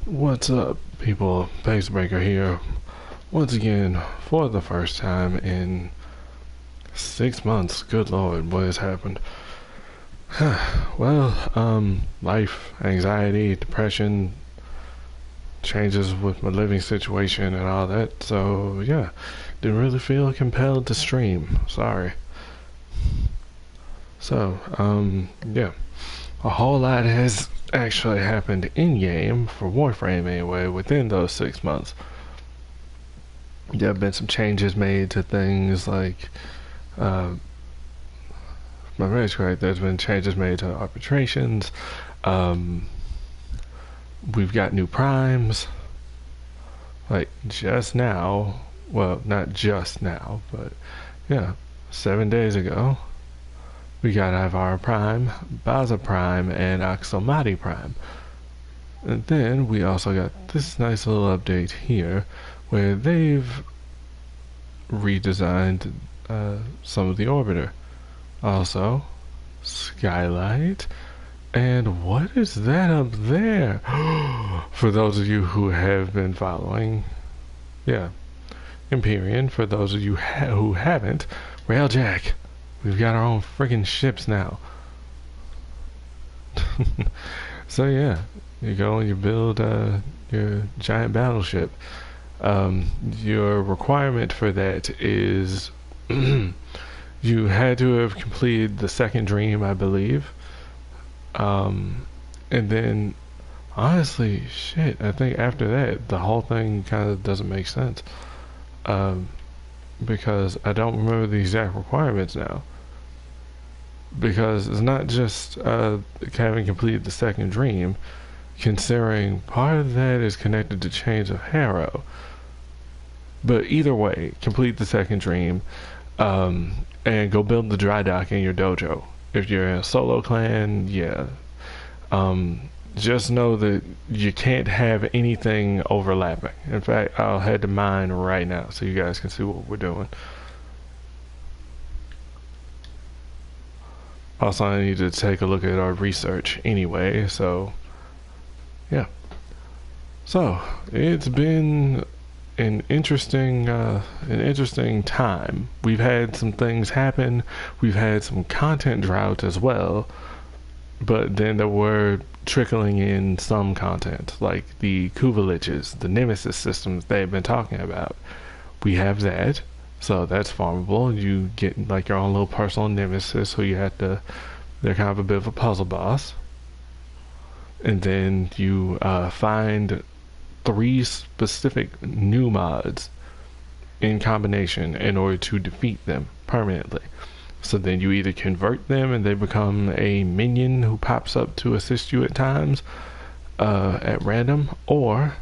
What's up, people? PaceBreaker here, once again, for the first time in 6 months. Good lord, what has happened? Life, anxiety, depression, changes with my living situation and all that, so yeah, didn't really feel compelled to stream. Sorry. So, yeah. A whole lot has actually happened in-game, for Warframe anyway, within those 6 months. There have been some changes made to things like, uh, my memory's correct, there's been changes made to arbitrations. Um, we've got new primes. Like, just now, well, not just now, but yeah, 7 days ago, we got Ivar Prime, Baza Prime, and Axomati Prime. And then we also got this nice little update here where they've redesigned some of the orbiter. Also, Skylight. And what is that up there? For those of you who have been following, yeah, Empyrean. For those of you who haven't, Railjack. We've got our own friggin' ships now. So yeah, you go and you build your giant battleship. Your requirement for that is you had to have completed the second dream, I believe. And then, honestly, shit, I think after that, the whole thing kind of doesn't make sense. Because I don't remember the exact requirements now. Because it's not just having completed the second dream, considering part of that is connected to Chains of Harrow. But either way, complete the second dream, and go build the dry dock in your dojo. If you're in a solo clan, yeah. Just know that you can't have anything overlapping. In fact, I'll head to mine right now so you guys can see what we're doing. Also, I need to take a look at our research anyway, so yeah. So, it's been an interesting time. We've had some things happen, we've had some content drought as well, but then there were trickling in some content, like the Kuvaliches, the Nemesis systems they've been talking about. We have that, so that's farmable. You get like your own little personal nemesis who you have to, they're kind of a bit of a puzzle boss. And then you find 3 specific new mods in combination in order to defeat them permanently. So then you either convert them and they become a minion who pops up to assist you at times at random, or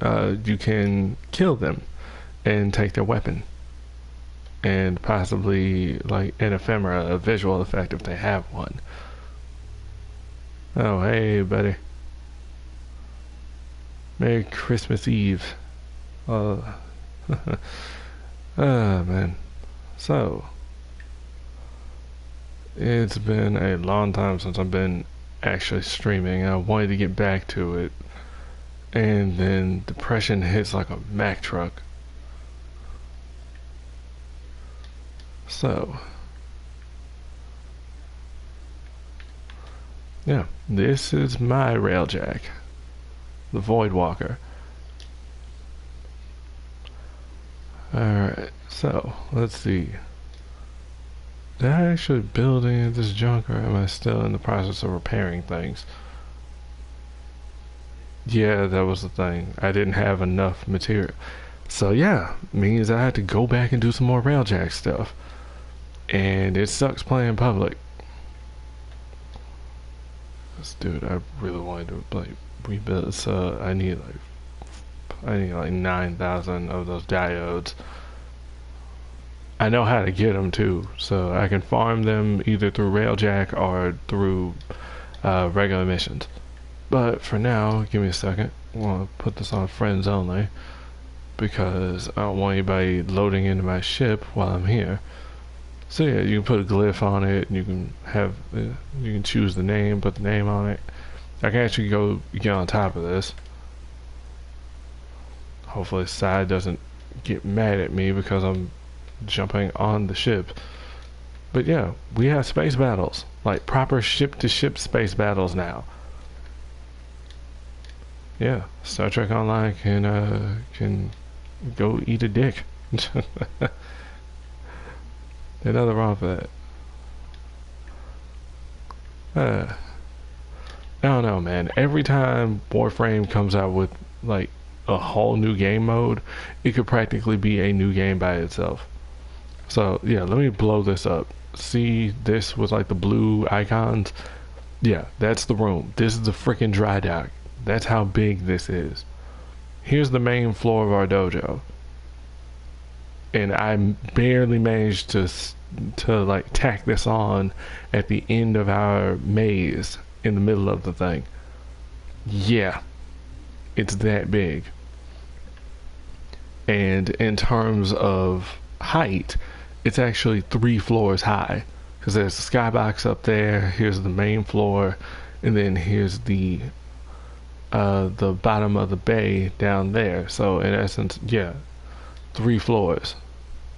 you can kill them and take their weapon and possibly like an ephemera, a visual effect if they have one. Oh, hey buddy, Merry Christmas Eve. Oh man. So it's been a long time since I've been actually streaming. I wanted to get back to it, and then depression hits like a Mack truck. So, yeah, this is my Railjack, the Voidwalker. Alright, so, let's see. Did I actually build any of this junk, or am I still in the process of repairing things? Yeah, that was the thing. I didn't have enough material. So yeah, means I had to go back and do some more Railjack stuff. And it sucks playing public. This dude, I really wanted to like rebuild, so I need like 9,000 of those diodes. I know how to get them too, so I can farm them either through Railjack or through regular missions. But for now, give me a second. I want to put this on friends only because I don't want anybody loading into my ship while I'm here. So yeah, you can put a glyph on it, and you can have you can choose the name, put the name on it, I can actually go get on top of this. Hopefully side doesn't get mad at me because I'm jumping on the ship. But yeah, we have space battles, like proper ship-to-ship space battles now. Yeah, Star Trek Online can go eat a dick. There's nothing wrong with that. I don't know, man. Every time Warframe comes out with like a whole new game mode, it could practically be a new game by itself. So yeah, let me blow this up. See this with like the blue icons? Yeah, that's the room. This is the freaking dry dock. That's how big this is. Here's the main floor of our dojo, and I barely managed to like tack this on at the end of our maze in the middle of the thing. Yeah, it's that big. And in terms of height, it's actually 3 floors high, because there's a skybox up there, here's the main floor, and then here's the bottom of the bay down there. So in essence, yeah, 3 floors.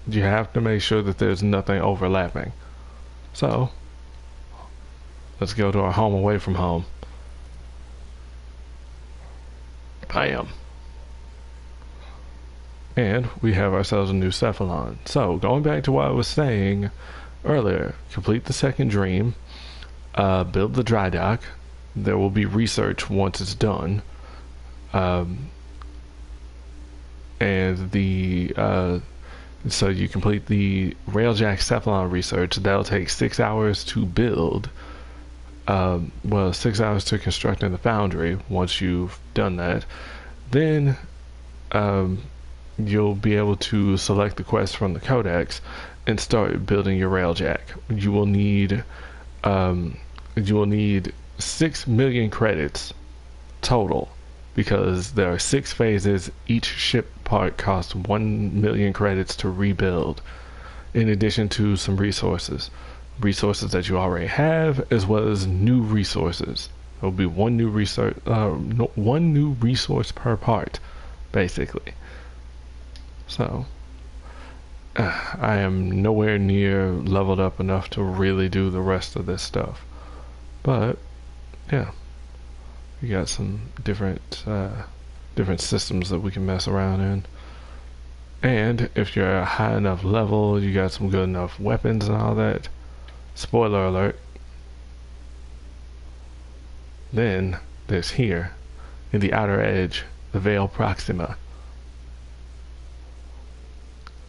You have to make sure that there's nothing overlapping. So let's go to our home away from home. Bam. And we have ourselves a new cephalon. So going back to what I was saying earlier, complete the second dream, build the dry dock. There will be research once it's done, and so you complete the railjack cephalon research. That'll take 6 hours to build. Well, 6 hours to construct in the foundry. Once you've done that, then you'll be able to select the quest from the codex and start building your railjack. You will need 6 million credits total, because there are 6 phases. Each ship part costs 1 million credits to rebuild, in addition to some resources that you already have, as well as new resources. There'll be one new resource per part, basically. So I am nowhere near leveled up enough to really do the rest of this stuff, but yeah, we got some different systems that we can mess around in. And if you're a high enough level, you got some good enough weapons and all that. Spoiler alert. Then there's here, in the outer edge, the Veil Proxima.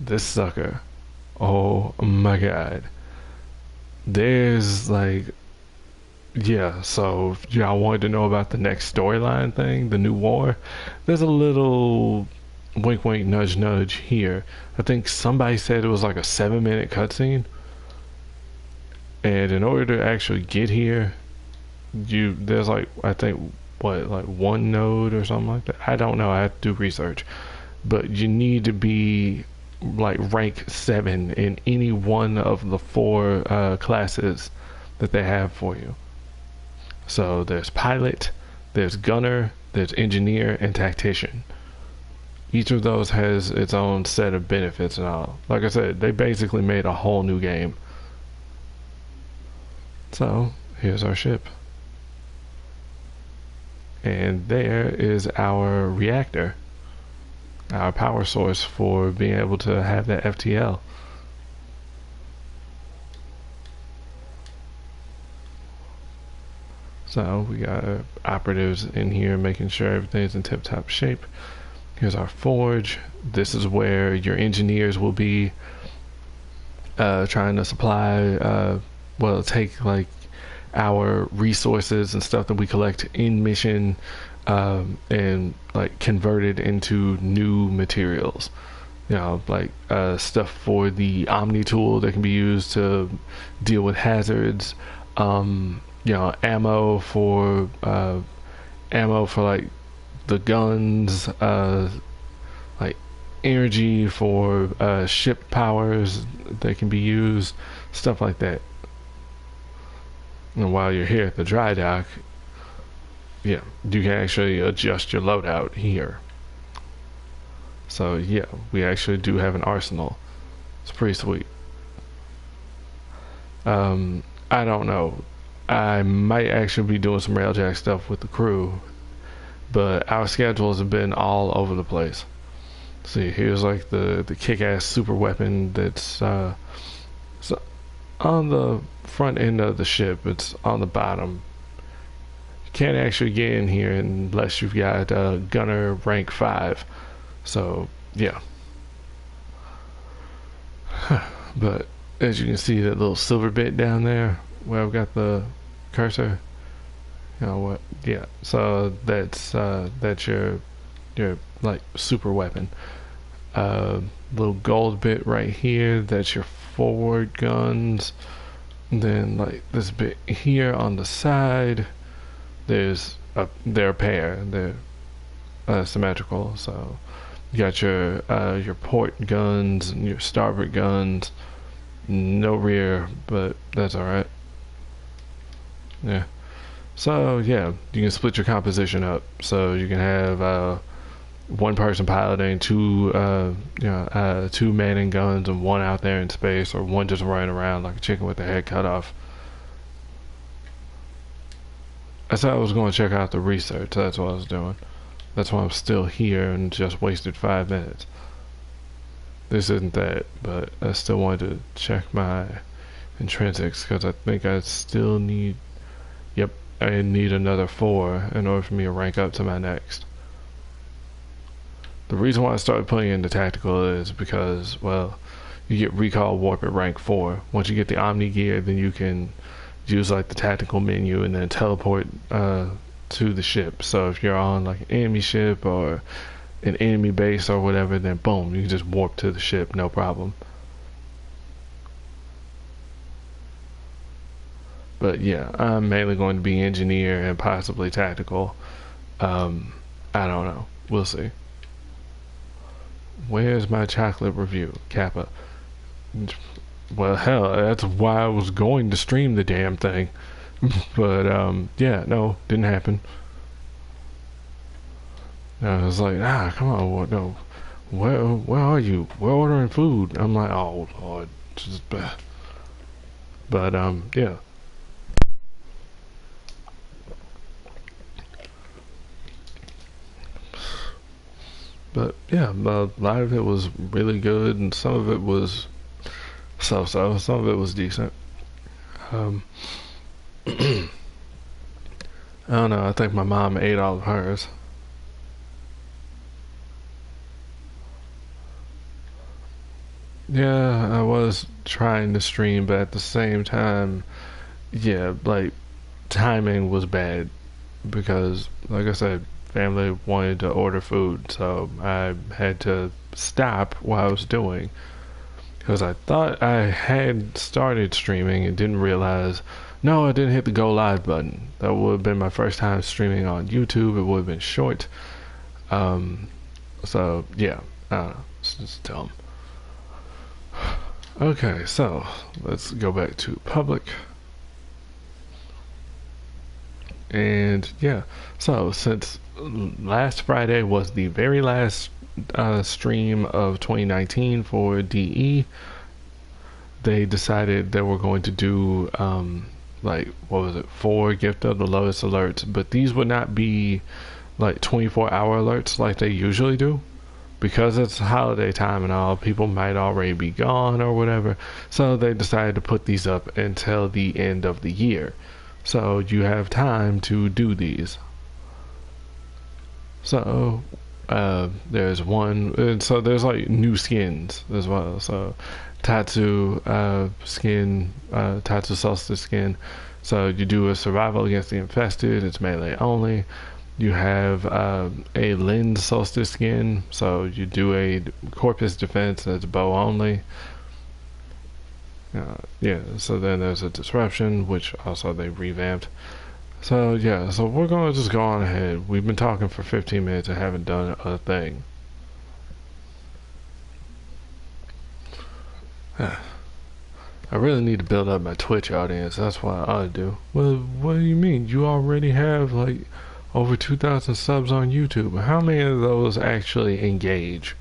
This sucker. Oh my god. There's like, yeah, so if y'all wanted to know about the next storyline thing, the new war, there's a little wink wink nudge nudge here. I think somebody said it was like a 7-minute cutscene, and in order to actually get here, there's like, I think, what, like 1 node or something like that. I don't know, I have to do research, but you need to be like rank 7 in any one of the 4 classes that they have for you. So there's pilot, there's gunner, there's engineer, and tactician. Each of those has its own set of benefits and all. Like I said, they basically made a whole new game. So here's our ship, and there is our reactor, our power source for being able to have that FTL. So we got operatives in here making sure everything's in tip-top shape. Here's our forge. This is where your engineers will be trying to supply, well, take like our resources and stuff that we collect in mission, and like convert it into new materials. You know, like stuff for the Omni tool that can be used to deal with hazards. You know, ammo for like the guns, like energy for ship powers that can be used, stuff like that. And while you're here at the dry dock, yeah, you can actually adjust your loadout here. So yeah, we actually do have an arsenal. It's pretty sweet. I don't know. I might actually be doing some railjack stuff with the crew, but our schedules have been all over the place. See, here's like the kick-ass super weapon that's on the front end of the ship. It's on the bottom. You can't actually get in here unless you've got gunner rank 5. So yeah. But as you can see, that little silver bit down there where I've got the cursor, you know what? Yeah. So that's your like super weapon. Little gold bit right here. That's your forward guns. And then like this bit here on the side. They're a pair. They're symmetrical. So you got your port guns and your starboard guns. No rear, but that's alright. Yeah. So yeah, you can split your composition up. So you can have one person piloting, two manning guns, and one out there in space, or one just running around like a chicken with their head cut off. I said I was going to check out the research. That's what I was doing. That's why I'm still here and just wasted 5 minutes. This isn't that, but I still wanted to check my intrinsics because I think I still need. Yep, I need another 4 in order for me to rank up to my next. The reason why I started putting in the tactical is because, well, you get recall warp at rank 4. Once you get the Omni gear, then you can use like the tactical menu and then teleport to the ship. So if you're on like an enemy ship or an enemy base or whatever, then boom, you can just warp to the ship, no problem. But yeah, I'm mainly going to be engineer and possibly tactical. I don't know. We'll see. Where's my chocolate review, Kappa? Well, hell, that's why I was going to stream the damn thing. But yeah, no, didn't happen. I was like, come on, no, where are you? We're ordering food. I'm like, oh Lord, just bad. But yeah. But yeah, a lot of it was really good, and some of it was so-so. Some of it was decent. I don't know. I think my mom ate all of hers. Yeah, I was trying to stream, but at the same time, yeah, like timing was bad because, like I said, family wanted to order food, so I had to stop what I was doing because I thought I had started streaming and didn't realize. No, I didn't hit the go live button. That would have been my first time streaming on YouTube. It would have been short. So yeah, it's just dumb. Okay, so let's go back to public. And yeah, so since last Friday was the very last stream of 2019 for DE, they decided they were going to do like, what was it, 4 gift of the lowest alerts, but these would not be like 24-hour alerts like they usually do. Because it's holiday time and all, people might already be gone or whatever. So they decided to put these up until the end of the year. So you have time to do these. So there's one, and so there's like new skins as well. So Tatsu skin, Tatsu Solstice skin. So you do a survival against the infested. It's melee only. You have a Lens Solstice skin, so you do a Corpus defense that's bow only. Yeah, so then there's a Disruption, which also they revamped. So yeah, so we're going to just go on ahead. We've been talking for 15 minutes and haven't done a thing. I really need to build up my Twitch audience. That's what I ought to do. Well, what do you mean? You already have like over 2,000 subs on YouTube. How many of those actually engage?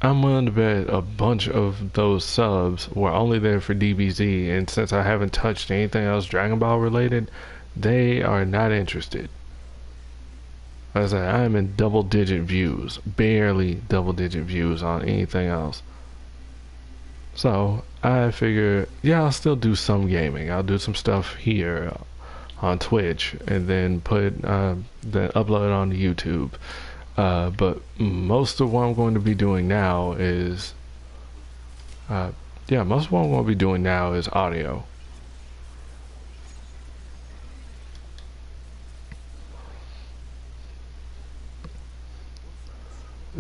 I'm willing to bet a bunch of those subs were only there for DBZ, and since I haven't touched anything else Dragon Ball related, they are not interested. Like I say, I'm in double digit views, barely double digit views on anything else. So I figure, yeah, I'll still do some gaming. I'll do some stuff here on Twitch, and then then upload it onto YouTube. But most of what I'm going to be doing now is, most of what I'm going to be doing now is audio.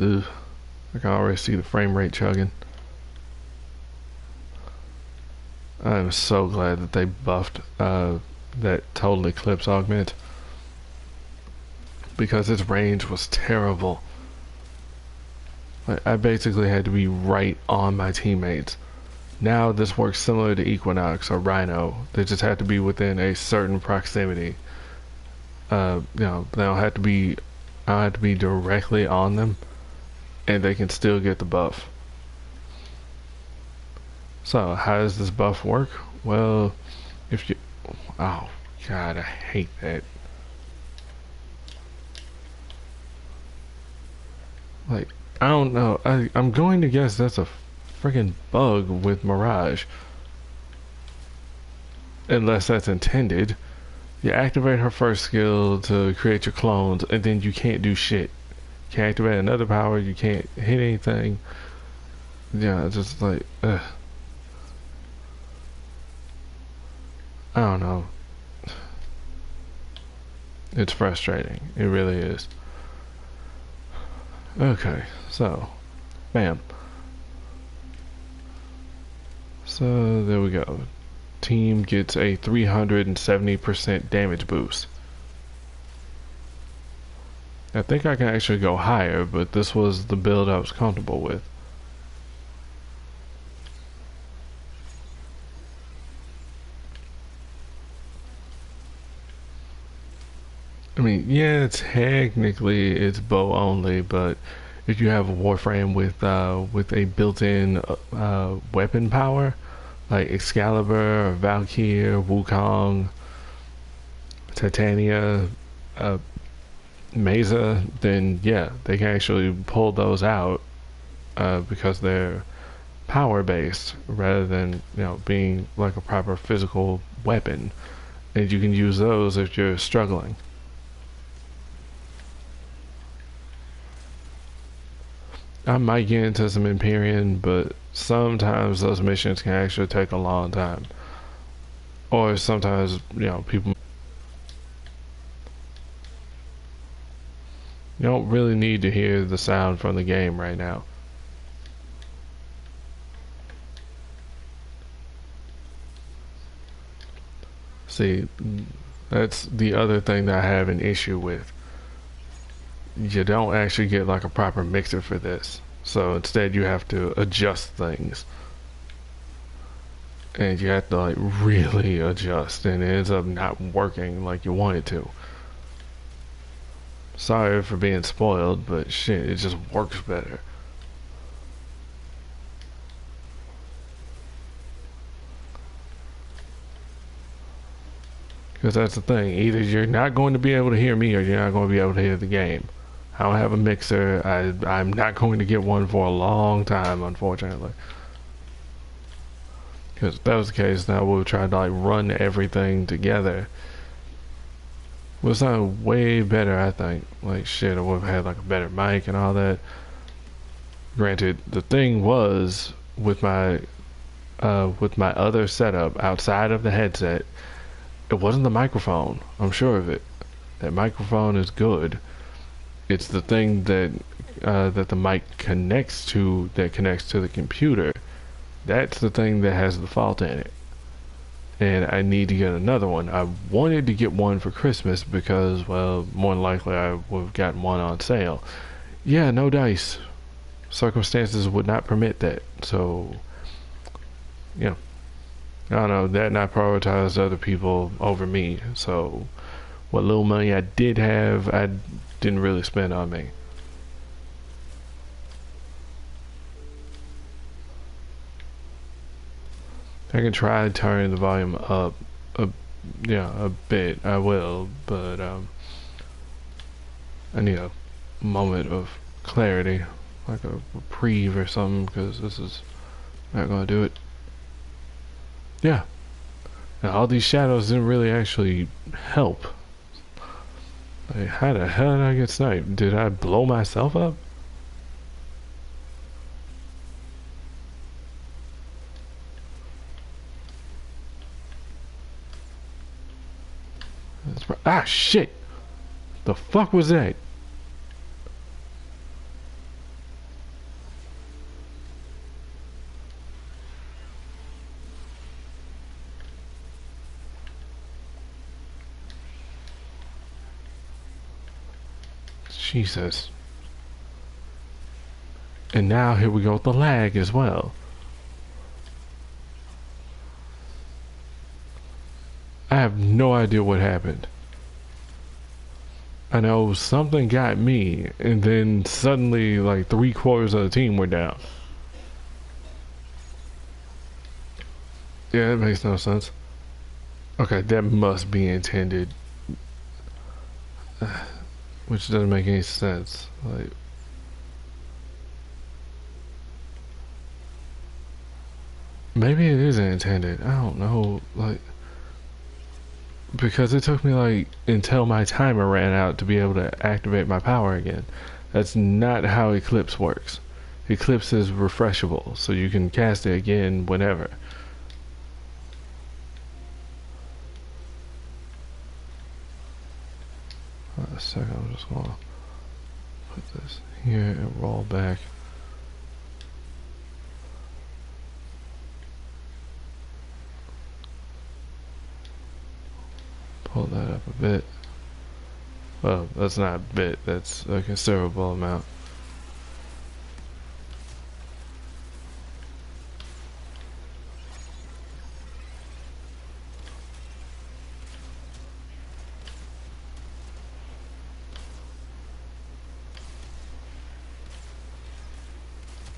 Ugh, I can already see the frame rate chugging. I'm so glad that they buffed that Total Eclipse augment, because its range was terrible. Like, I basically had to be right on my teammates. Now this works similar to Equinox or Rhino. They just have to be within a certain proximity. They don't have to be. I don't have to be directly on them, and they can still get the buff. So how does this buff work? Well, if you, oh god, I hate that. Like, I don't know. I'm going to guess that's a freaking bug with Mirage. Unless that's intended. You activate her first skill to create your clones, and then you can't do shit. You can't activate another power, you can't hit anything. Yeah, just like, ugh. I don't know. It's frustrating. It really is. Okay, so, bam. So, there we go. Team gets a 370% damage boost. I think I can actually go higher, but this was the build I was comfortable with. I mean, yeah, technically it's bow only, but if you have a Warframe with a built-in weapon power, like Excalibur, or Valkyrie, Wukong, Titania, Mesa, then yeah, they can actually pull those out because they're power-based rather than being like a proper physical weapon, and you can use those if you're struggling. I might get into some Empyrean, but sometimes those missions can actually take a long time. Or sometimes, people, you don't really need to hear the sound from the game right now. See, that's the other thing that I have an issue with. You don't actually get like a proper mixer for this, so instead you have to adjust things, and you have to like really adjust, and it ends up not working like you want it to. Sorry for being spoiled, but shit, it just works better. Because that's the thing, either you're not going to be able to hear me or you're not going to be able to hear the game. I don't have a mixer. I'm not going to get one for a long time, unfortunately. Because if that was the case, now we'll try to like run everything together. Would sound way better, I think. Like shit, I would have had like a better mic and all that. Granted, the thing was with my other setup outside of the headset, it wasn't the microphone. I'm sure of it. That microphone is good. It's the thing that the mic connects to, that connects to the computer. That's the thing that has the fault in it. And I need to get another one. I wanted to get one for Christmas because, well, more than likely I would have gotten one on sale. Yeah, no dice. Circumstances would not permit that. So, yeah. I don't know, that and I prioritized other people over me. So what little money I did have, I didn't really spend on me. I can try turning the volume up a bit. I will, but I need a moment of clarity, like a reprieve or something, because this is not gonna do it. Yeah. Now, all these shadows didn't really actually help. Like, how the hell did I get sniped? Did I blow myself up? Ah, shit! The fuck was that? Jesus. And now here we go with the lag as well. I have no idea what happened. I know something got me, and then suddenly, like, 3/4 of the team were down. Yeah, that makes no sense. Okay, that must be intended. Which doesn't make any sense. Like, maybe it isn't intended. I don't know. Like, because it took me like until my timer ran out to be able to activate my power again. That's not how Eclipse works. Eclipse is refreshable, so you can cast it again whenever. A second, I'm just gonna put this here and roll back. Pull that up a bit. Well, that's not a bit, that's a considerable amount.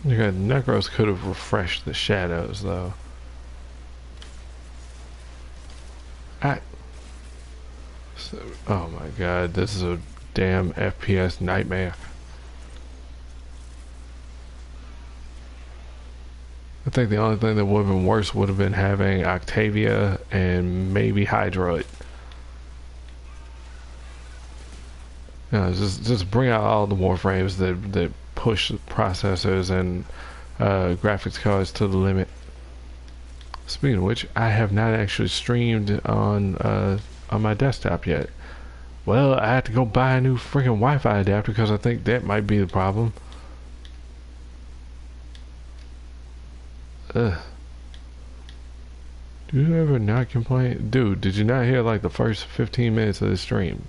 Okay, Necros could have refreshed the shadows though. Oh my god, this is a damn FPS nightmare. I think the only thing that would have been worse would have been having Octavia and maybe Hydroid. You know, just bring out all the Warframes that push processors and graphics cards to the limit. Speaking of which, I have not actually streamed on my desktop yet. Well, I have to go buy a new freaking Wi-Fi adapter because I think that might be the problem. Ugh. Do you ever not complain? Dude, did you not hear like the first 15 minutes of the stream?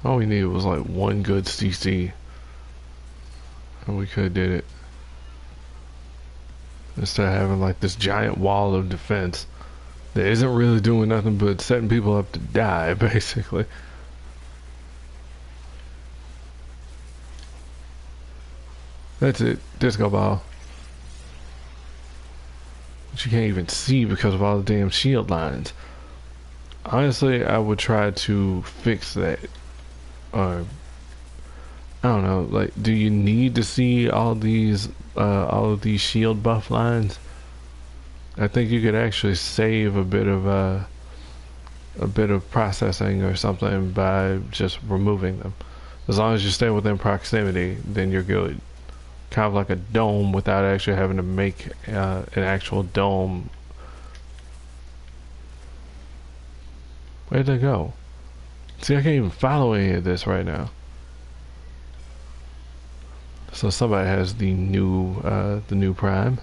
All we needed was like one good CC, and we could have did it. Instead of having like this giant wall of defense that isn't really doing nothing but setting people up to die, basically. That's it. Disco ball. But you can't even see because of all the damn shield lines. Honestly, I would try to fix that. Or I don't know, like, do you need to see all of these shield buff lines? I think you could actually save a bit of processing or something by just removing them. As long as you stay within proximity, then you're good. Kind of like a dome without actually having to make an actual dome. Where'd they go? See, I can't even follow any of this right now. So somebody has the new Prime.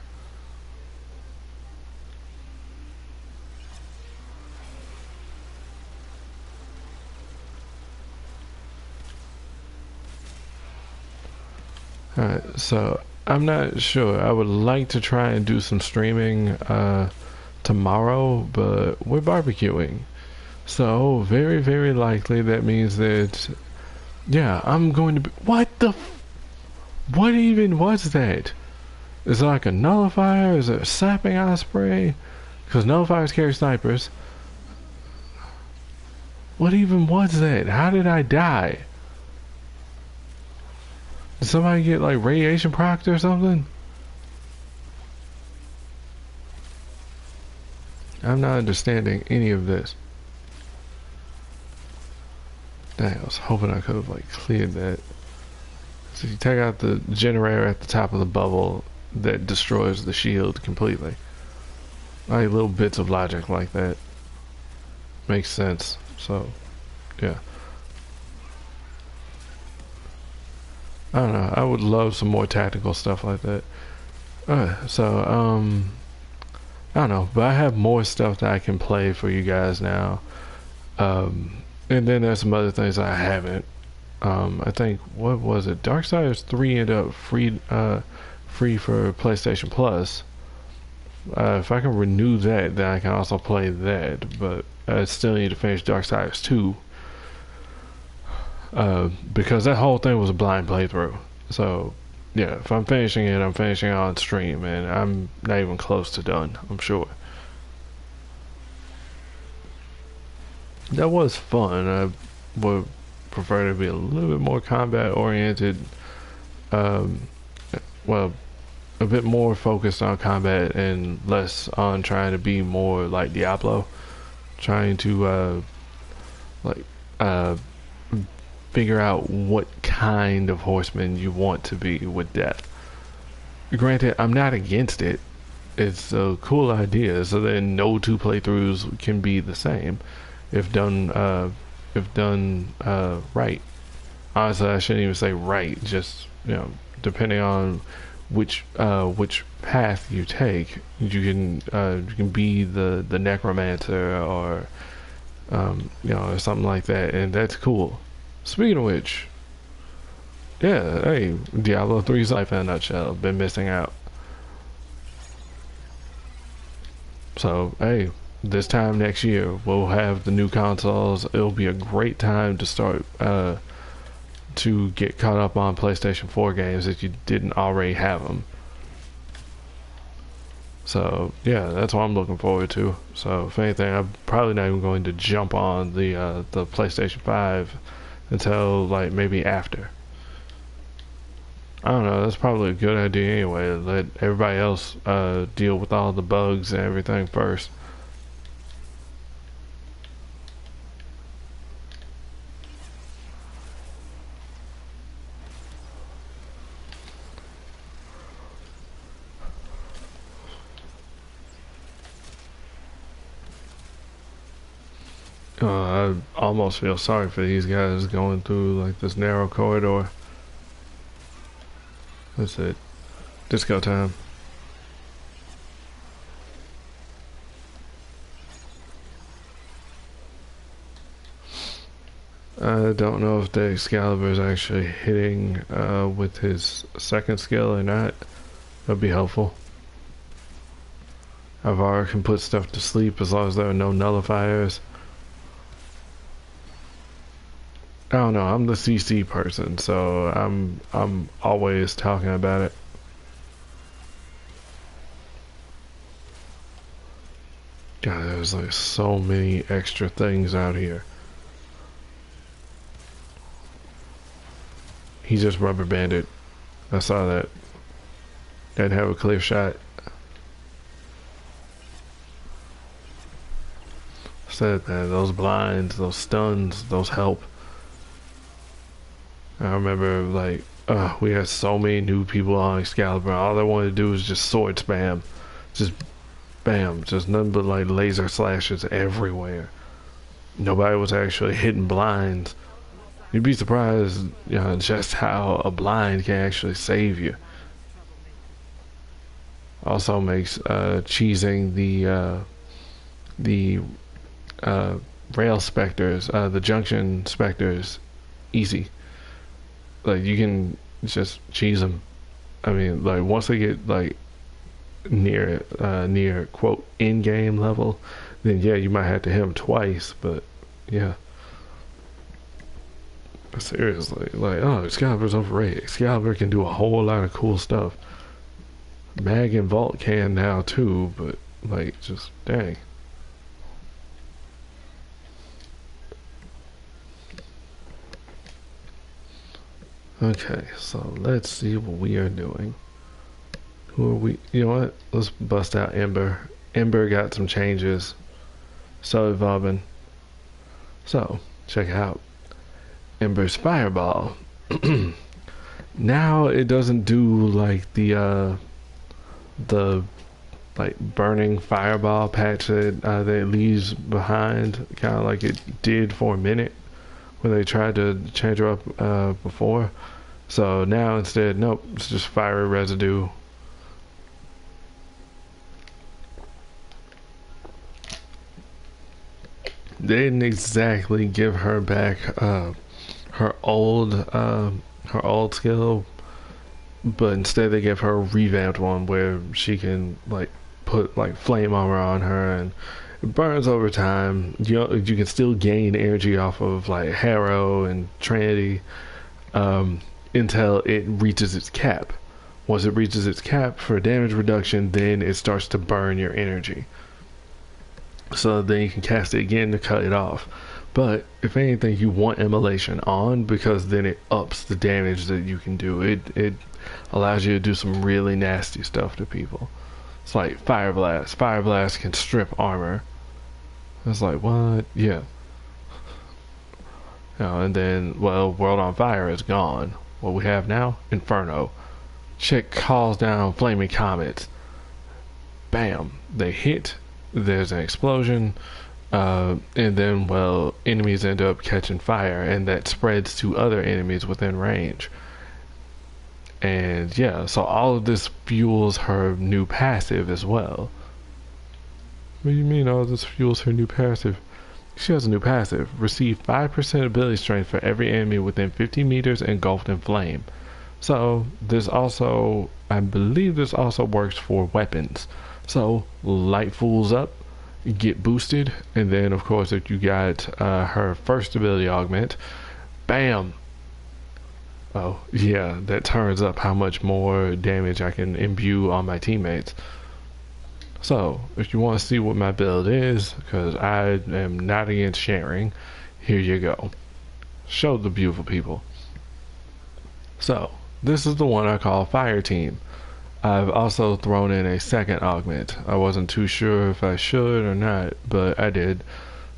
Alright, so I'm not sure. I would like to try and do some streaming tomorrow, but we're barbecuing. So very, very likely that means that, yeah, I'm going to be, what even was that? Is it like a nullifier? Is it a sapping osprey? Because nullifiers carry snipers. What even was that? How did I die? Did somebody get like radiation procced or something? I'm not understanding any of this. Dang, I was hoping I could have like cleared that. So you take out the generator at the top of the bubble, that destroys the shield completely. Like little bits of logic like that. Makes sense. So, yeah. I don't know. I would love some more tactical stuff like that. I don't know, but I have more stuff that I can play for you guys now. And then there's some other things I haven't. I think, what was it? Darksiders 3 ended up free for PlayStation Plus. If I can renew that, then I can also play that. But I still need to finish Darksiders 2. Because that whole thing was a blind playthrough. So, yeah, if I'm finishing it, I'm finishing it on stream, and I'm not even close to done, I'm sure. That was fun. I would prefer to be a little bit more combat oriented. Um, well, a bit more focused on combat and less on trying to be more like Diablo. Trying to, like, figure out what kind of horseman you want to be with death. Granted, I'm not against it. It's a cool idea, so then no two playthroughs can be the same if done right. Honestly, I shouldn't even say right, just, you know, depending on which path you take, you can be the necromancer or you know, or something like that, and that's cool. Speaking of which, yeah, hey, Diablo 3's life in a nutshell. Been missing out. So, hey, this time next year, we'll have the new consoles. It'll be a great time to start to get caught up on PlayStation 4 games if you didn't already have them. So, yeah, that's what I'm looking forward to. So, if anything, I'm probably not even going to jump on the PlayStation 5 until like maybe after. I don't know, that's probably a good idea anyway. Let everybody else deal with all the bugs and everything first. I almost feel sorry for these guys going through like this narrow corridor. That's it. Disco time. I don't know if the Excalibur is actually hitting with his second skill or not. That'd be helpful. Alvaro can put stuff to sleep as long as there are no nullifiers. I don't know. I'm the CC person, so I'm always talking about it. God, there's like so many extra things out here. He just rubber banded. I saw that. Didn't have a clear shot. Said that those blinds, those stuns, those help. I remember like we had so many new people on Excalibur. All they wanted to do was just sword spam. Just bam. Just nothing but like laser slashes everywhere. Nobody was actually hitting blinds. You'd be surprised, just how a blind can actually save you. Also makes cheesing the rail specters, the junction specters, easy. Like you can just cheese them. I mean, like once they get like near quote in game level, then yeah, you might have to hit them twice. But yeah, seriously, like oh, Excalibur's overrated. Excalibur can do a whole lot of cool stuff. Mag and Vault can now too, but like just dang. Okay, so let's see what we are doing. Who are we? You know what? Let's bust out Ember. Ember got some changes. So evolving. So, check it out. Ember's Fireball. Now it doesn't do like the like burning fireball patch that it leaves behind, kind of like it did for a minute when they tried to change her up before. So now instead, nope, it's just fiery residue. They didn't exactly give her back her old skill, but instead they gave her a revamped one where she can like put like flame armor on her and it burns over time. You can still gain energy off of like Harrow and Trinity until it reaches its cap. Once it reaches its cap for damage reduction, then it starts to burn your energy. So then you can cast it again to cut it off. But if anything, you want Immolation on because then it ups the damage that you can do. It allows you to do some really nasty stuff to people. It's like Fire Blast. Fire Blast can strip armor. It's like, what? Yeah. And then, well, World on Fire is gone. What we have now? Inferno. Chick calls down flaming comets. Bam. They hit. There's an explosion. And then, well, enemies end up catching fire, and that spreads to other enemies within range. And yeah, so all of this fuels her new passive as well. What do you mean all of this fuels her new passive? She has a new passive. Receive 5% ability strength for every enemy within 50 meters engulfed in flame. So, this also, I believe this also works for weapons. So, light fools up, get boosted, and then of course if you got her first ability augment, bam! Oh, yeah, that turns up how much more damage I can imbue on my teammates. So, if you want to see what my build is, because I am not against sharing, here you go. Show the beautiful people. So, this is the one I call Fire Team. I've also thrown in a second augment. I wasn't too sure if I should or not, but I did.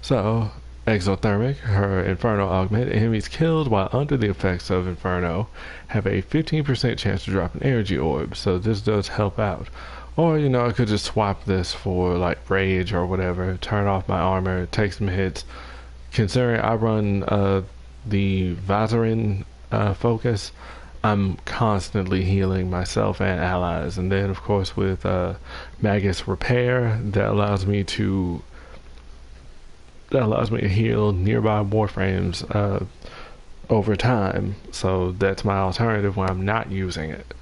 So, Exothermic, her Inferno augment, enemies killed while under the effects of Inferno have a 15% chance to drop an energy orb, so this does help out. Or, I could just swap this for like Rage or whatever, turn off my armor, take some hits. Considering I run the Vazarin focus, I'm constantly healing myself and allies. And then, of course, with Magus Repair, that allows me to heal nearby Warframes over time. So that's my alternative when I'm not using it.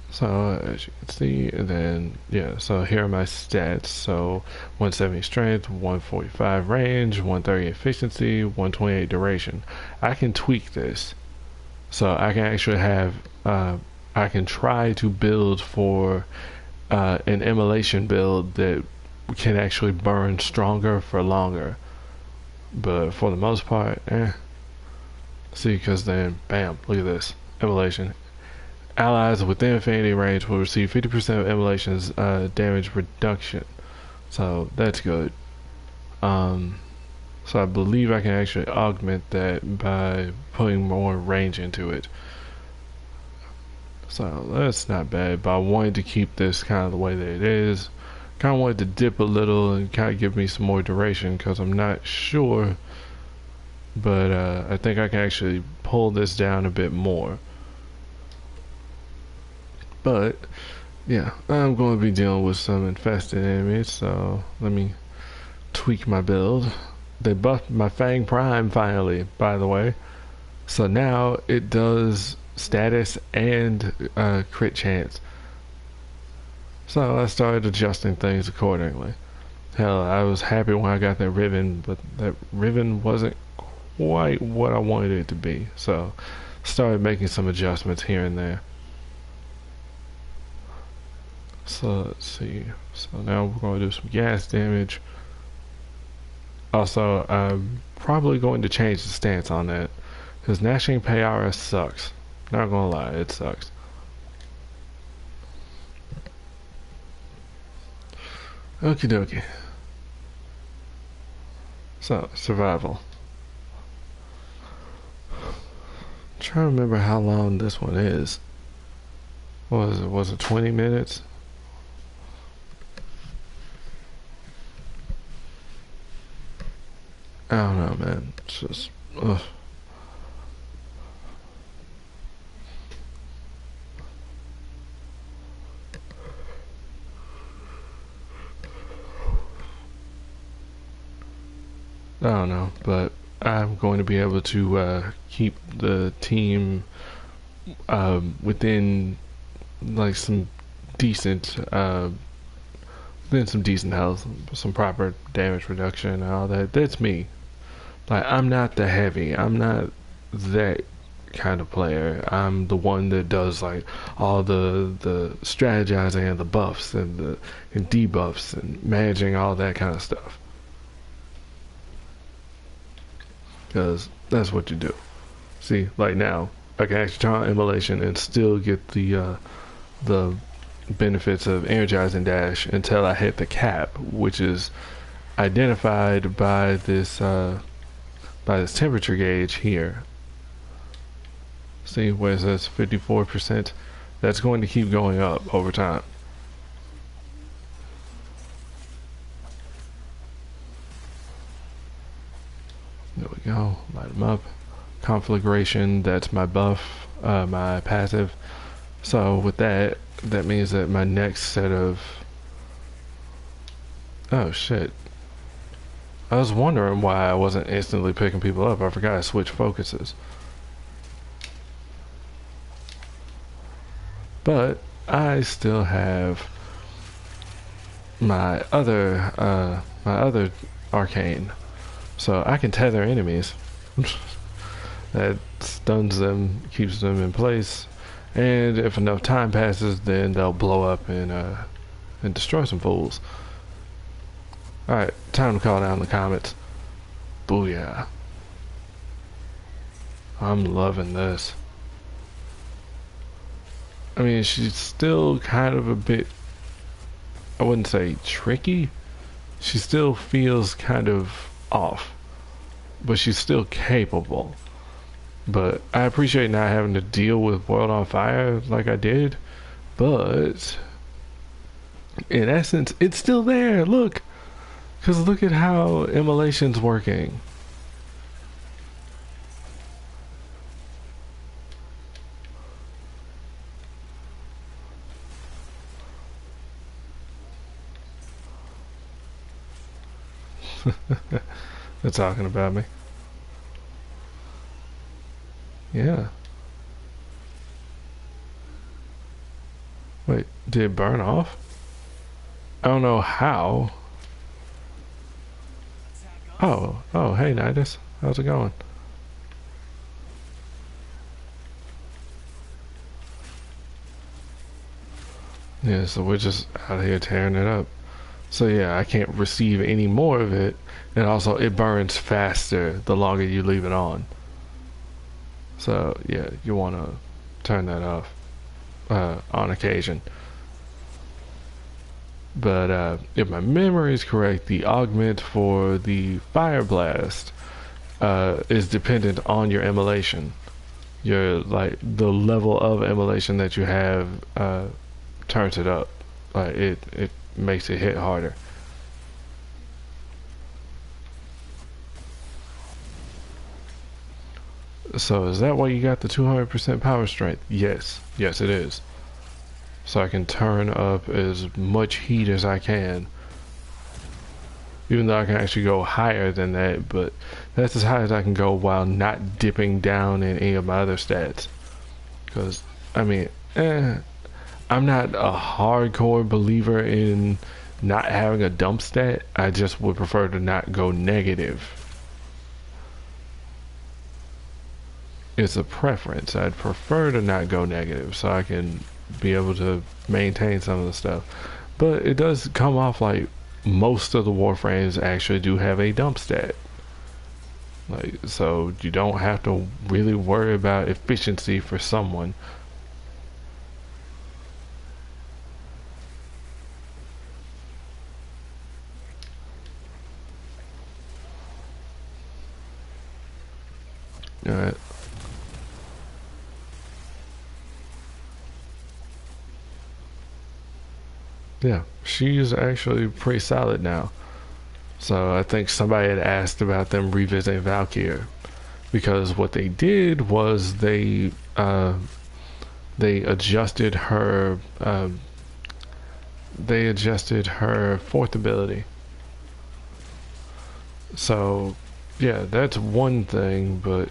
So as you can see, and then yeah, so here are my stats. So 170 strength, 145 range, 130 efficiency, 128 duration. I can tweak this. So I can actually have, I can try to build for an immolation build that can actually burn stronger for longer. But for the most part, See, because then, bam, look at this. Immolation. Allies within affinity range will receive 50% of immolation's damage reduction. So that's good. So I believe I can actually augment that by putting more range into it. So that's not bad, but I wanted to keep this kind of the way that it is. kind of wanted to dip a little and kind of give me some more duration because I'm not sure, but I think I can actually pull this down a bit more. But yeah, I'm going to be dealing with some infested enemies, so let me tweak my build. They buffed my Fang Prime finally, by the way, so now it does status and crit chance. So I started adjusting things accordingly. Hell, I was happy when I got that ribbon, but that ribbon wasn't quite what I wanted it to be. So started making some adjustments here and there. So let's see. So now we're going to do some gas damage. Also, I'm probably going to change the stance on that, because Gnashing Payara sucks. Not gonna lie, it sucks. Okie dokie. So, survival. I'm trying to remember how long this one is. What was it? Was it 20 minutes? I don't know, man. It's just, ugh. I don't know, but I'm going to be able to keep the team within like some decent within some decent health, some proper damage reduction and all that. That's me. Like, I'm not the heavy. I'm not that kind of player. I'm the one that does like all the strategizing and the buffs and debuffs and managing all that kind of stuff. Because that's what you do. See, like now, I can actually turn on immolation and still get the benefits of energizing dash until I hit the cap, which is identified by this temperature gauge here. See where it says 54%? That's going to keep going up over time. There we go. Light them up. Conflagration, that's my buff, my passive. So with that, that means that my next set of... Oh shit. I was wondering why I wasn't instantly picking people up. I forgot I switched focuses. But I still have my other arcane. So I can tether enemies. That stuns them, keeps them in place, and if enough time passes, then they'll blow up and destroy some fools. Alright, time to call down the comets. Booyah. I'm loving this. I mean, she's still kind of a bit, I wouldn't say tricky. She still feels kind of off, but she's still capable. But I appreciate not having to deal with World on Fire like I did. But in essence, it's still there. Look, because look at how immolation's working. They're talking about me. Yeah. Wait, did it burn off? I don't know how. Oh, hey Nidus. How's it going? Yeah, so we're just out here tearing it up. So yeah, I can't receive any more of it. And also, it burns faster the longer you leave it on. So yeah, you want to turn that off on occasion. But if my memory is correct, the augment for the Fire Blast is dependent on your immolation. Your like the level of immolation that you have turns it up. It makes it hit harder. So is that why you got the 200% power strength? Yes. Yes, it is. So I can turn up as much heat as I can. Even though I can actually go higher than that, but that's as high as I can go while not dipping down in any of my other stats. Because, I mean, I'm not a hardcore believer in not having a dump stat. I just would prefer to not go negative. It's a preference. I'd prefer to not go negative so I can be able to maintain some of the stuff. But it does come off like most of the Warframes actually do have a dump stat. Like, so you don't have to really worry about efficiency for someone. Alright. Yeah, she's actually pretty solid now. So I think somebody had asked about them revisiting Valkyr, because what they did was they adjusted her fourth ability. So yeah, that's one thing, but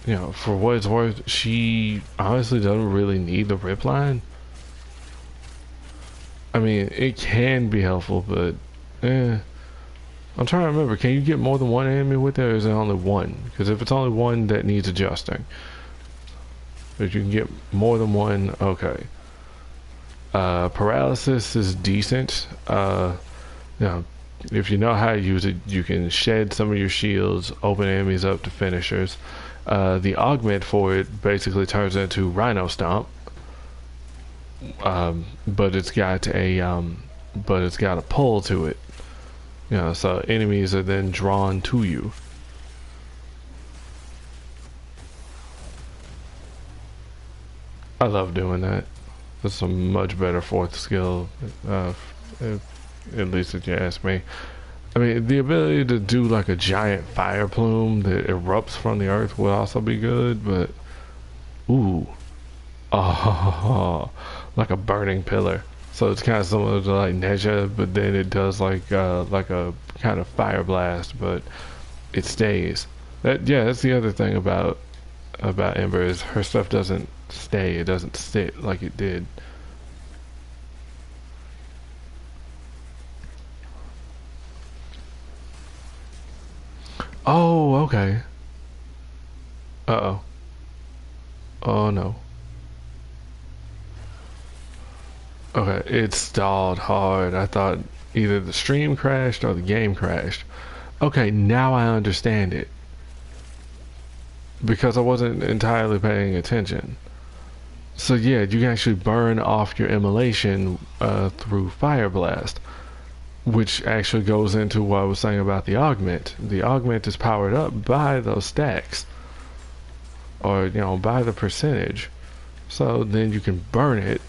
you know, for what it's worth, she honestly doesn't really need the rip line. I mean, it can be helpful, but I'm trying to remember, can you get more than one enemy with it, or is it only one? Because if it's only one, that needs adjusting. If you can get more than one, okay. Paralysis is decent. You know, if you know how to use it, you can shed some of your shields, open enemies up to finishers. The augment for it basically turns into Rhino Stomp. But it's got a pull to it. You know, so enemies are then drawn to you. I love doing that. That's a much better fourth skill, at least if you ask me. I mean, the ability to do like a giant fire plume that erupts from the earth would also be good, but ooh, oh, like a burning pillar. So it's kind of similar to like Neja, but then it does like a kind of fire blast, but it stays. That's the other thing about Ember is her stuff doesn't stay. It doesn't sit like it did. Oh, okay. Uh-oh. Oh no. Okay, it stalled hard. I thought either the stream crashed or the game crashed. Okay, now I understand it. Because I wasn't entirely paying attention. So yeah, you can actually burn off your immolation through Fire Blast, which actually goes into what I was saying about the augment. The augment is powered up by those stacks, or you know, by the percentage. So then you can burn it,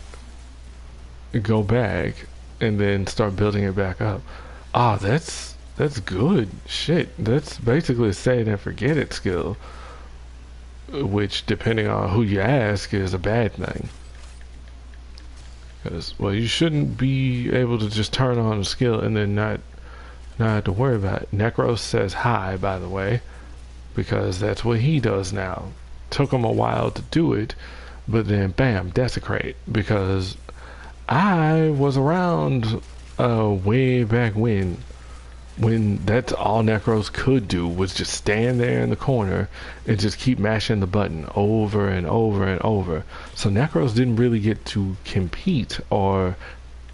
go back, and then start building it back up. Ah, that's good. Shit, that's basically a set it and forget it skill, which, depending on who you ask, is a bad thing. Because, well, you shouldn't be able to just turn on a skill and then not have to worry about it. Necros says hi, by the way, because that's what he does now. Took him a while to do it, but then bam, desecrate. Because I was around way back when that's all Necros could do, was just stand there in the corner and just keep mashing the button over and over and over. So Necros didn't really get to compete or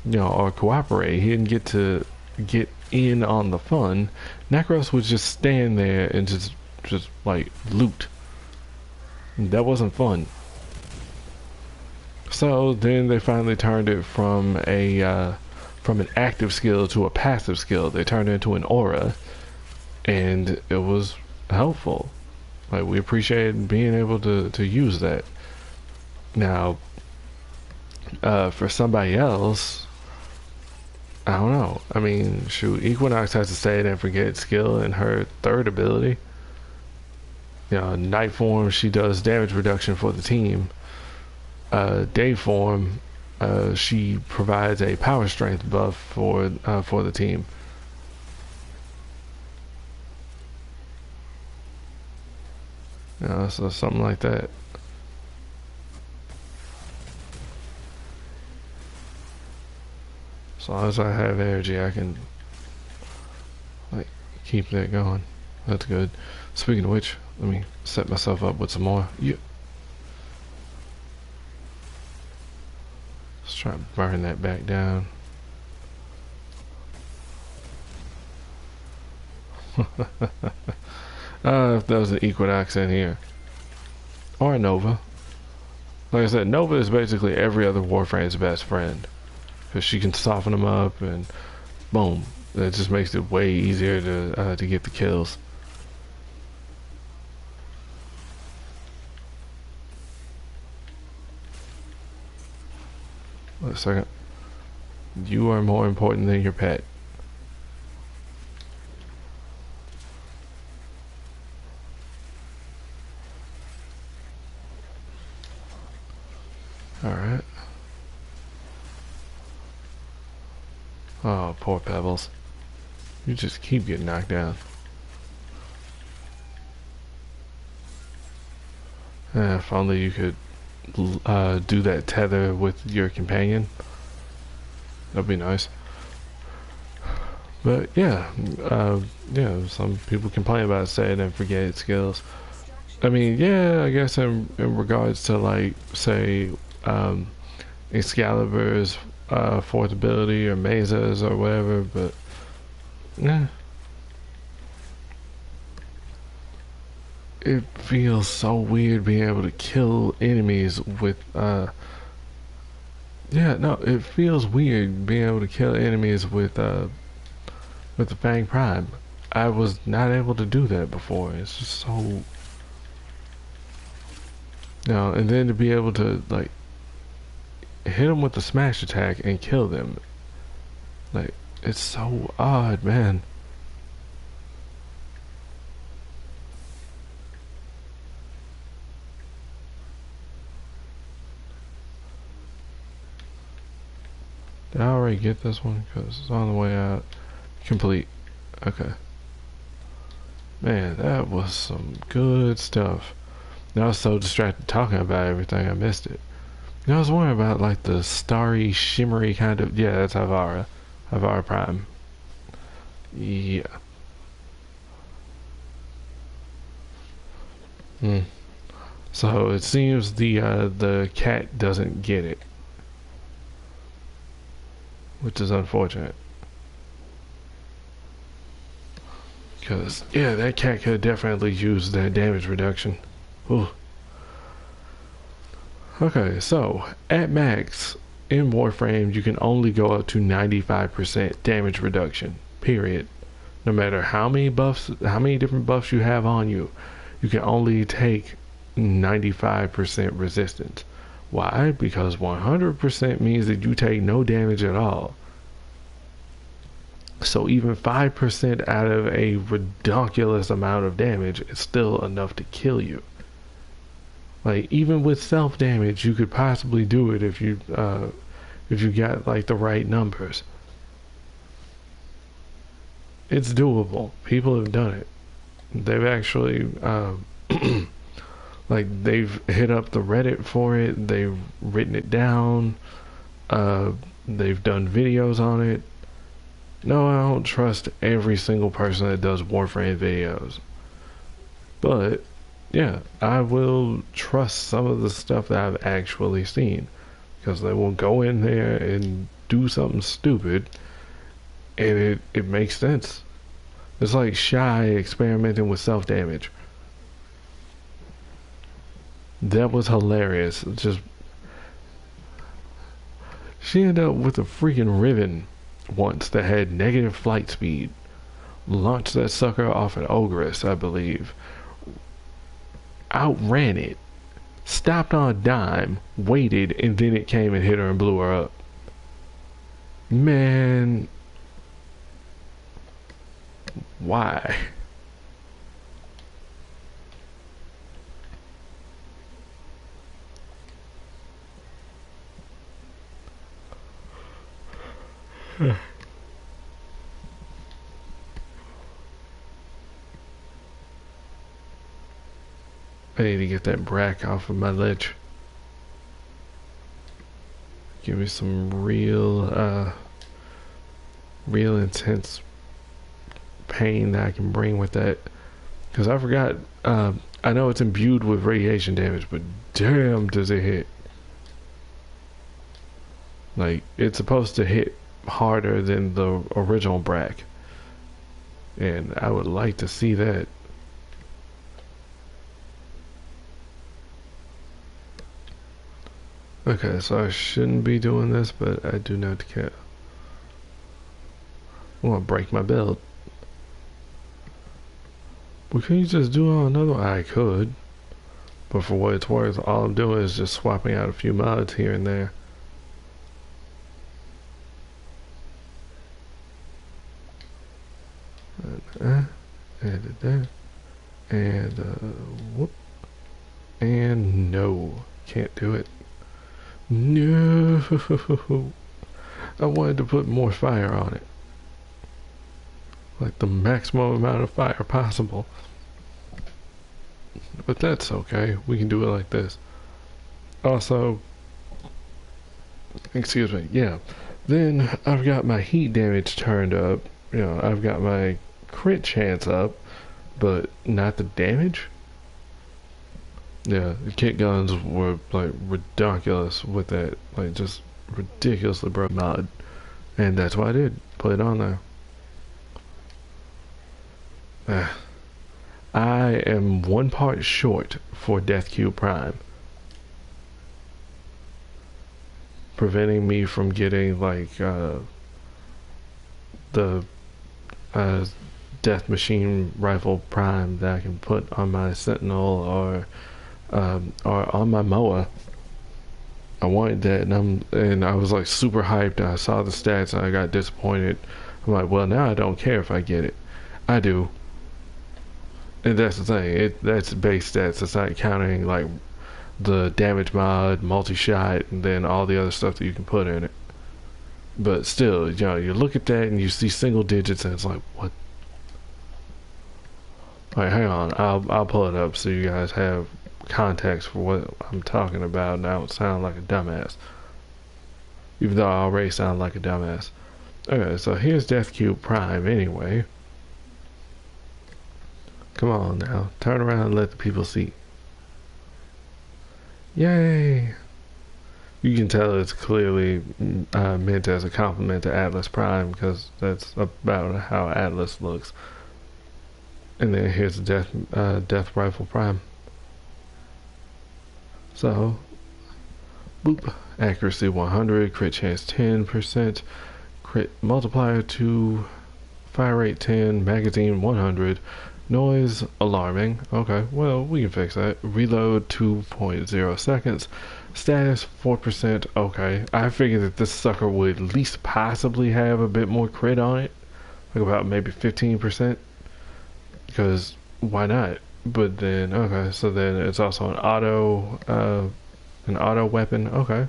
cooperate. He didn't get to get in on the fun. Necros would just stand there and just like loot. That wasn't fun. So then they finally turned it from an active skill to a passive skill. They turned it into an aura, and it was helpful. Like, we appreciated being able to use that. Now, for somebody else, I don't know. I mean, shoot, Equinox has to say it and forget skill in her third ability. You know, night form, she does damage reduction for the team. Day form, she provides a power strength buff for the team. You know, so something like that. As long as I have energy, I can like keep that going. That's good. Speaking of which, let me set myself up with some more. Yeah. Let's try to burn that back down. If there was an Equinox in here. Or a Nova. Like I said, Nova is basically every other Warframe's best friend. Because she can soften them up and boom. That just makes it way easier to get the kills. Wait a second. You are more important than your pet. Alright. Oh, poor Pebbles. You just keep getting knocked down. If only you could do that tether with your companion. That'd be nice. But yeah, some people complain about saying and forget skills. I mean, yeah, I guess in regards to like, say, Excalibur's fourth ability or Mesa's or whatever, but yeah. It feels so weird being able to kill enemies with it feels weird being able to kill enemies with the Fang Prime. I was not able to do that before. It's just so and then to be able to like hit them with the smash attack and kill them. Like, it's so odd, man. Did I already get this one? Because it's on the way out. Complete. Okay. Man, that was some good stuff. I was so distracted talking about everything, I missed it. I was wondering about like the starry, shimmery kind of... Yeah, that's Havara. Havara Prime. Yeah. So it seems the cat doesn't get it. Which is unfortunate. Because, yeah, that cat could definitely use that damage reduction. Ooh. Okay, so, at max, in Warframe, you can only go up to 95% damage reduction. Period. No matter how many different buffs you have on you, you can only take 95% resistance. Why? Because 100% means that you take no damage at all. So even 5% out of a ridiculous amount of damage is still enough to kill you. Like, even with self-damage, you could possibly do it if you got like the right numbers. It's doable. People have done it. They've actually like they've hit up the Reddit for it. They've written it down. They've done videos on it. No, I don't trust every single person that does Warframe videos. But yeah, I will trust some of the stuff that I've actually seen, because they will go in there and do something stupid and it makes sense. It's like Shy experimenting with self-damage. That was hilarious. Just she ended up with a freaking Riven once that had negative flight speed. Launched that sucker off an Ogress, I believe. Outran it. Stopped on a dime, waited, and then it came and hit her and blew her up. Man, Why? I need to get that brack off of my ledge. Give me some real intense pain that I can bring with that. Because I forgot, I know it's imbued with radiation damage, but damn does it hit. Like, it's supposed to hit harder than the original brack. And I would like to see that. Okay, so I shouldn't be doing this, but I do not care. I want to break my build. Well, can you just do another one? I could. But for what it's worth, all I'm doing is just swapping out a few mods here and there. Added that. And, whoop. And no. Can't do it. No. I wanted to put more fire on it. Like the maximum amount of fire possible. But that's okay. We can do it like this. Also, excuse me, yeah. Then I've got my heat damage turned up. You know, I've got my crit chance up, but not the damage. Yeah, the kit guns were like ridiculous with that, like just ridiculously broke mod, and that's what I did. Put it on there. I am 1 part short for Death Cube Prime, preventing me from getting like the Death Machine Rifle Prime that I can put on my Sentinel or on my Moa. I wanted that, and I was like super hyped. I saw the stats and I got disappointed. I'm like, well, now I don't care if I get it. I do, and that's the thing. That's base stats. It's not counting like the damage mod, multi-shot, and then all the other stuff that you can put in it. But still, you know, you look at that and you see single digits, and it's like, what? Alright, hang on. I'll pull it up so you guys have context for what I'm talking about, and I don't sound like a dumbass. Even though I already sound like a dumbass. Okay, so here's Death Cube Prime anyway. Come on now. Turn around and let the people see. Yay! You can tell it's clearly meant as a compliment to Atlas Prime, because that's about how Atlas looks. And then here's the Death Rifle Prime. So, boop, accuracy 100, crit chance 10%, crit multiplier 2, fire rate 10, magazine 100, noise alarming. Okay, well, we can fix that. Reload 2.0 seconds, status 4%. Okay, I figured that this sucker would at least possibly have a bit more crit on it, like about maybe 15%, because why not? But then, okay, so then it's also an auto weapon. Okay,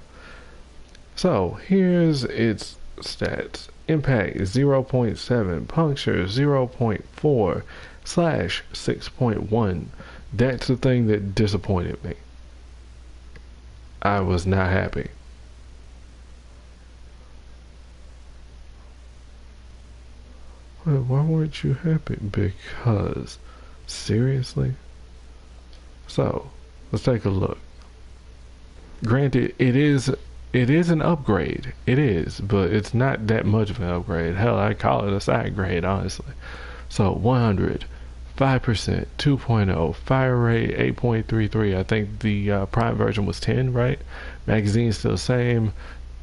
so here's its stats: impact 0.7, puncture 0.4, slash 6.1. That's the thing that disappointed me. I was not happy. Well, why weren't you happy? Because seriously? So, let's take a look. Granted, it is an upgrade. It is, but it's not that much of an upgrade. Hell, I call it a side grade, honestly. So, 100, 5%, 2.0, fire rate 8.33. I think the Prime version was 10, right? Magazine's still the same.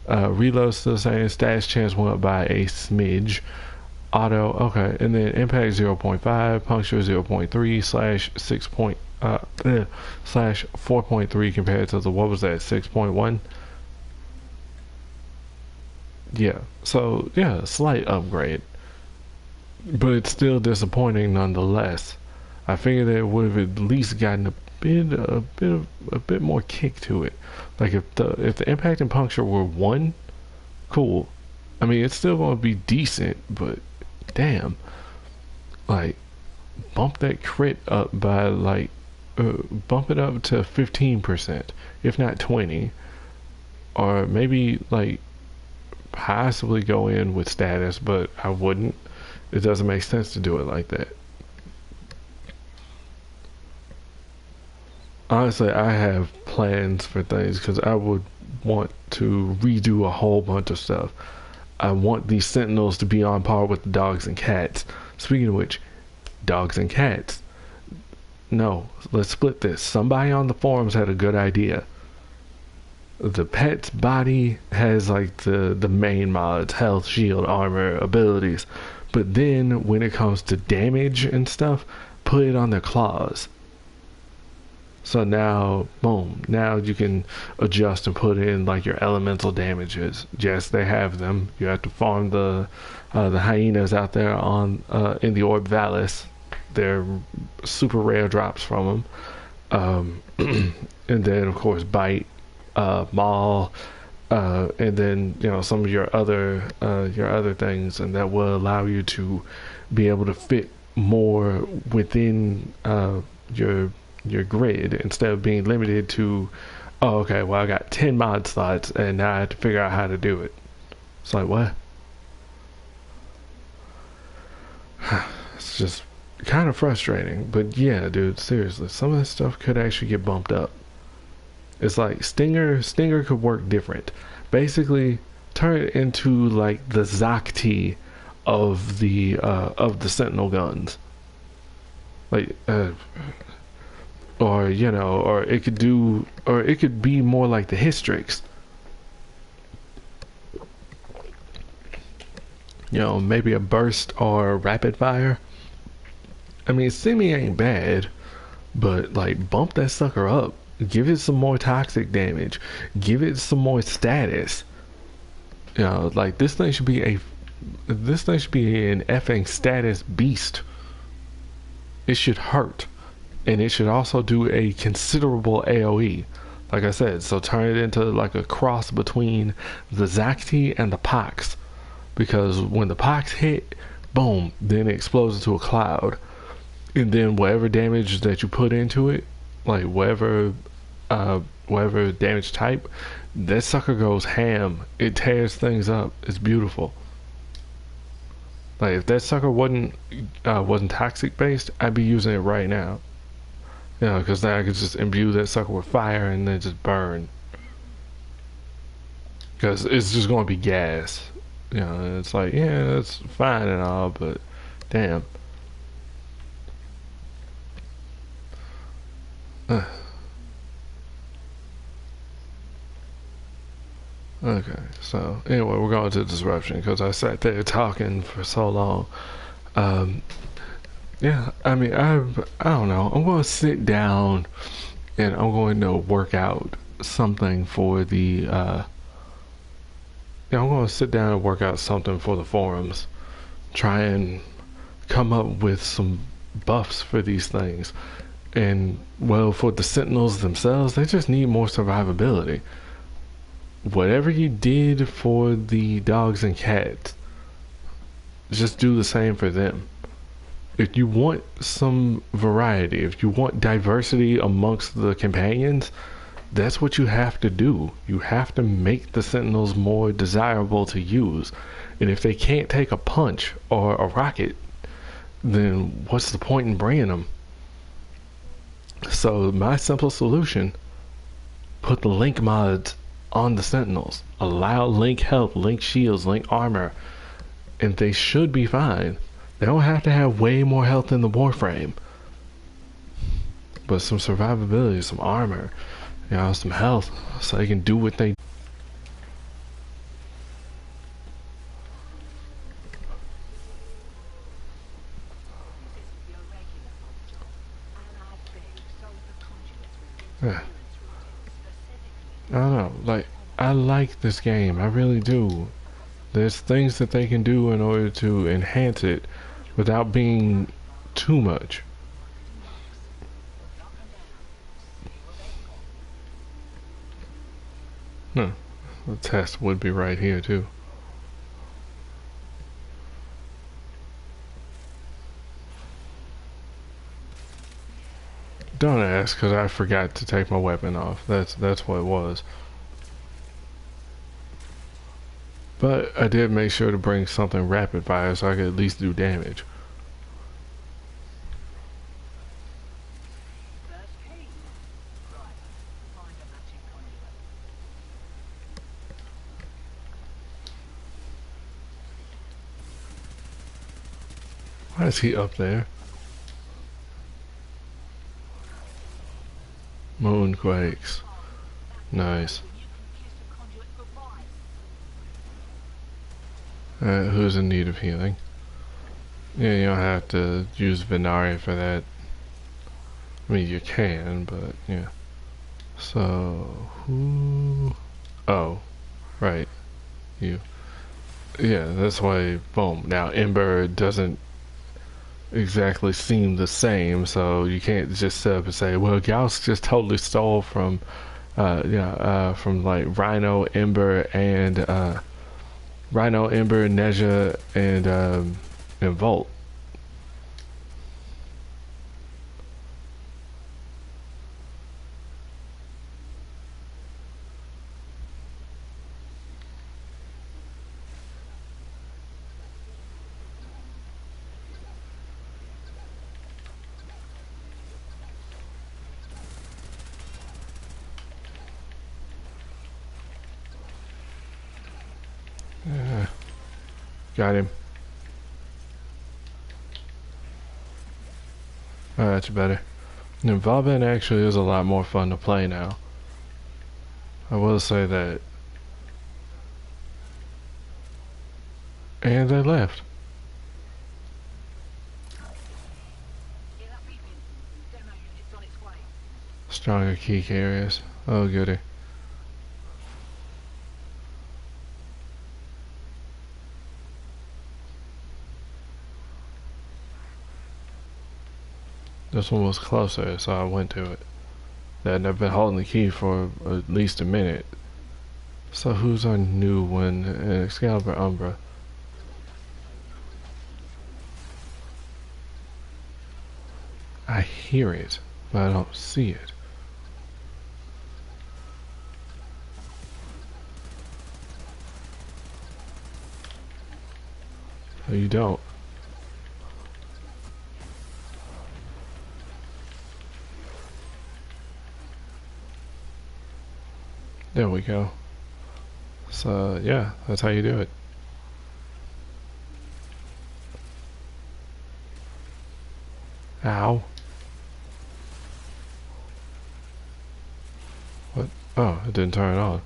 Reload's still the same. Stash chance went up by a smidge. Auto, okay, and then impact 0.5, puncture 0.3, slash 6 point, slash 4.3 compared to the, what was that, 6.1? Yeah, so, yeah, slight upgrade. but it's still disappointing nonetheless. I figured that it would have at least gotten a bit more kick to it. Like if the impact and puncture were 1, cool. I mean, it's still going to be decent, but damn, like bump that crit up by like bump it up to 15%, if not 20, or maybe like possibly go in with status, but I wouldn't. It doesn't make sense to do it like that. Honestly, I have plans for things because I would want to redo a whole bunch of stuff. I want these sentinels to be on par with the dogs and cats. Speaking of which, dogs and cats. No, let's split this. Somebody on the forums had a good idea. The pet's body has like the main mods, health, shield, armor, abilities. But then when it comes to damage and stuff, put it on their claws. So now, boom, now you can adjust and put in like your elemental damages. Yes, they have them. You have to farm the hyenas out there on in the Orb Valis. They're super rare drops from them. And then of course bite, maul, and then some of your other things, and that will allow you to be able to fit more within your grid instead of being limited to, oh, okay, well, I got 10 mod slots and now I have to figure out how to do it. It's like, what? It's just kind of frustrating. But yeah, dude, seriously, some of this stuff could actually get bumped up. It's like Stinger could work different. Basically, turn it into like the Zakti of the Sentinel guns. Like, or it could be more like the Hystrix. Maybe a burst or rapid fire. I mean, Simi ain't bad, but like bump that sucker up. Give it some more toxic damage. Give it some more status. Like this thing should be an effing status beast. It should hurt. And it should also do a considerable AoE. Like I said, so turn it into like a cross between the Zakti and the Pox. Because when the Pox hit, boom, then it explodes into a cloud. And then whatever damage that you put into it, like whatever damage type, that sucker goes ham. It tears things up. It's beautiful. Like if that sucker wasn't toxic based, I'd be using it right now. Because then I could just imbue that sucker with fire and then just burn. Because it's just going to be gas. It's like, yeah, that's fine and all, but damn. Okay, so anyway, we're going to disruption because I sat there talking for so long. Yeah, I mean, I don't know. I'm going to sit down and I'm going to work out something for the I'm going to sit down and work out something for the forums. Try and come up with some buffs for these things. And well, for the Sentinels themselves, they just need more survivability. Whatever you did for the dogs and cats, just do the same for them. If you want some variety, if you want diversity amongst the companions, that's what you have to do. You have to make the Sentinels more desirable to use. And if they can't take a punch or a rocket, then what's the point in bringing them? So my simple solution, put the link mods on the Sentinels. Allow link health, link shields, link armor, and they should be fine. They don't have to have way more health than the Warframe, but some survivability, some armor, some health, so they can do what they. Yeah. I don't know. Like, I like this game. I really do. There's things that they can do in order to enhance it, without being too much. Huh. The test would be right here too. Don't ask, because I forgot to take my weapon off. That's what it was. But I did make sure to bring something rapid fire so I could at least do damage. Why is he up there? Moonquakes. Nice. Who's in need of healing? Yeah, you don't have to use Venari for that. I mean, you can, but yeah. So, who... Oh, right. You. Yeah, that's why, boom. Now, Ember doesn't exactly seem the same, so you can't just sit up and say, well, Gauss just totally stole from, from like Rhino, Ember, and, Neja, and Volt. Got him. Oh, that's better. And Valben actually is a lot more fun to play now. I will say that. And they left. Stronger key carriers. Oh, goody. This one was closer, so I went to it. I've been holding the key for at least a minute. So who's our new one? Excalibur Umbra. I hear it, but I don't see it. Oh, you don't. There we go. So, yeah, that's how you do it. Ow. What? Oh, it didn't turn on.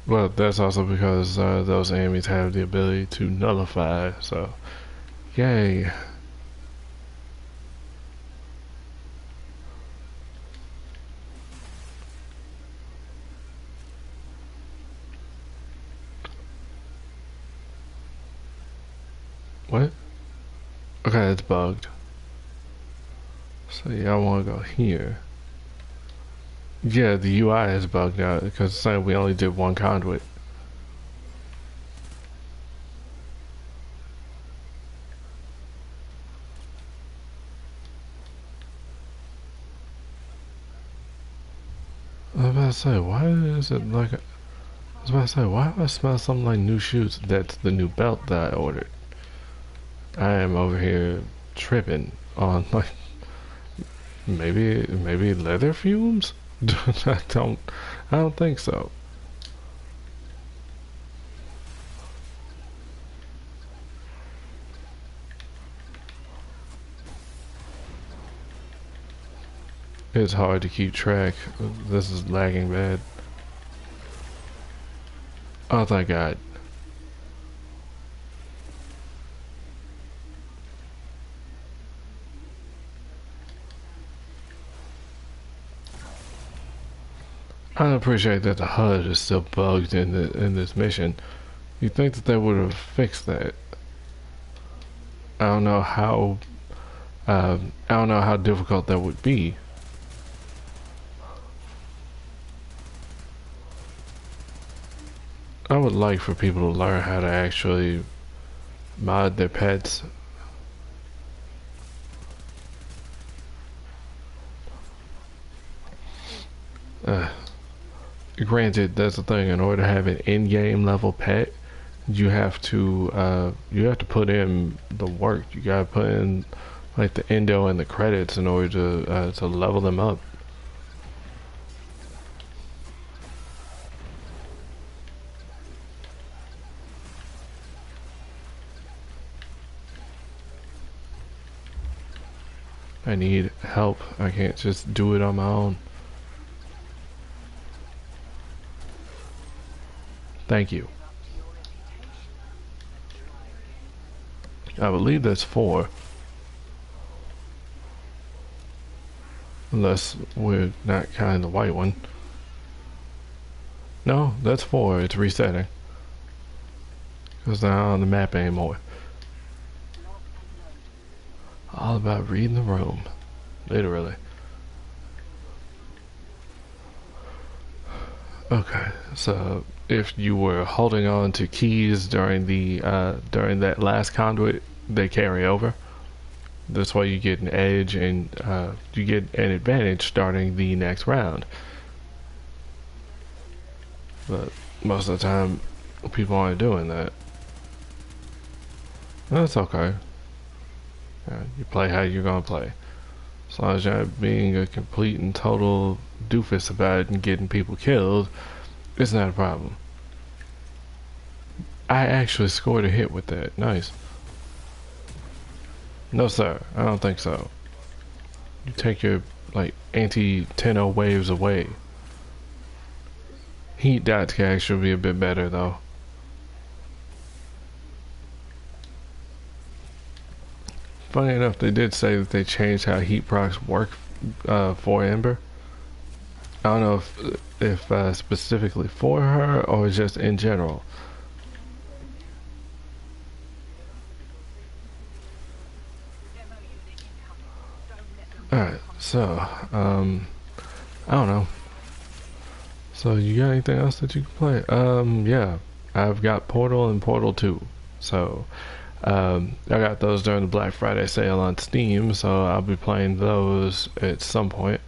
Well, that's also because those enemies have the ability to nullify, so... Yay. What? Okay, it's bugged. So yeah, I want to go here. Yeah, the UI is bugged out because it's like we only did one conduit. I was about to say, why is it like... I was about to say, why do I smell something like new shoes? That's the new belt that I ordered. I am over here tripping on like maybe leather fumes. I don't think so. It's hard to keep track. This is lagging bad. Oh, thank God. I appreciate that the HUD is still bugged in this mission. You'd think that they would have fixed that. I don't know how I don't know how difficult that would be. I would like for people to learn how to actually mod their pets. Uh, Granted, that's the thing. In order to have an in-game level pet, you have to put in the work. You gotta put in like the endo and the credits in order to level them up. I need help. I can't just do it on my own. Thank you. I believe that's 4. Unless we're not counting the white one. No, that's 4. It's resetting. It's not on the map anymore. All about reading the room. Literally. Okay, so if you were holding on to keys during that last conduit, they carry over. That's why you get an edge and you get an advantage starting the next round. But most of the time, people aren't doing that. That's okay. You play how you're gonna play. As long as you're not being a complete and total doofus about it and getting people killed, it's not a problem. I actually scored a hit with that. Nice. No sir, I don't think so. You take your like anti-10 waves away. Heat dots can actually be a bit better though. Funny enough, they did say that they changed how heat procs work for Ember. I don't know if specifically for her or just in general. Alright, so, I don't know. So, you got anything else that you can play? Yeah. I've got Portal and Portal 2. So, I got those during the Black Friday sale on Steam, so I'll be playing those at some point.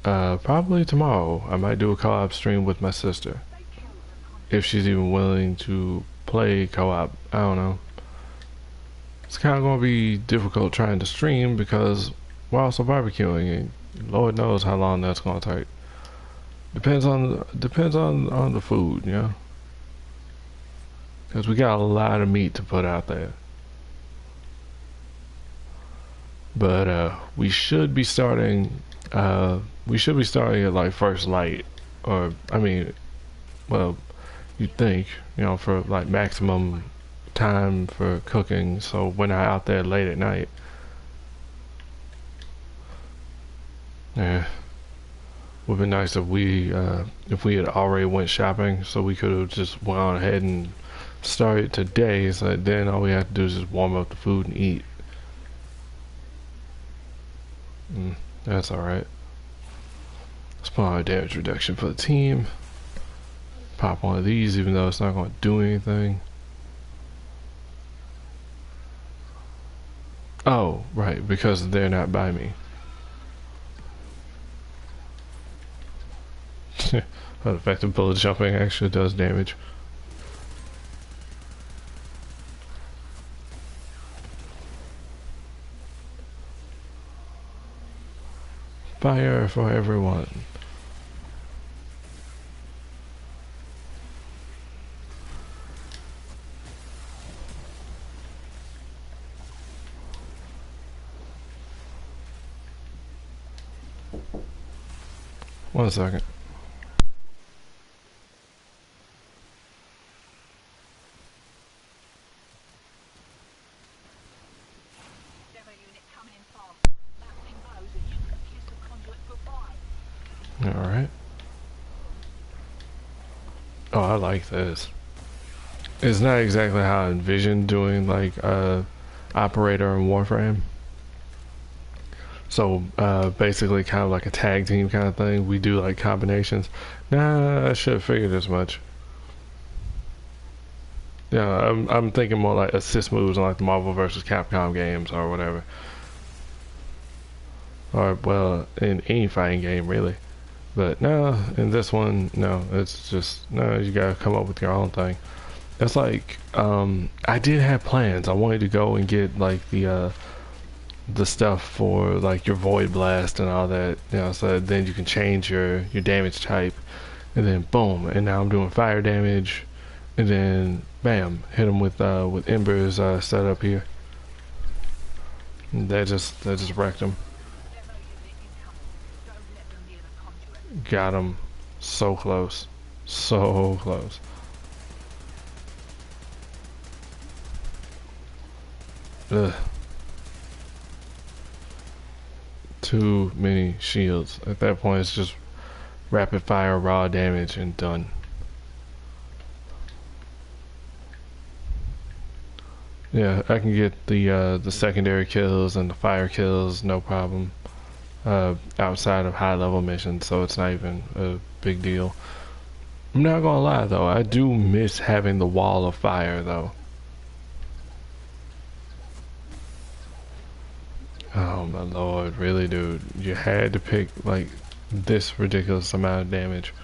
Probably tomorrow. I might do a co-op stream with my sister. If she's even willing to play co-op. I don't know. It's kind of going to be difficult trying to stream because we're also barbecuing, and Lord knows how long that's going to take. Depends on the food, you know. Because we got a lot of meat to put out there. But we should be starting at like first light, or I mean, well, you'd think, you know, for like maximum time for cooking, so we're not out there late at night. Yeah, would be nice if we had already went shopping, so we could have just went on ahead and started today, so that then all we have to do is just warm up the food and eat. That's alright. Let's put on a damage reduction for the team. Pop one of these, even though it's not going to do anything. Oh, right, because they're not by me. But effective bullet jumping actually does damage. Fire for everyone. One second. Alright. Oh, I like this. It's not exactly how I envisioned doing like operator in Warframe. So basically, kind of like a tag team kind of thing. We do like combinations. Nah, I should have figured as much. Yeah, I'm thinking more like assist moves in like the Marvel vs. Capcom games or whatever. Or well, in any fighting game really. But no, in this one, no, it's just no. You gotta come up with your own thing. It's like I did have plans. I wanted to go and get like the stuff for like your void blast and all that. You know, so then you can change your damage type, and then boom. And now I'm doing fire damage, and then bam, hit them with embers set up here. And that just wrecked them. Got him. So close. So close. Ugh. Too many shields. At that point, it's just rapid fire raw damage and done. Yeah, I can get the secondary kills and the fire kills, no problem. Outside of high level missions, so it's not even a big deal. I'm not gonna lie though, I do miss having the wall of fire though. Oh my lord, really dude, you had to pick like this ridiculous amount of damage.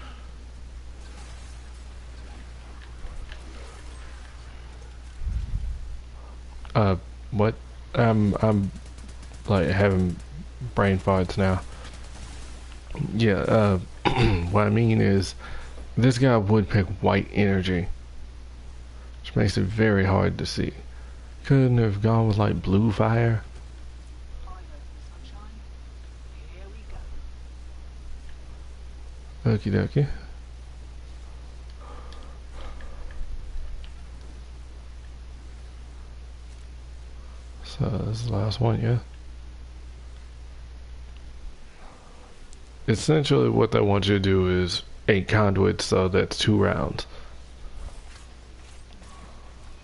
What? I'm like having brain farts now. Yeah, what I mean is this guy would pick white energy, which makes it very hard to see. Couldn't have gone with like blue fire. Okie dokie. So this is the last one, yeah. Essentially what they want you to do is 8 conduits, so that's 2 rounds.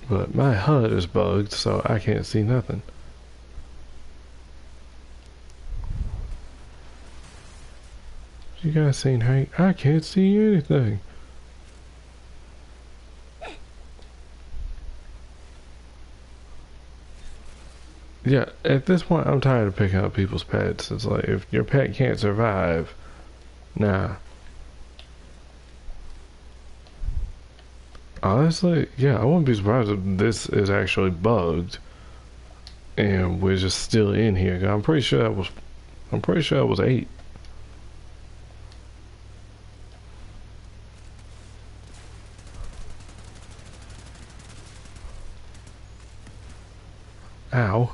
But my HUD is bugged, so I can't see nothing. You guys seen Hank? I can't see anything. Yeah, at this point I'm tired of picking up people's pets. It's like, if your pet can't survive, nah. Honestly, yeah, I wouldn't be surprised if this is actually bugged and we're just still in here. I'm pretty sure that was 8. Ow.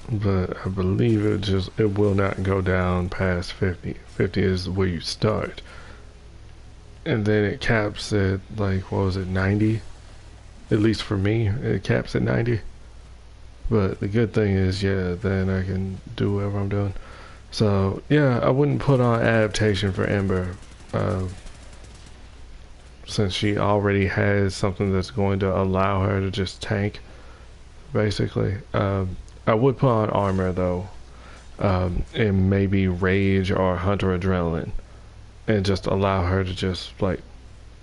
But I believe it will not go down past 50. 50 is where you start. And then it caps at like, what was it, 90? At least for me, it caps at 90. But the good thing is, yeah, then I can do whatever I'm doing. So yeah, I wouldn't put on adaptation for Ember, since she already has something that's going to allow her to just tank, basically. I would put on armor though, and maybe rage or hunter adrenaline, and just allow her to just like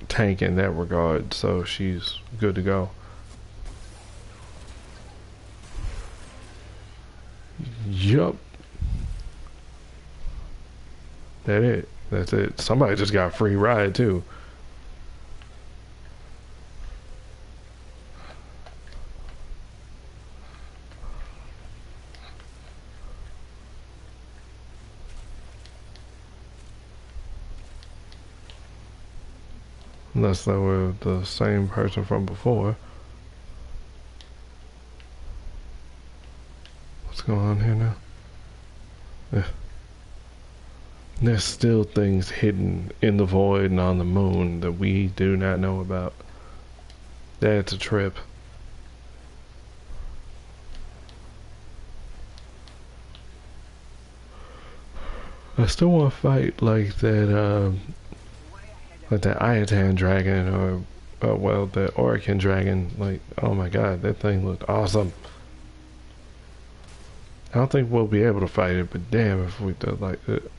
tank in that regard, so she's good to go. Yup. That's it. Somebody just got a free ride too. Unless they were the same person from before. What's going on here now? Yeah. There's still things hidden in the void and on the moon that we do not know about. That's a trip. I still want to fight like that Iatan dragon, or well, the Orakin dragon. Like, oh my god, that thing looked awesome. I don't think we'll be able to fight it, but damn if we do like it.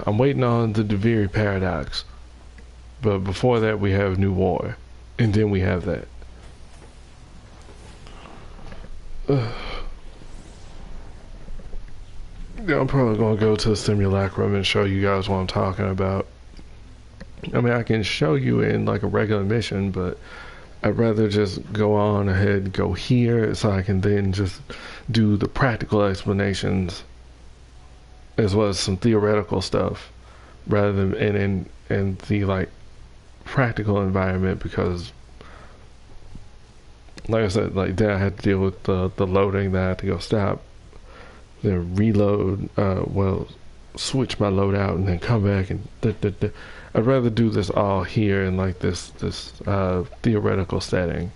I'm waiting on the Deviri paradox, but before that we have New War, and then we have that. Yeah, I'm probably gonna go to the simulacrum and show you guys what I'm talking about. I mean, I can show you in like a regular mission, but I'd rather just go on ahead and go here so I can then just do the practical explanations as well as some theoretical stuff rather than in the like practical environment, because like I said, like then I had to deal with the loading that I had to go stop, then reload, switch my load out and then come back and I'd rather do this all here in like this theoretical setting,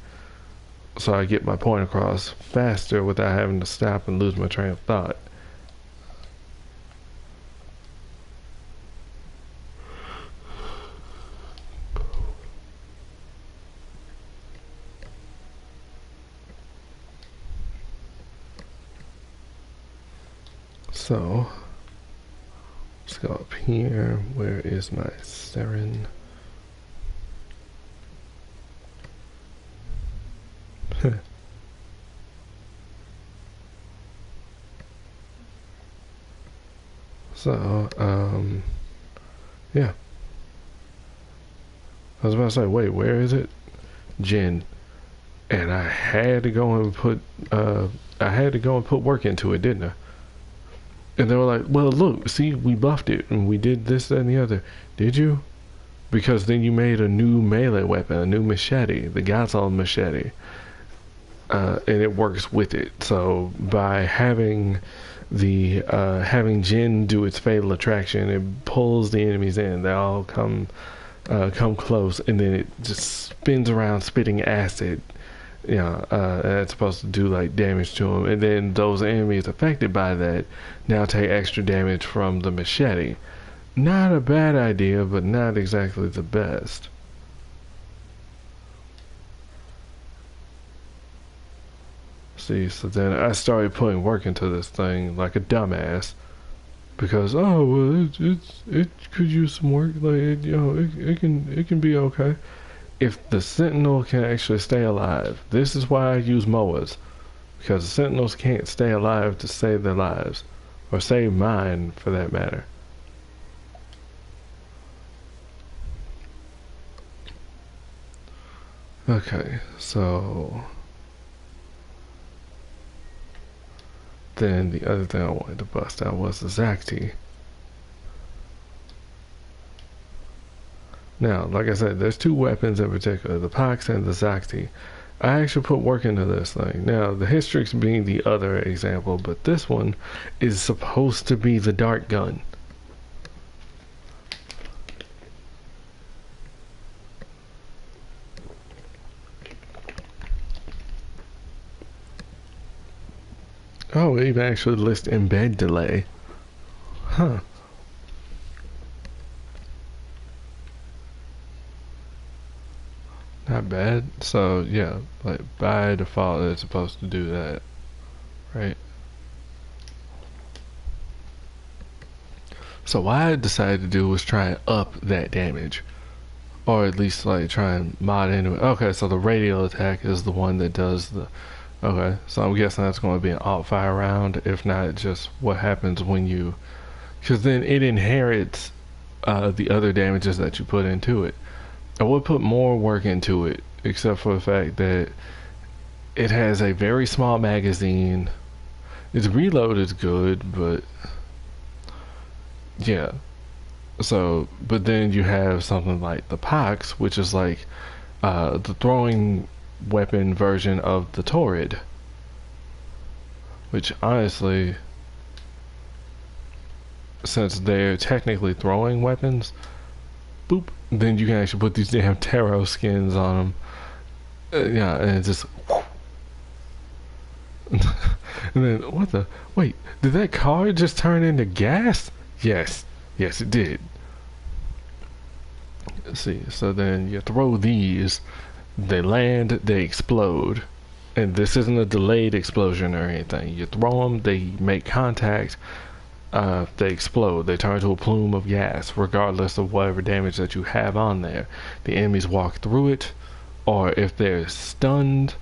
so I get my point across faster without having to stop and lose my train of thought. So let's go up here. Where is my Seren? So, yeah. I was about to say, wait, where is it? Jin. And I had to go and put work into it, didn't I? And they were like, well, look, see, we buffed it, and we did this, that, and the other. Did you? Because then you made a new melee weapon, a new machete, the Gazal machete. And it works with it. So by having Jin do its fatal attraction, it pulls the enemies in. They all come close, and then it just spins around spitting acid. And it's supposed to do like damage to them, and then those enemies affected by that now take extra damage from the machete. Not a bad idea, but not exactly the best. See, so then I started putting work into this thing like a dumbass, because it could use some work. Like it can be okay if the Sentinel can actually stay alive. This is why I use MOAs, because the Sentinels can't stay alive to save their lives, or save mine for that matter. Okay, so then the other thing I wanted to bust out was the Zakti. Now, like I said, there's two weapons in particular, the Pox and the Zakti. I actually put work into this thing. Now, the Hystrix being the other example, but this one is supposed to be the dart gun. Oh, it even actually lists embed delay. Huh. Not bad. So yeah, like by default it's supposed to do that, right? So what I decided to do was try and up that damage, or at least like try and mod into it. Okay, so the radial attack is the one that does the. Okay, so I'm guessing that's going to be an alt fire round, if not just what happens when you, because then it inherits the other damages that you put into it. I would put more work into it, except for the fact that it has a very small magazine. Its reload is good, but yeah. So, but then you have something like the Pox, which is like the throwing weapon version of the Torrid, which honestly, since they're technically throwing weapons, boop, then you can actually put these damn tarot skins on them. Yeah, and it just and then what the wait, did that car just turn into gas? Yes, yes, it did. Let's see, so then you throw these, they land, they explode. And this isn't a delayed explosion or anything. You throw them, they make contact, they explode. They turn to a plume of gas, regardless of whatever damage that you have on there. The enemies walk through it, or if they're stunned,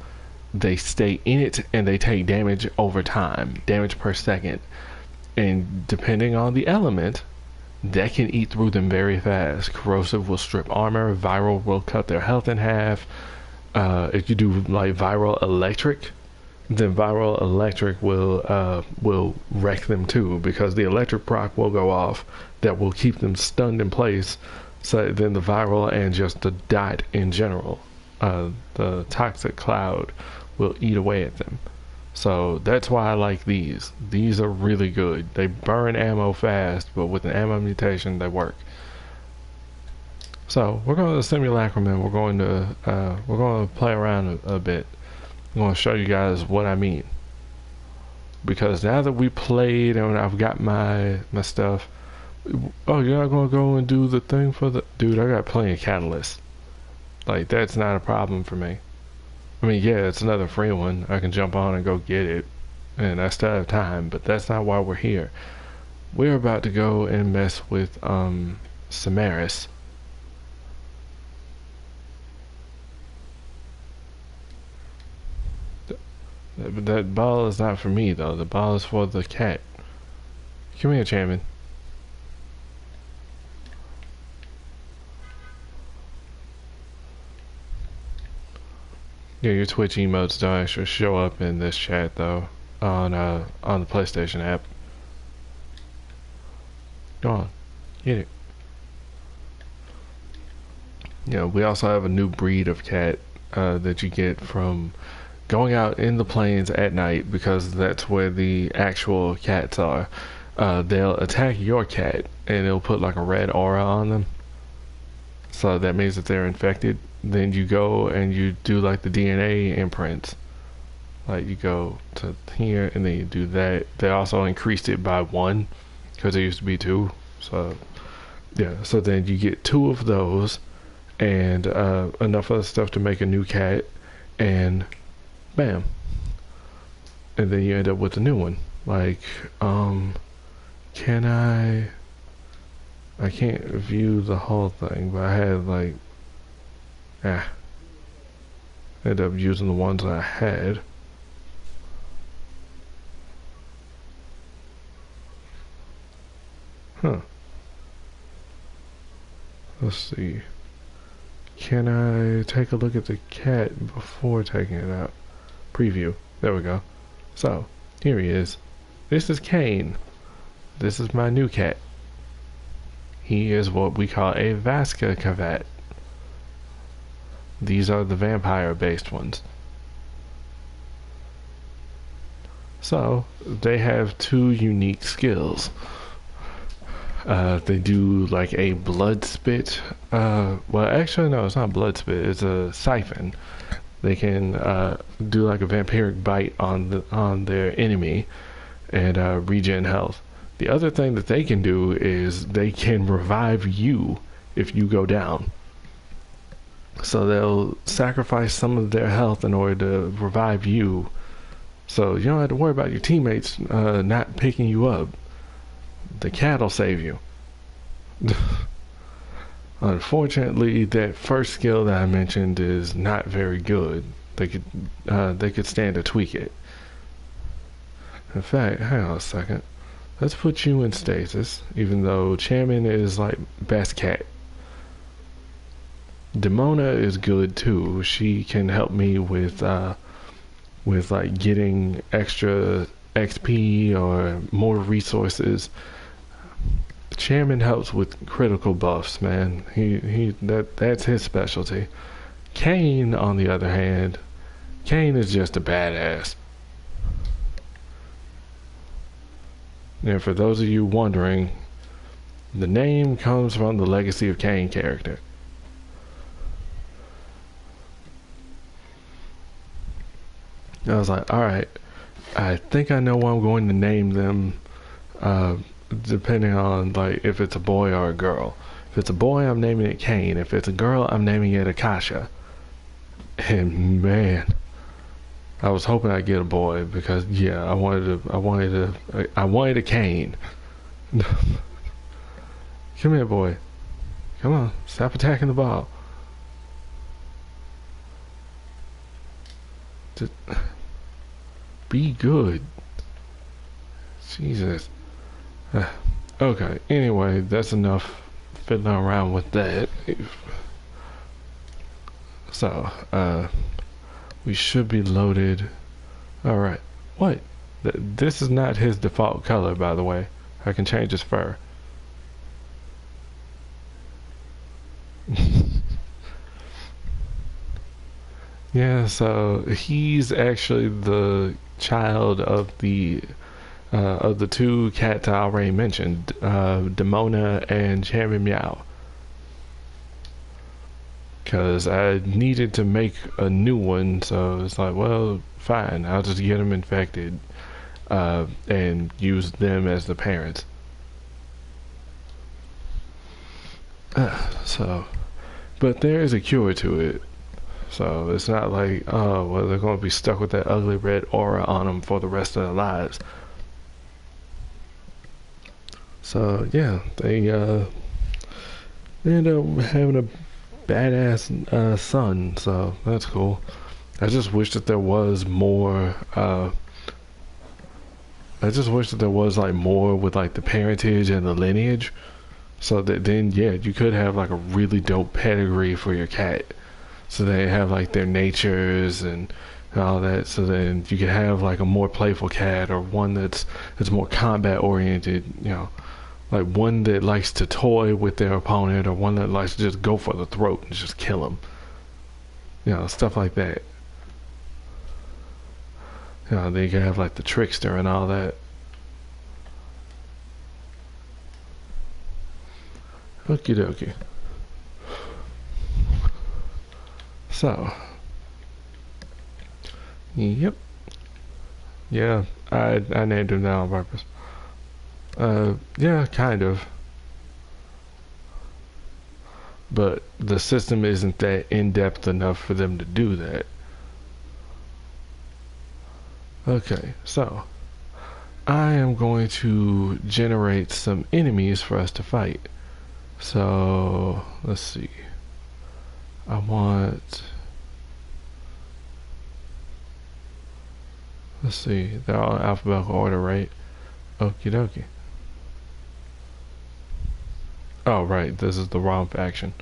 they stay in it and they take damage over time, damage per second. And depending on the element, that can eat through them very fast. Corrosive will strip armor, viral will cut their health in half. If you do like viral electric, then viral electric will wreck them too, because the electric proc will go off that will keep them stunned in place. So then the viral and just the dot in general, the toxic cloud will eat away at them. So that's why I like these. These are really good. They burn ammo fast, but with an ammo mutation they work. So we're going to simulacrum and we're going to play around a bit. I'm going to show you guys what I mean. Because now that we played and I've got my stuff. Oh, you're not going to go and do the thing for the... Dude, I got plenty of catalysts. Like, that's not a problem for me. I mean, yeah, it's another free one. I can jump on and go get it. And I still have time, but that's not why we're here. We're about to go and mess with, Samaris. That ball is not for me, though. The ball is for the cat. Come here, Chairman. Yeah, your Twitch emotes don't actually show up in this chat, though, on the PlayStation app. Go on. Get it. Yeah, we also have a new breed of cat that you get from going out in the plains at night, because that's where the actual cats are. They'll attack your cat and it'll put like a red aura on them, so that means that they're infected. Then you go and you do like the DNA imprints, like you go to here and then you do that. They also increased it by 1 because there used to be 2, so yeah, so then you get 2 of those and enough other stuff to make a new cat, and bam, and then you end up with a new one. Like, can I can't view the whole thing, but I had like, ended up using the ones I had. Huh. Let's see. Can I take a look at the cat before taking it out? Preview. There we go. So, here he is. This is Kane. This is my new cat. He is what we call a Vasca Cavat. These are the vampire-based ones. So, they have 2 unique skills. They do like a blood spit. Well, actually, no, it's not blood spit. It's a siphon. They can do like a vampiric bite on their enemy and regen health. The other thing that they can do is they can revive you if you go down. So they'll sacrifice some of their health in order to revive you. So you don't have to worry about your teammates not picking you up. The cat will save you. Unfortunately, that first skill that I mentioned is not very good. They could stand to tweak it. In fact, hang on a second. Let's put you in stasis, even though Chairman is like best cat. Demona is good too. She can help me with like getting extra XP or more resources. Chairman helps with critical buffs, man. That's his specialty. Kane, on the other hand, Kane is just a badass. And for those of you wondering, the name comes from the Legacy of Kane character. I was like, alright, I think I know what I'm going to name them depending on like if it's a boy or a girl. If it's a boy, I'm naming it Kane. If it's a girl, I'm naming it Akasha. And man, I was hoping I'd get a boy because yeah, I wanted a Kane. Come here, boy. Come on, stop attacking the ball. Just be good. Jesus. Okay, anyway, that's enough fiddling around with that. So, we should be loaded. Alright. What? This is not his default color, by the way. I can change his fur. Yeah, so he's actually the child of the two cats I already mentioned, Demona and Cherry Meow. Because I needed to make a new one, so it's like, well, fine, I'll just get them infected and use them as the parents. But there is a cure to it. So it's not like, oh, well, they're going to be stuck with that ugly red aura on them for the rest of their lives. So yeah, they end up having a badass son. So that's cool. I just wish that there was more. I just wish that there was like more with like the parentage and the lineage. So that then yeah, you could have like a really dope pedigree for your cat. So they have like their natures and all that. So then you could have like a more playful cat or one that's more combat oriented. You know, like one that likes to toy with their opponent or one that likes to just go for the throat and just kill them. You know, stuff like that. You know, they can have like the trickster and all that. Okie dokie. So, yep. Yeah, I named him that on purpose. Yeah, kind of. But the system isn't that in-depth enough for them to do that. Okay, so I am going to generate some enemies for us to fight. So, let's see. I want... Let's see, they're all in alphabetical order, right? Okie dokie. Oh, right, this is the wrong faction.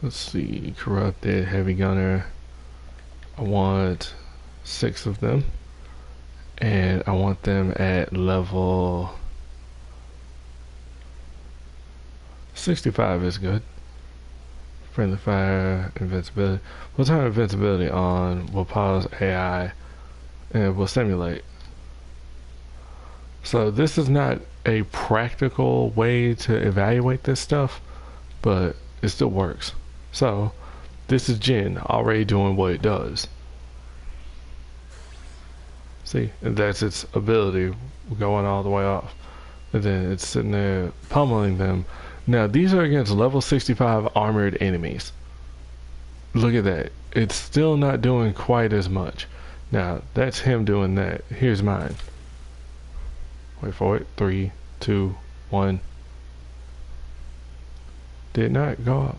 Let's see, corrupted, heavy gunner. I want 6 of them. And I want them at level 65 is good. Friendly fire, invincibility. We'll turn invincibility on, we'll pause AI, and we'll simulate. So this is not a practical way to evaluate this stuff, but it still works. So this is Jin already doing what it does. See, and that's its ability going all the way off. And then it's sitting there pummeling them. Now these are against level 65 armored enemies. Look at that. It's still not doing quite as much. Now that's him doing that. Here's mine. Wait for it. 3, 2, 1. Did not go up.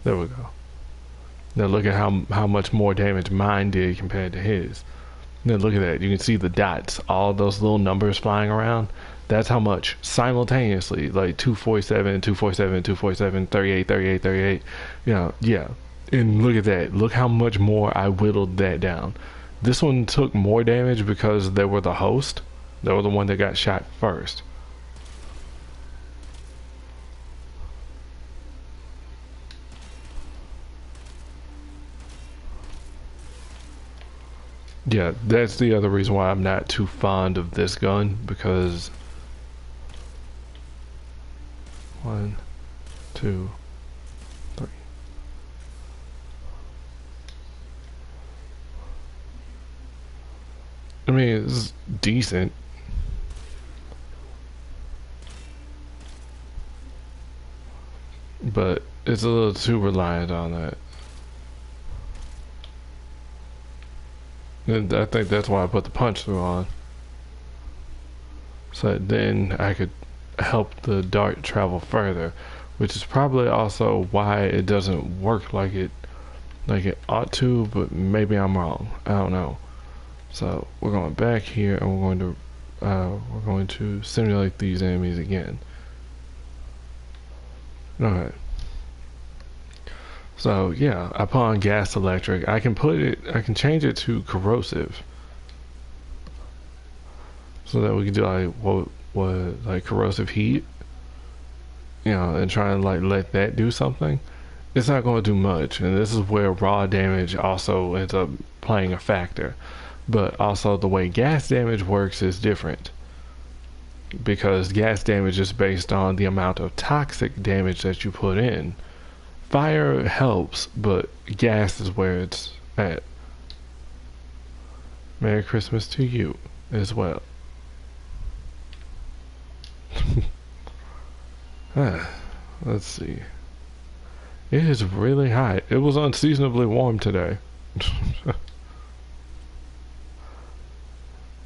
There we go. Now look at how much more damage mine did compared to his. Now look at that. You can see the dots, all those little numbers flying around. That's how much simultaneously, like 247, 247, 247, 38, 38, 38. You know, yeah. And look at that. Look how much more I whittled that down. This one took more damage because they were the host. They were the one that got shot first. Yeah, that's the other reason why I'm not too fond of this gun, because 2, 3. I mean, it's decent. But it's a little too reliant on that. And I think that's why I put the punch through on. So that then I could help the dart travel further. Which is probably also why it doesn't work like it ought to, but maybe I'm wrong. I don't know. So we're going back here and we're going to simulate these enemies again. Okay. So yeah, I put on gas electric. I can change it to corrosive. So that we can do like corrosive heat. You know, and try and like let that do something. It's not going to do much, and this is where raw damage also ends up playing a factor. But also the way gas damage works is different, because gas damage is based on the amount of toxic damage that you put in. Fire helps, but gas is where it's at. Merry Christmas to you as well. Let's see. It is really hot. It was unseasonably warm today.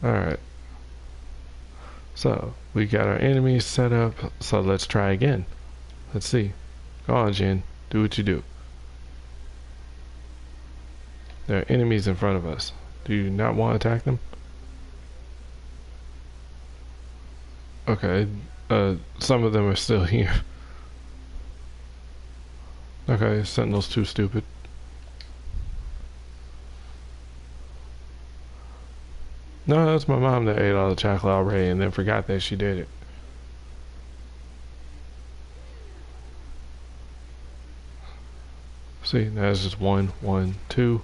Alright. So, we got our enemies set up. So let's try again. Let's see. Go on, Jin. Do what you do. There are enemies in front of us. Do you not want to attack them? Okay. Some of them are still here. Okay, Sentinel's too stupid. No, that's my mom that ate all the chocolate already and then forgot that she did it. See, now it's just 1, 1, 2.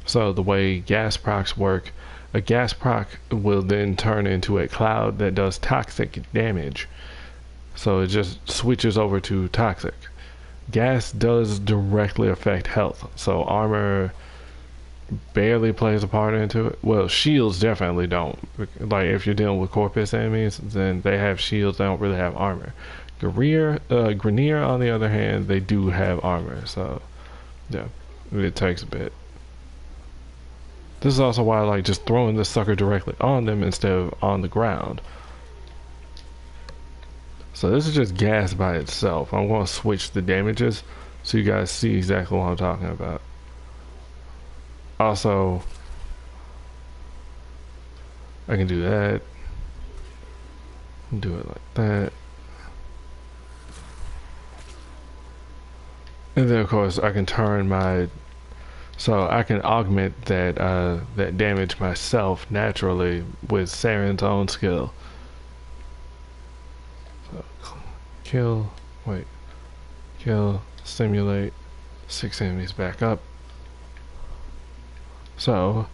So the way gas procs work, a gas proc will then turn into a cloud that does toxic damage. So it just switches over to toxic. Gas does directly affect health, so armor barely plays a part into it. Well, shields definitely don't. Like if you're dealing with corpus enemies, then they have shields, they don't really have armor. Grenier on the other hand, they do have armor, so yeah, it takes a bit. This is also why I like just throwing this sucker directly on them instead of on the ground. So this is just gas by itself. I'm going to switch the damages so you guys see exactly what I'm talking about. Also, I can do that. Do it like that. And then of course I can turn my... So I can augment that that damage myself naturally with Saren's own skill. So kill, stimulate, 6 enemies back up. So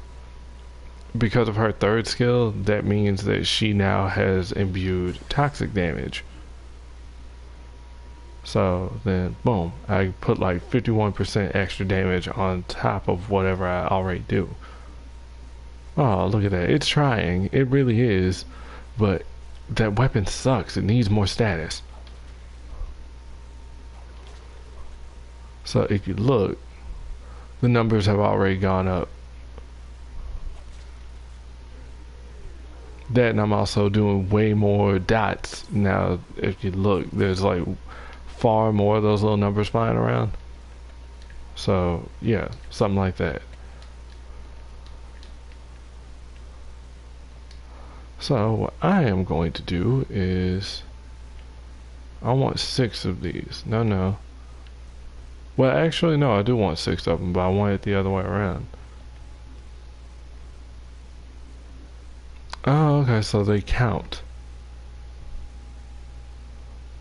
because of her third skill, that means that she now has imbued toxic damage. So then, boom, I put like 51% extra damage on top of whatever I already do. Oh, look at that. It's trying. It really is. But that weapon sucks. It needs more status. So if you look, the numbers have already gone up. That, and I'm also doing way more dots. Now, if you look, there's like far more of those little numbers flying around. So yeah, something like that. So what I am going to do is I want 6 of these. No, well actually no, I do want 6 of them, but I want it the other way around. Oh, okay, so they count.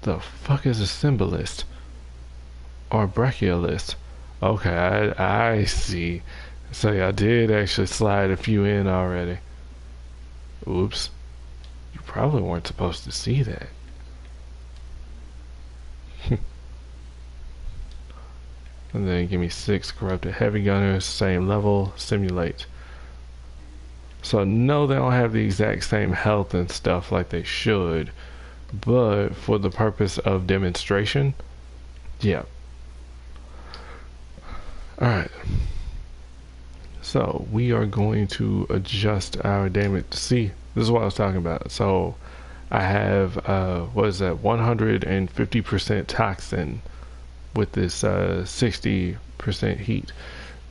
The fuck is a symbolist? Or brachialist? Okay, I see. So yeah, I did actually slide a few in already. Oops. You probably weren't supposed to see that. And then give me 6 corrupted heavy gunners, same level, simulate. So no, they don't have the exact same health and stuff like they should, but for the purpose of demonstration, yeah. Alright. So we are going to adjust our damage. See, this is what I was talking about. So I have, what is that, 150% toxin with this 60% heat,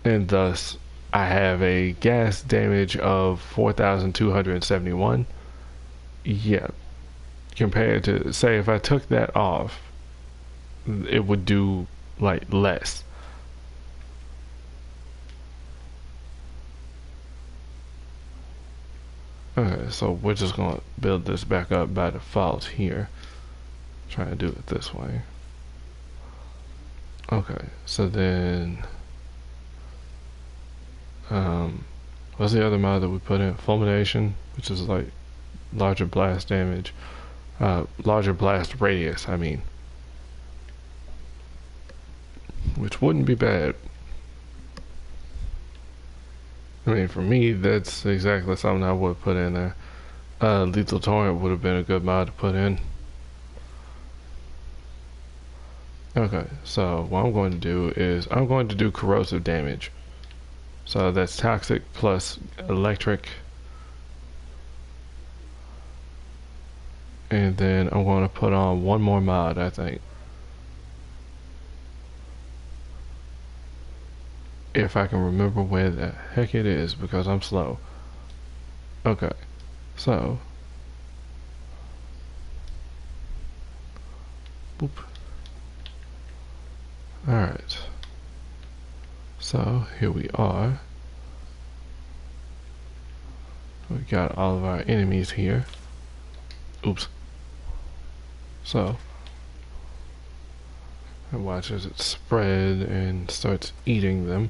and thus I have a gas damage of 4,271. Yeah, compared to, say, if I took that off, it would do like less. Okay, so we're just gonna build this back up by default here. Try to do it this way. Okay, so then what's the other mod that we put in? Fulmination, which is like larger blast damage, larger blast radius, I mean, which wouldn't be bad. I mean, for me, that's exactly something I would put in there. Lethal Torrent would have been a good mod to put in. Okay, so what I'm going to do is I'm going to do corrosive damage. So that's toxic plus electric. And then I'm going to put on one more mod, I think. If I can remember where the heck it is, because I'm slow. Okay, so. Boop. Alright. So here we are. We got all of our enemies here. Oops. So and watch as it spread and starts eating them.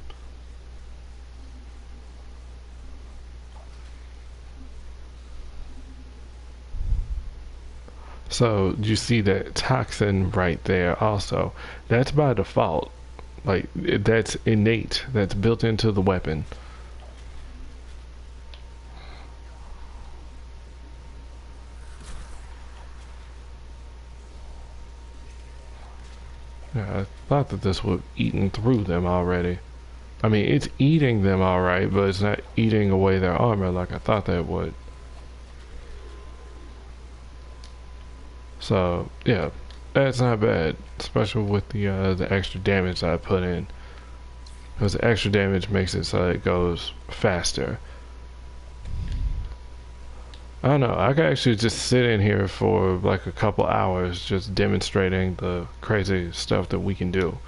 So you see that toxin right there also. That's by default. Like, that's innate. That's built into the weapon. Yeah, I thought that this would have eaten through them already. I mean, it's eating them alright, but it's not eating away their armor like I thought that would. So, yeah, that's not bad, especially with the extra damage that I put in. Because the extra damage makes it so it goes faster. I don't know, I could actually just sit in here for like a couple hours just demonstrating the crazy stuff that we can do.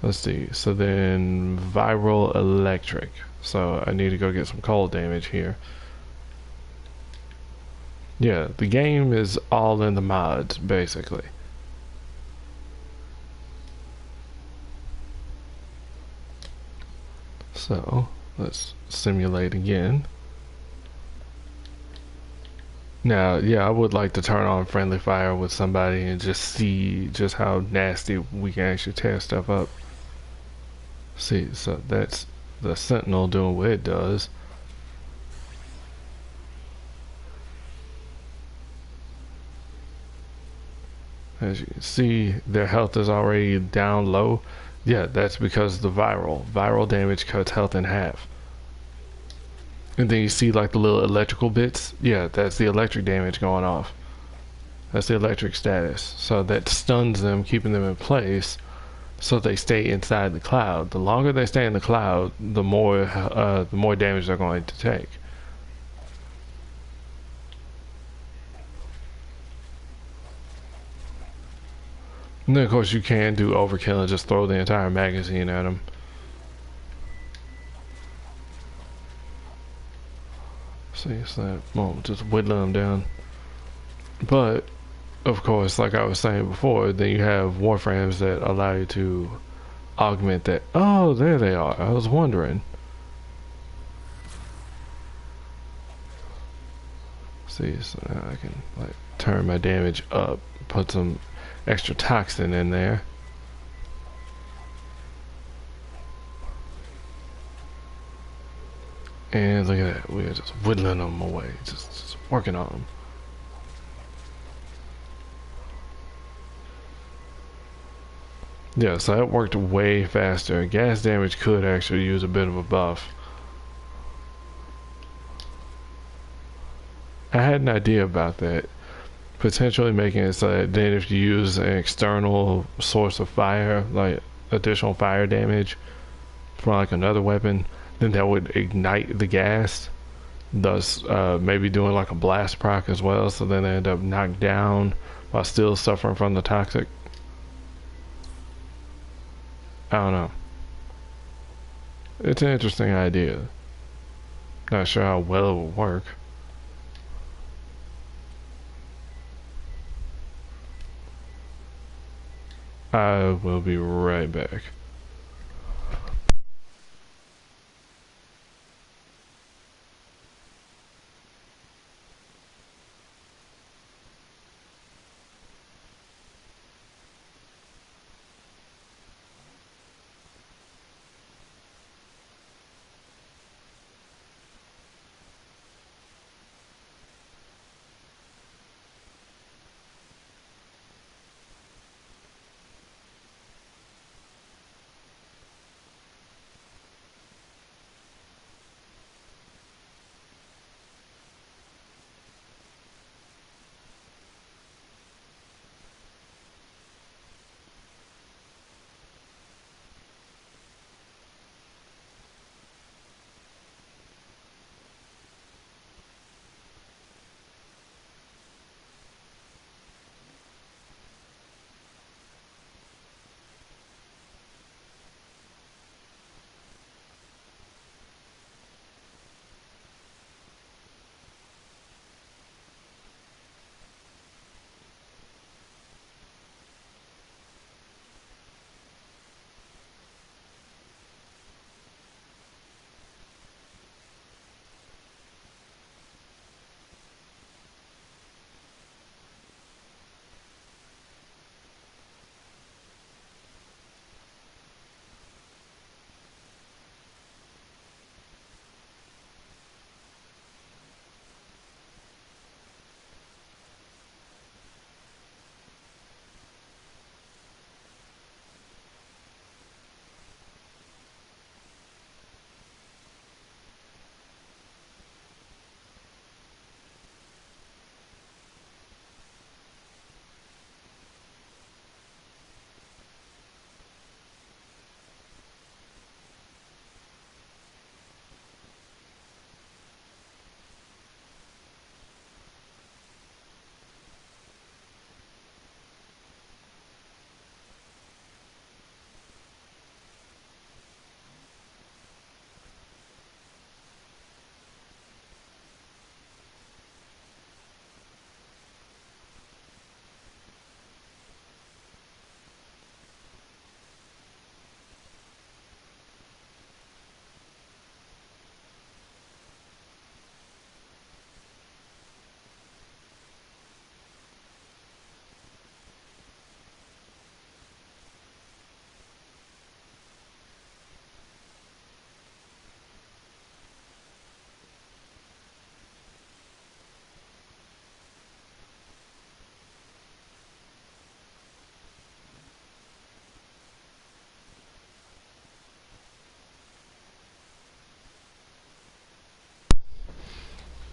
Let's see, so then viral electric. So I need to go get some cold damage here. Yeah, the game is all in the mods, basically. So, let's simulate again. Now, yeah, I would like to turn on friendly fire with somebody and just see just how nasty we can actually tear stuff up. See, so that's the Sentinel doing what it does. As you can see, their health is already down low. Yeah, that's because the viral damage cuts health in half. And then you see like the little electrical bits. Yeah, that's the electric damage going off. That's the electric status. So that stuns them, keeping them in place, so they stay inside the cloud. The longer they stay in the cloud, the more damage they're going to take. And then of course you can do overkill and just throw the entire magazine at them. See, so that won't just whittle them down. But of course, like I was saying before, then you have Warframes that allow you to augment that. Oh, there they are. I was wondering. See, so now I can like turn my damage up, put some extra toxin in there. And look at that, we're just whittling them away, just working on them. Yeah, so that worked way faster. Gas damage could actually use a bit of a buff. I had an idea about that. Potentially making it so that then if you use an external source of fire, like additional fire damage from like another weapon, then that would ignite the gas, thus maybe doing like a blast proc as well, so then they end up knocked down while still suffering from the toxic. I don't know. It's an interesting idea. Not sure how well it will work. I will be right back.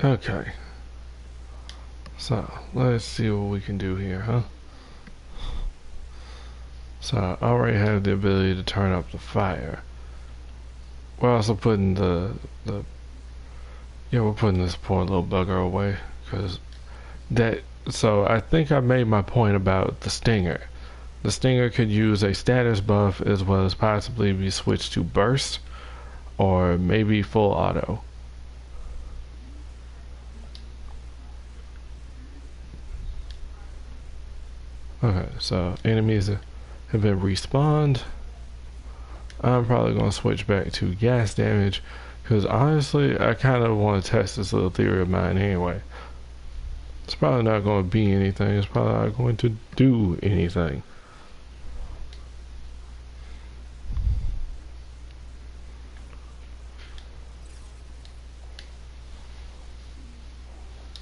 Okay. So, let's see what we can do here, huh? So, I already have the ability to turn up the fire. We're also putting we're putting this poor little bugger away, because so I think I made my point about the Stinger. The Stinger could use a status buff as well as possibly be switched to burst, or maybe full auto. Okay, so enemies have been respawned. I'm probably going to switch back to gas damage, because honestly, I kind of want to test this little theory of mine anyway. It's probably not going to be anything. It's probably not going to do anything.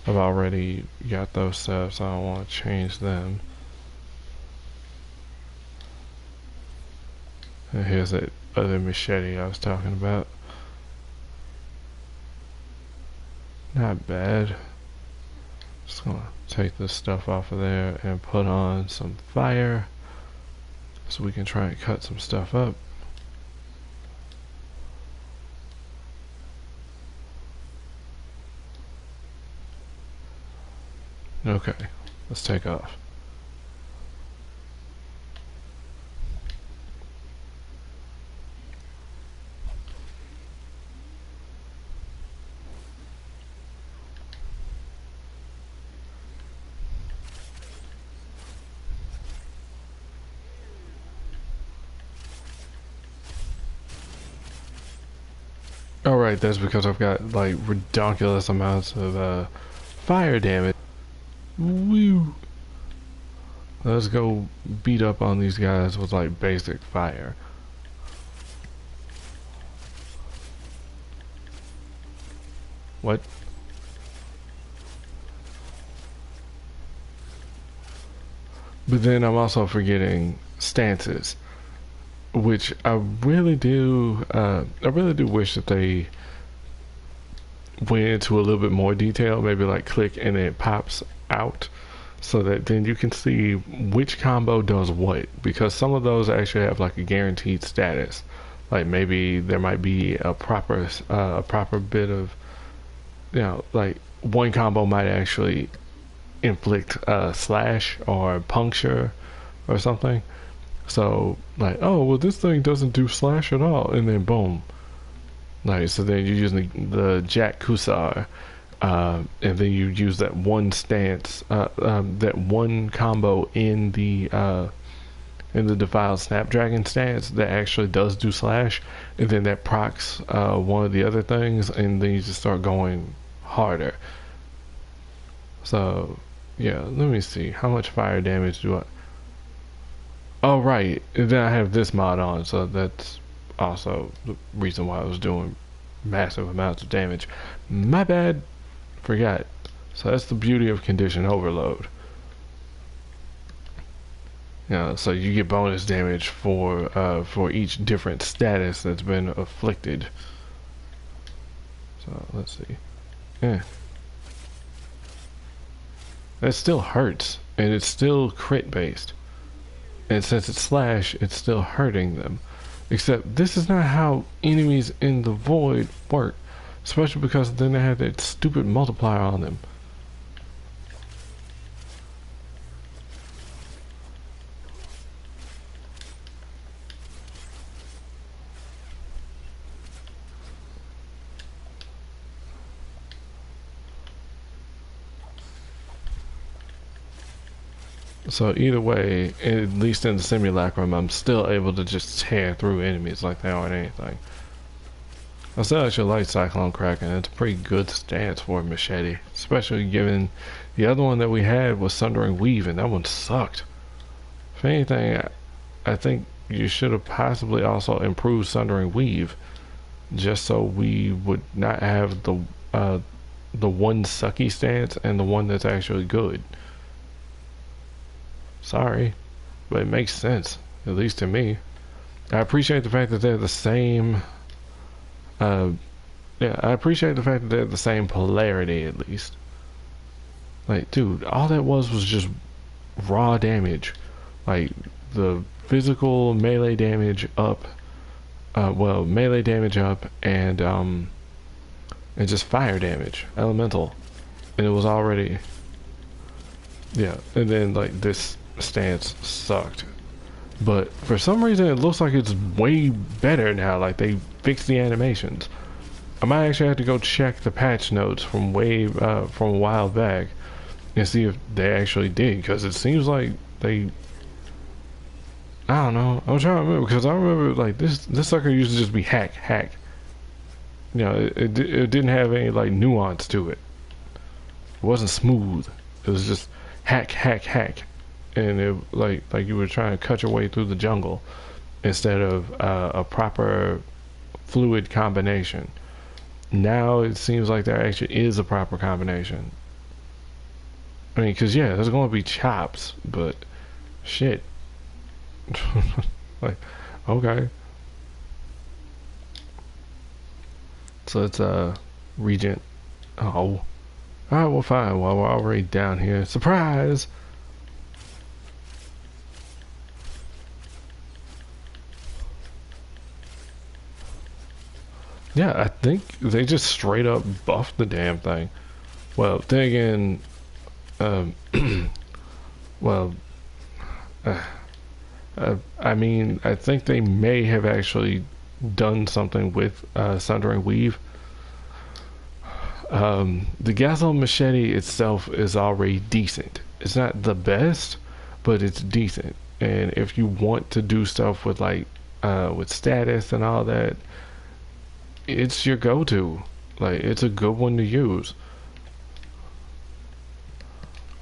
I've already got those steps. I don't want to change them. And here's that other machete I was talking about. Not bad. Just gonna take this stuff off of there and put on some fire so we can try and cut some stuff up. Okay, let's take off. Alright, that's because I've got like ridiculous amounts of fire damage. Woo! Let's go beat up on these guys with like basic fire. What? But then I'm also forgetting stances, which I really do wish that they went into a little bit more detail. Maybe like click and it pops out, so that then you can see which combo does what, because some of those actually have like a guaranteed status. Like maybe there might be a proper bit of, you know, like one combo might actually inflict slash or puncture or something. So like, oh well, this thing doesn't do slash at all, and then boom. Like, so then you're using the Jack Kusar, and then you use that one stance, that one combo in the Defiled Snapdragon stance that actually does do slash, and then that procs one of the other things, and then you just start going harder. So yeah, let me see how much fire damage do I. Oh right, and then I have this mod on, so that's also the reason why I was doing massive amounts of damage. My bad, forgot. So that's the beauty of condition overload. Yeah, so you get bonus damage for each different status that's been afflicted. So let's see. Yeah. That still hurts, and it's still crit based. And since it's slash, it's still hurting them. Except this is not how enemies in the void work. Especially because then they have that stupid multiplier on them. So either way, at least in the simulacrum, I'm still able to just tear through enemies like they aren't anything. I still actually like Cyclone Kraken. It's a pretty good stance for a machete, especially given the other one that we had was Sundering Weave, and that one sucked. If anything, I think you should have possibly also improved Sundering Weave, just so we would not have the one sucky stance and the one that's actually good. Sorry, but it makes sense, at least to me. I appreciate the fact that they're the same. Yeah, I appreciate the fact that they're the same polarity at least. Like, dude, all that was just raw damage. Like, the physical melee damage up. Well, melee damage up, and just fire damage, elemental, and it was already. Yeah, and then like this stance sucked, but for some reason it looks like it's way better now. Like they fixed the animations. I might actually have to go check the patch notes from from a while back and see if they actually did, because it seems like they. I don't know. I'm trying to remember, because I remember like this sucker used to just be hack. You know, it didn't have any like nuance to it. It wasn't smooth. It was just hack, hack, hack, and it like you were trying to cut your way through the jungle instead of a proper fluid combination. Now it seems like there actually is a proper combination. I mean, because yeah, there's going to be chops, but shit. Like, okay. So it's Regent. Oh. Alright, well, fine. Well, we're already down here. Surprise! Yeah, I think they just straight up buffed the damn thing. Well, then again, um, well, uh, I mean, I think they may have actually done something with Sundering Weave. The Gazel Machete itself is already decent. It's not the best, but it's decent. And if you want to do stuff with like with status and all that, it's your go-to. Like, it's a good one to use.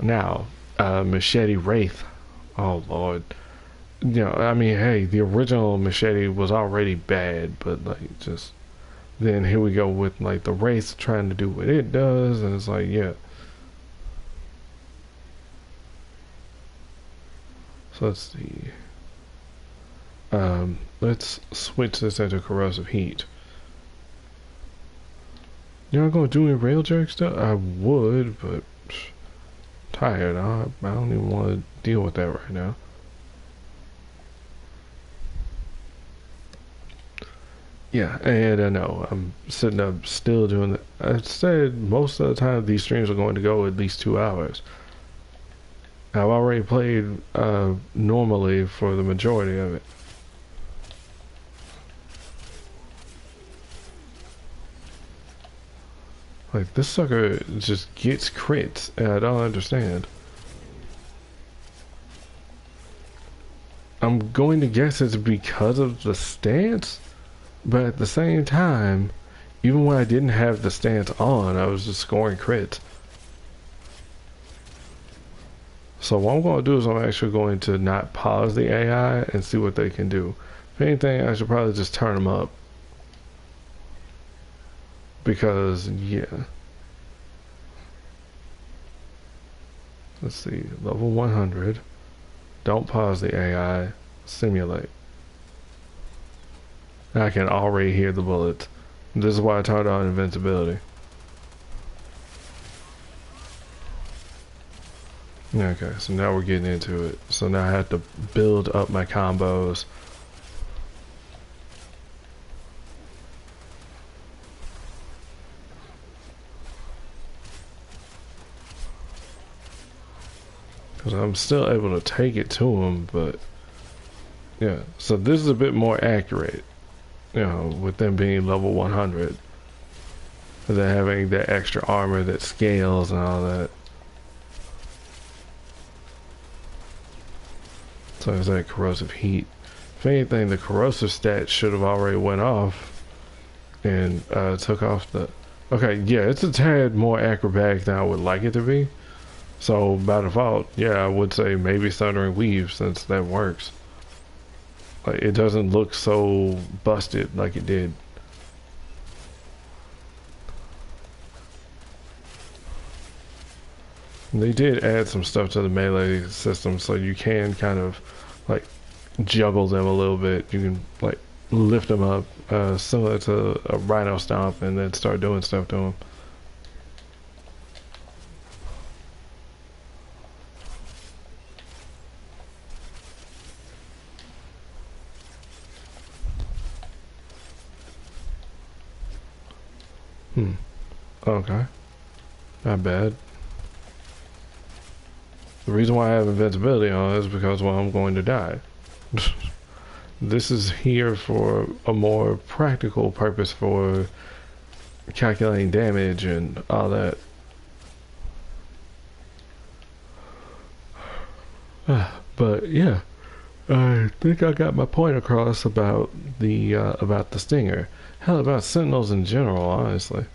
Now, Machete Wraith. Oh Lord. You know, I mean, hey, the original Machete was already bad, but like, just then here we go with like the Wraith trying to do what it does, and it's like, yeah. So let's see. Let's switch this into Corrosive Heat. You're not gonna do any rail jerk stuff? I would, but tired. I don't even want to deal with that right now. Yeah, and I know I'm sitting up still doing it. I said most of the time these streams are going to go at least 2 hours. I've already played normally for the majority of it. Like, this sucker just gets crits, and I don't understand. I'm going to guess it's because of the stance, but at the same time, even when I didn't have the stance on, I was just scoring crits. So what I'm going to do is I'm actually going to not pause the AI and see what they can do. If anything, I should probably just turn them up. Because, yeah. Let's see, level 100. Don't pause the AI. Simulate. I can already hear the bullets. This is why I turned on invincibility. Okay, so now we're getting into it. So now I have to build up my combos. Because I'm still able to take it to him, but yeah. So this is a bit more accurate, you know, with them being level 100. And then having that extra armor that scales and all that. So it's like corrosive heat. If anything, the corrosive stat should have already went off and took off the... Okay, yeah, it's a tad more acrobatic than I would like it to be. So by default, yeah, I would say maybe Thundering Weave, since that works. Like, it doesn't look so busted like it did. They did add some stuff to the melee system, so you can kind of like juggle them a little bit. You can like lift them up, similar to a Rhino Stomp, and then start doing stuff to them. Okay. Not bad. The reason why I have invincibility on is because, well, I'm going to die. This is here for a more practical purpose for calculating damage and all that. But yeah, I think I got my point across about the Stinger. Hell, about Sentinels in general, honestly.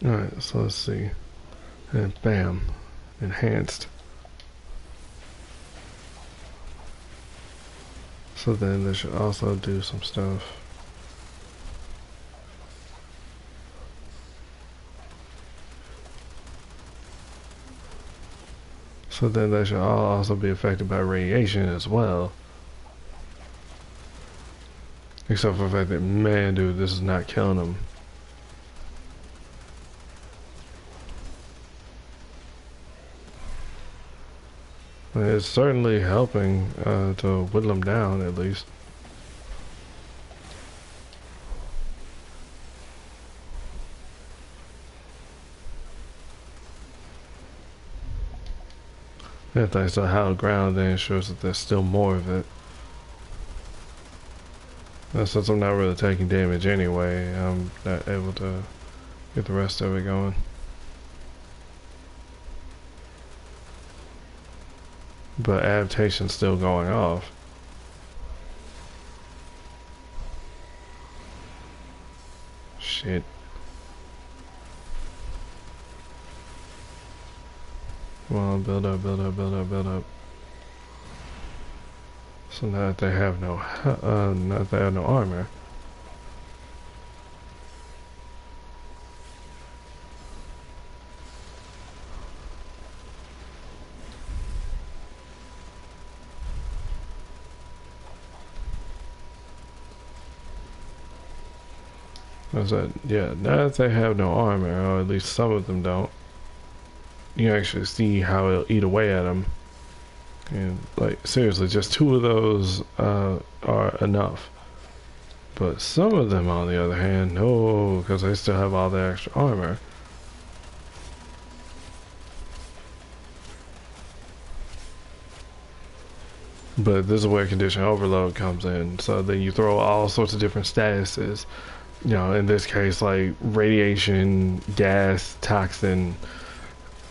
Alright, so let's see. And bam. Enhanced. So then they should also do some stuff. So then they should all also be affected by radiation as well. Except for the fact that, man, dude, this is not killing them. It's certainly helping to whittle them down, at least. If they still hallowed ground, then it shows that there's still more of it. And since I'm not really taking damage anyway, I'm not able to get the rest of it going. But adaptation's still going off. Shit. Come on, build up, build up, build up, build up. So now that they have no, now that they have no armor. Yeah, now that they have no armor, or at least some of them don't, you actually see how it'll eat away at them. And, like, seriously, just 2 of those are enough. But some of them, on the other hand, no, because they still have all the extra armor. But this is where condition overload comes in. So then you throw all sorts of different statuses. You know, in this case, like radiation, gas, toxin.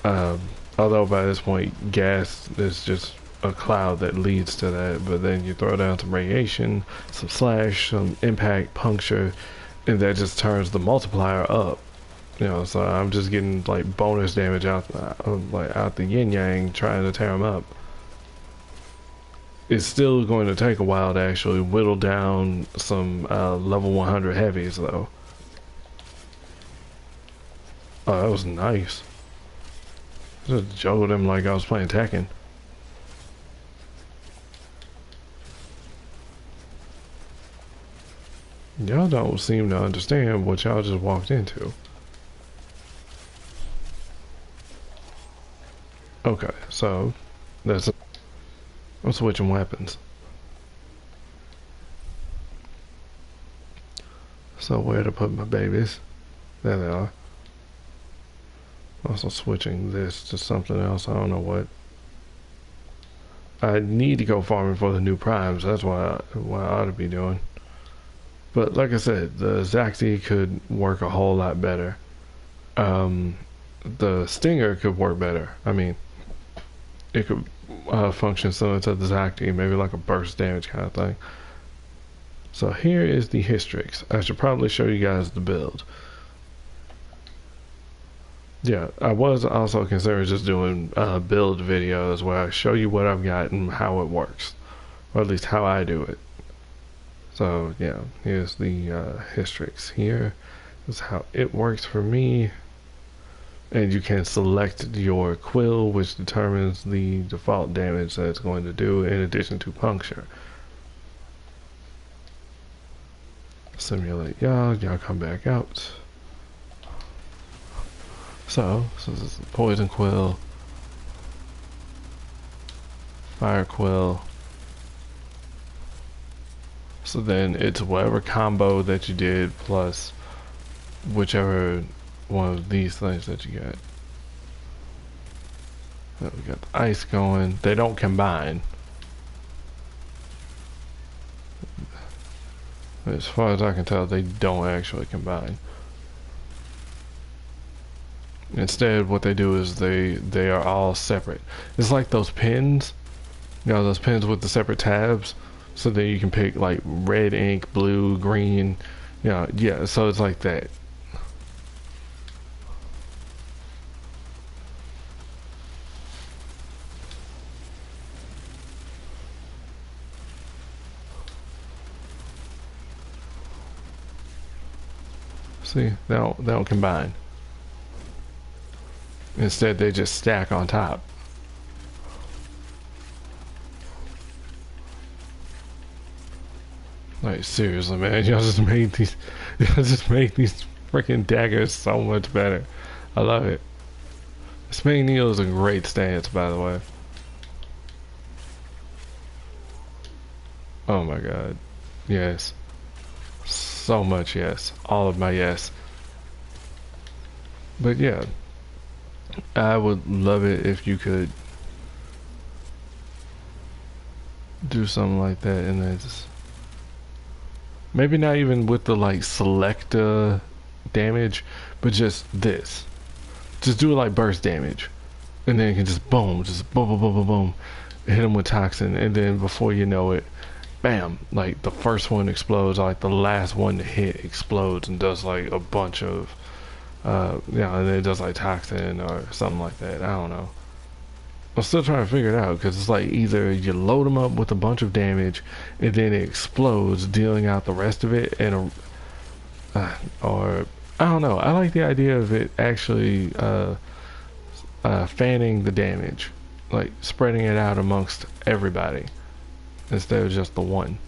Although by this point, gas is just a cloud that leads to that. But then you throw down some radiation, some slash, some impact, puncture, and that just turns the multiplier up. You know, so I'm just getting like bonus damage out the yin yang, trying to tear them up. It's still going to take a while to actually whittle down some level 100 heavies, though. Oh, that was nice. Just juggled him like I was playing Tekken. Y'all don't seem to understand what y'all just walked into. Okay, so that's. I'm switching weapons. So where to put my babies? There they are. Also switching this to something else. I don't know what. I need to go farming for the new primes. That's what I ought to be doing. But like I said, the Zaxi could work a whole lot better. The Stinger could work better. I mean, it could function similar to the Zaxi, maybe like a burst damage kind of thing. So here is the Hystrix. I should probably show you guys the build. Yeah, I was also considering just doing build videos where I show you what I've got and how it works, or at least how I do it. So yeah, here's the Hystrix. Here is how it works for me. And you can select your quill, which determines the default damage that it's going to do in addition to puncture. Simulate y'all come back out. So this is poison quill, fire quill. So then it's whatever combo that you did plus whichever one of these things that you got. So we got the ice going. They don't combine. As far as I can tell, they don't actually combine. Instead, what they do is they are all separate. It's like those pins, you know, those pins with the separate tabs. So that you can pick like red ink, blue, green, you know, yeah. So it's like that. See, they don't combine. Instead, they just stack on top. Like seriously, man, y'all just made these, y'all just made these freaking daggers so much better. I love it. This Neil is a great stance, by the way. Oh my god, yes, so much yes, all of my yes. But yeah, I would love it if you could do something like that, and then just maybe not even with the like select damage, but just this. Just do it like burst damage, and then you can just boom, boom, boom, boom, boom, hit them with toxin, and then before you know it, bam! Like the first one explodes, like the last one to hit explodes and does like a bunch of, yeah, and then it does like toxin or something like that. I don't know. I'm still trying to figure it out because it's like either you load them up with a bunch of damage and then it explodes, dealing out the rest of it, and or I don't know. I like the idea of it actually fanning the damage, like spreading it out amongst everybody instead of just the one.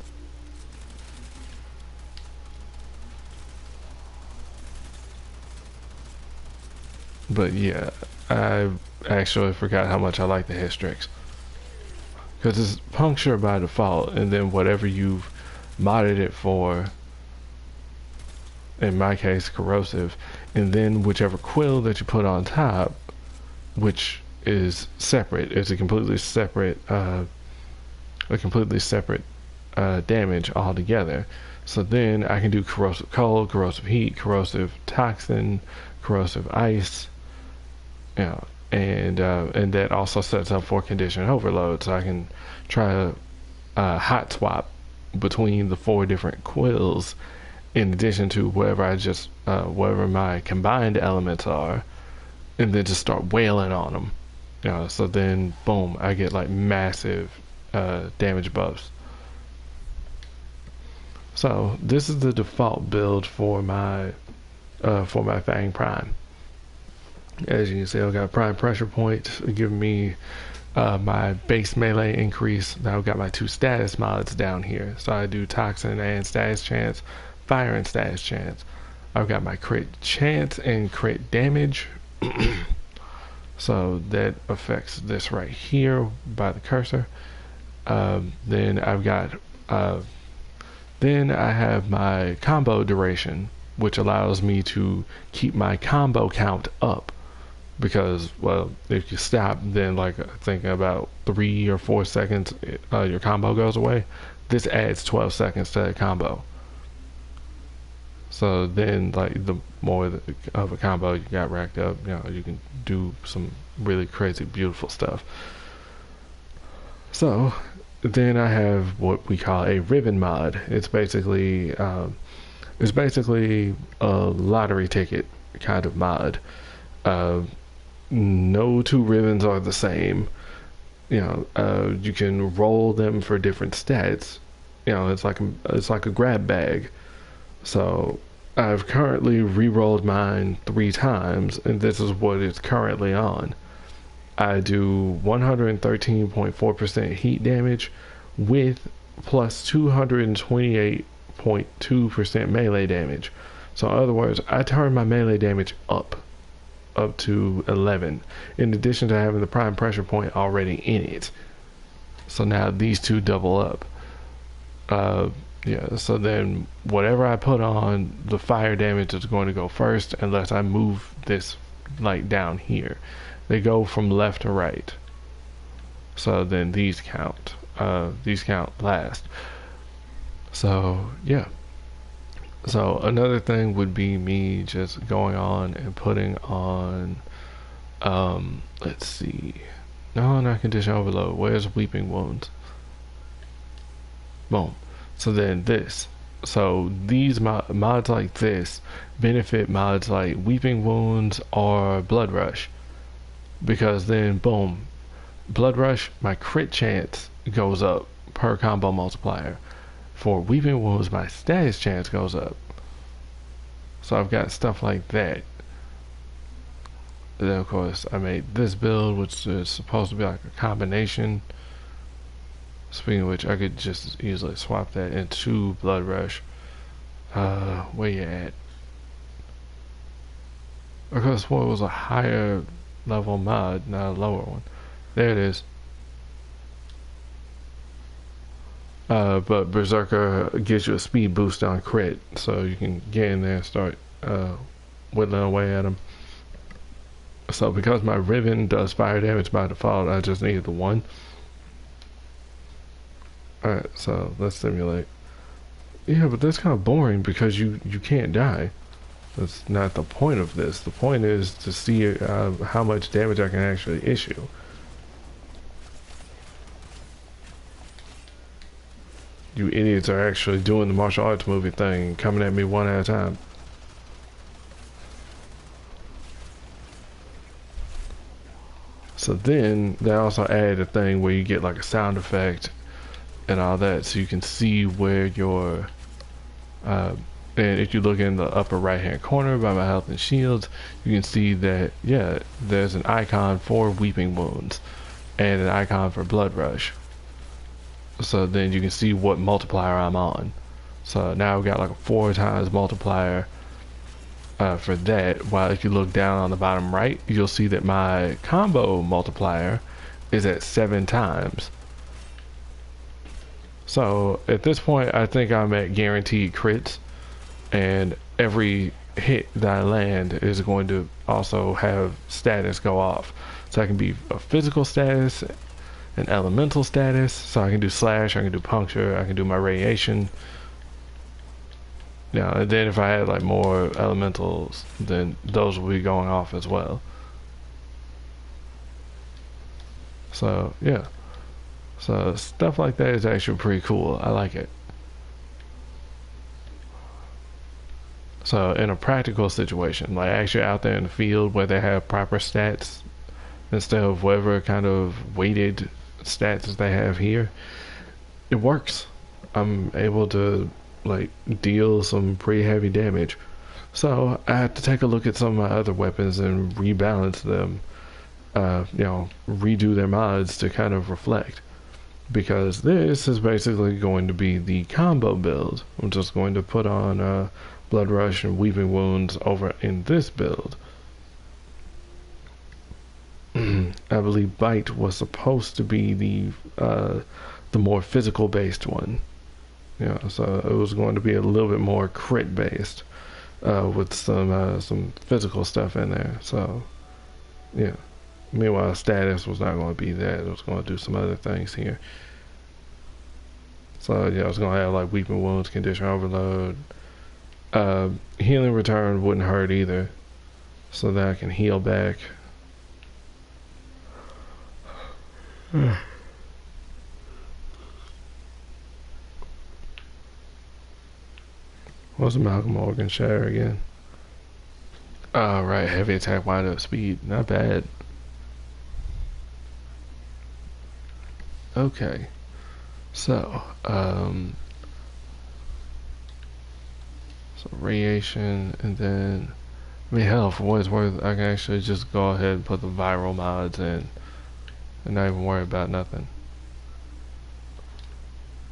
But yeah, I actually forgot how much I like the Hystrix. Because it's puncture by default, and then whatever you've modded it for, in my case corrosive, and then whichever quill that you put on top, which is separate, it's a completely separate damage altogether. So then I can do corrosive cold, corrosive heat, corrosive toxin, corrosive ice, you know, and that also sets up for condition overload, so I can try to hot swap between the 4 different quills in addition to whatever my combined elements are, and then just start wailing on them. You know, so then boom, I get like massive damage buffs. So this is the default build for my Fang Prime. As you can see, I've got prime pressure points giving me my base melee increase. Now I've got my 2 status mods down here. So I do toxin and status chance, fire and status chance. I've got my crit chance and crit damage. So that affects this right here by the cursor. Then I've got then I have my combo duration, which allows me to keep my combo count up. Because, well, if you stop, then like I think about 3 or 4 seconds, your combo goes away. This adds 12 seconds to that combo. So then, like, the more of a combo you got racked up, you know, you can do some really crazy, beautiful stuff. So then I have what we call a ribbon mod. It's basically a lottery ticket kind of mod. No 2 ribbons are the same. You know, you can roll them for different stats. You know, it's like a grab bag. So I've currently re-rolled mine 3 times, and this is what it's currently on. I do 113.4% heat damage with plus 228.2% melee damage. So in other words, I turn my melee damage up to 11, in addition to having the prime pressure point already in it. So now these 2 double up. Yeah, so then whatever I put on, the fire damage is going to go first unless I move this like down here. They go from left to right. So then these count last. So yeah. So another thing would be me just going on and putting on, let's see, no, not condition overload. Where's weeping wounds? Boom. So then this. So these mods like this benefit mods like weeping wounds or blood rush, because then boom, blood rush, my crit chance goes up per combo multiplier. For weeping wounds, my status chance goes up. So I've got stuff like that. And then of course I made this build, which is supposed to be like a combination. Speaking of which, I could just easily swap that into Blood Rush. Where you at? Of course, what was a higher level mod, not a lower one. There it is. But Berserker gives you a speed boost on crit, so you can get in there and start whittling away at them. So because my Riven does fire damage by default, I just needed the one. Alright, so let's simulate. Yeah, but that's kind of boring because you can't die. That's not the point of this. The point is to see how much damage I can actually issue. You idiots are actually doing the martial arts movie thing and coming at me one at a time. So then they also added a thing where you get like a sound effect and all that, so you can see where your and if you look in the upper right hand corner by my health and shields, you can see that yeah, there's an icon for weeping wounds and an icon for blood rush. So then you can see what multiplier I'm on. So now I've got like a 4 times multiplier for that, while if you look down on the bottom right, you'll see that my combo multiplier is at 7 times. So at this point I think I'm at guaranteed crits, and every hit that I land is going to also have status go off. So I can be a physical status, an elemental status, so I can do slash, I can do puncture, I can do my radiation. Yeah, and then if I had like more elementals, then those will be going off as well. So yeah, so stuff like that is actually pretty cool. I like it. So in a practical situation, like actually out there in the field where they have proper stats instead of whatever kind of weighted stats they have here, it works. I'm able to like deal some pretty heavy damage. So I have to take a look at some of my other weapons and rebalance them, redo their mods to kind of reflect. Because this is basically going to be the combo build. I'm just going to put on Blood Rush and Weeping Wounds over in this build. I believe Bite was supposed to be the more physical based one. Yeah, so it was going to be a little bit more crit based with some physical stuff in there. So yeah. Meanwhile, status was not going to be that. It was going to do some other things here. So yeah, I was going to have like Weeping Wounds, Condition Overload. Healing Return wouldn't hurt either, so that I can heal back. What's the Malcolm Morgan Shatter again? Right, heavy attack, wind up speed. Not bad. Okay, so radiation, and then I mean hell, for what it's worth, I can actually just go ahead and put the viral mods in and not even worry about nothing.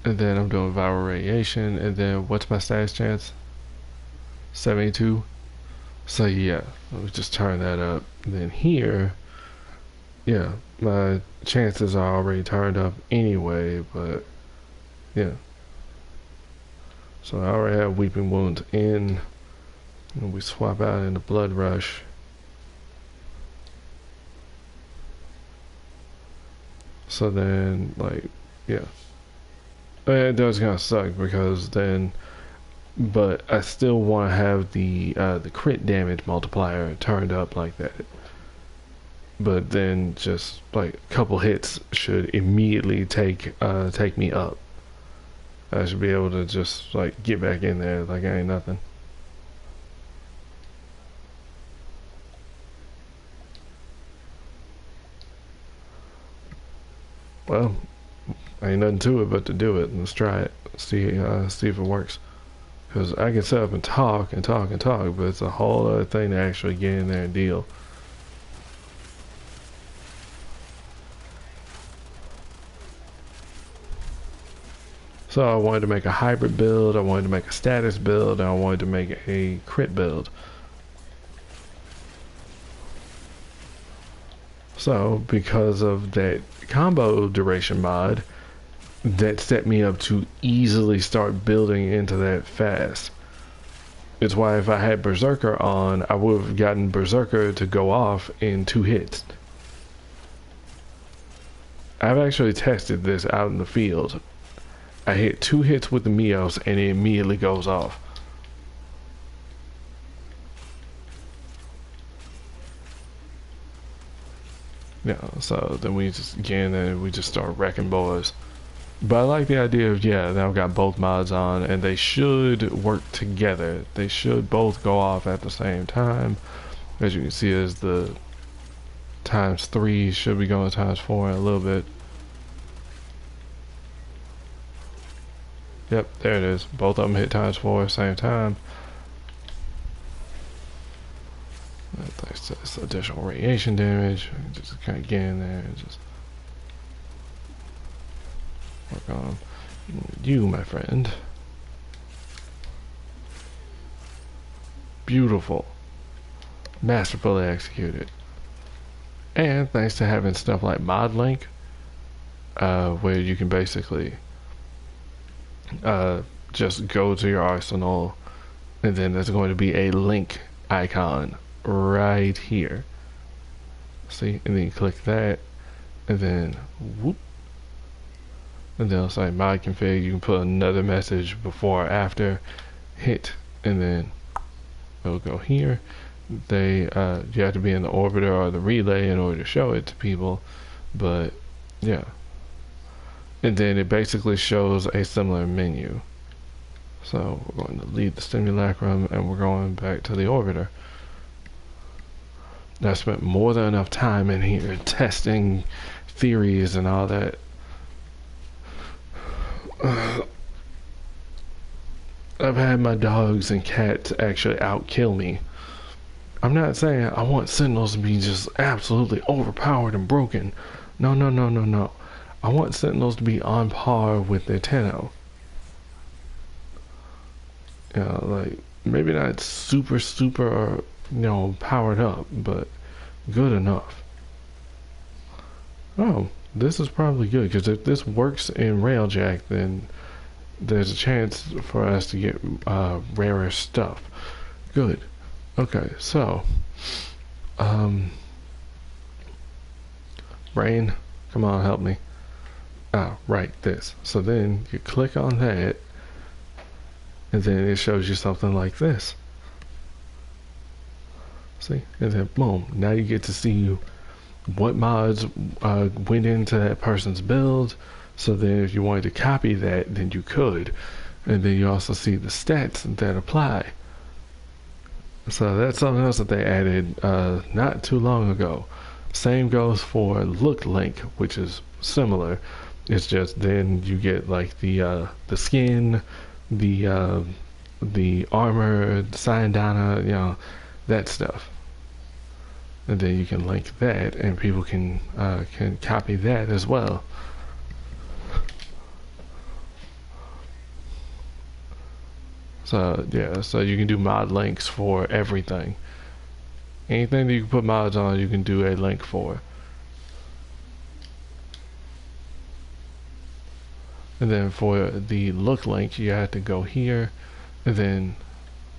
And then I'm doing viral radiation, and then what's my status chance? 72. So yeah, let me just turn that up. And then here, yeah, my chances are already turned up anyway, but yeah. So I already have Weeping Wounds in, and we swap out into Blood Rush. So then, like, yeah. It does kind of suck because then, but I still want to have the crit damage multiplier turned up like that. But then just like a couple hits should immediately take me up. I should be able to just like get back in there like I ain't nothing. Well, ain't nothing to it but to do it. Let's try it. See if it works. Because I can sit up and talk and talk and talk, but it's a whole other thing to actually get in there and deal. So I wanted to make a hybrid build, I wanted to make a status build, and I wanted to make a crit build. So because of that combo duration mod, that set me up to easily start building into that fast. It's why if I had Berserker on, I would have gotten Berserker to go off in 2 hits. I've actually tested this out in the field. I hit 2 hits with the Mios and it immediately goes off. Yeah, so then we just again and we just start wrecking boys. But I like the idea of, yeah, now I've got both mods on and they should work together. They should both go off at the same time. As you can see, as the ×3 should be going to ×4 in a little bit. Yep, there it is. Both of them hit ×4 at the same time. Thanks to this additional radiation damage, just kind of get in there and just work on you, my friend. Beautiful. Masterfully executed. And thanks to having stuff like mod link, where you can basically just go to your arsenal and then there's going to be a link icon right here. See, and then you click that and then whoop, and then it'll say mod config. You can put another message before or after, hit, and then it'll go here. They you have to be in the orbiter or the relay in order to show it to people, but yeah. And then it basically shows a similar menu. So we're going to leave the simulacrum and we're going back to the orbiter. I spent more than enough time in here testing theories and all that. I've had my dogs and cats actually outkill me. I'm not saying I want Sentinels to be just absolutely overpowered and broken. No, no, no, no, no. I want Sentinels to be on par with their Tenno. You know, like, maybe not super, super, you know, powered up, but good enough. Oh, this is probably good, because if this works in Railjack, then there's a chance for us to get rarer stuff. Good. Okay, so Rain, come on, help me. Right, this. So then you click on that and then it shows you something like this. See? And then boom, now you get to see what mods went into that person's build. So then if you wanted to copy that, then you could. And then you also see the stats that apply. So that's something else that they added not too long ago. Same goes for look link, which is similar. It's just then you get like the skin, the armor, the Sayandana, you know, that stuff. And then you can link that, and people can copy that as well. So yeah, so you can do mod links for everything. Anything that you can put mods on, you can do a link for. And then for the look link, you have to go here and then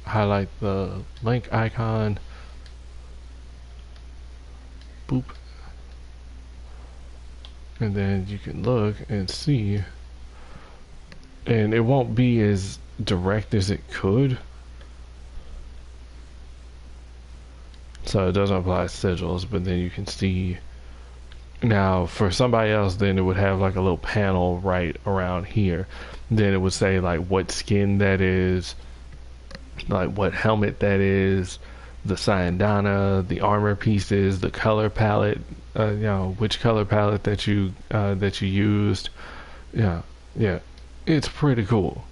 highlight the link icon. Boop. And then you can look and see. And it won't be as direct as it could. So it doesn't apply sigils, but then you can see. Now for somebody else, then it would have like a little panel right around here. Then it would say like what skin that is, like what helmet that is, the Sayandana, the armor pieces, the color palette, you know, which color palette that you used. Yeah, it's pretty cool.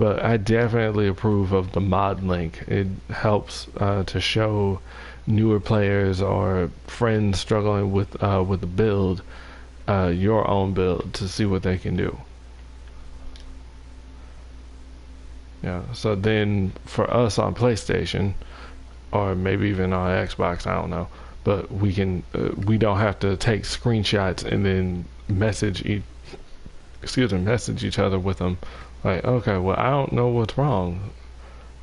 But I definitely approve of the mod link. It helps to show newer players or friends struggling with the build, your own build, to see what they can do. Yeah. So then for us on PlayStation, or maybe even on Xbox, I don't know, but we don't have to take screenshots and then message each other with them. Like, okay, well, I don't know what's wrong.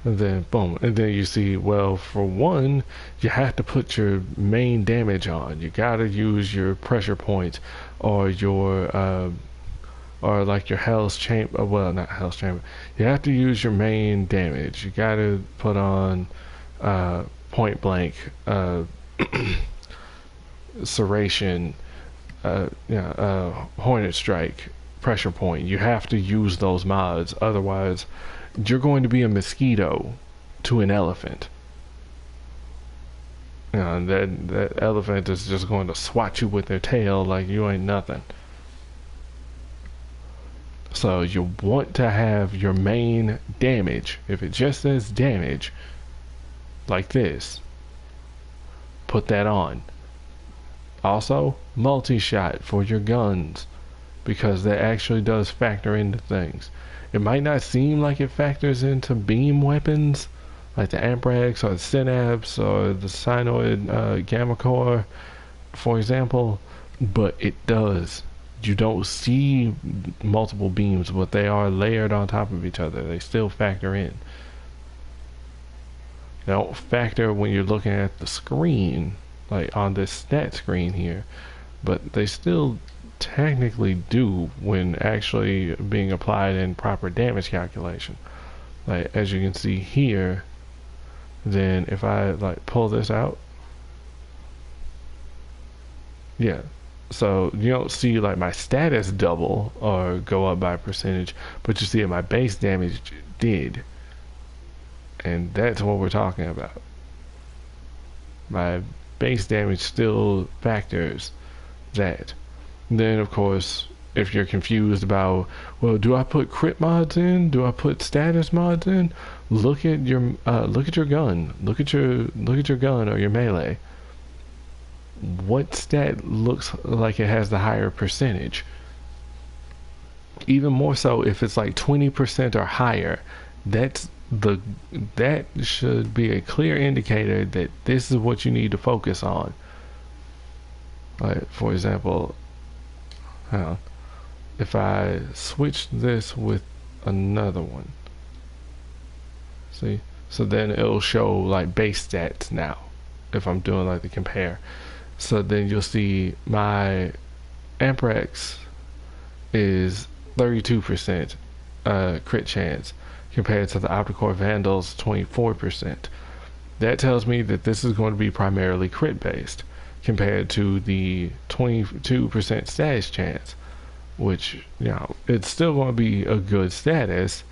And then boom, and then you see, well, for one, you have to put your main damage on. You gotta use your pressure points, or or like your Hell's Chamber. Well, not Hell's Chamber. You have to use your main damage. You gotta put on point blank, serration, hornet strike, pressure point. You have to use those mods, otherwise you're going to be a mosquito to an elephant. And that elephant is just going to swat you with their tail like you ain't nothing. So you want to have your main damage. If it just says damage, like this, put that on. Also, multi-shot for your guns, because that actually does factor into things. It might not seem like it factors into beam weapons, like the Amprex or the Synapse or the Cyanoid Gamma Core, for example, but it does. You don't see multiple beams, but they are layered on top of each other. They still factor in. They don't factor when you're looking at the screen, like on this stat screen here, but they still technically do when actually being applied in proper damage calculation. Like, as you can see here, then if I like pull this out, yeah, so you don't see like my status double or go up by percentage, but you see my base damage did, and that's what we're talking about. My base damage still factors that. Then, of course, if you're confused about, well, do I put crit mods in? Do I put status mods in? Look at your gun. Look at your gun or your melee. What stat looks like it has the higher percentage? Even more so if it's like 20% or higher. That should be a clear indicator that this is what you need to focus on. Like, for example, if I switch this with another one, see, so then it'll show like base stats now if I'm doing like the compare. So then you'll see my Amprex is 32% crit chance compared to the Opticore Vandal's 24%. That tells me that this is going to be primarily crit based compared to the 22% status chance, which, it's still going to be a good status,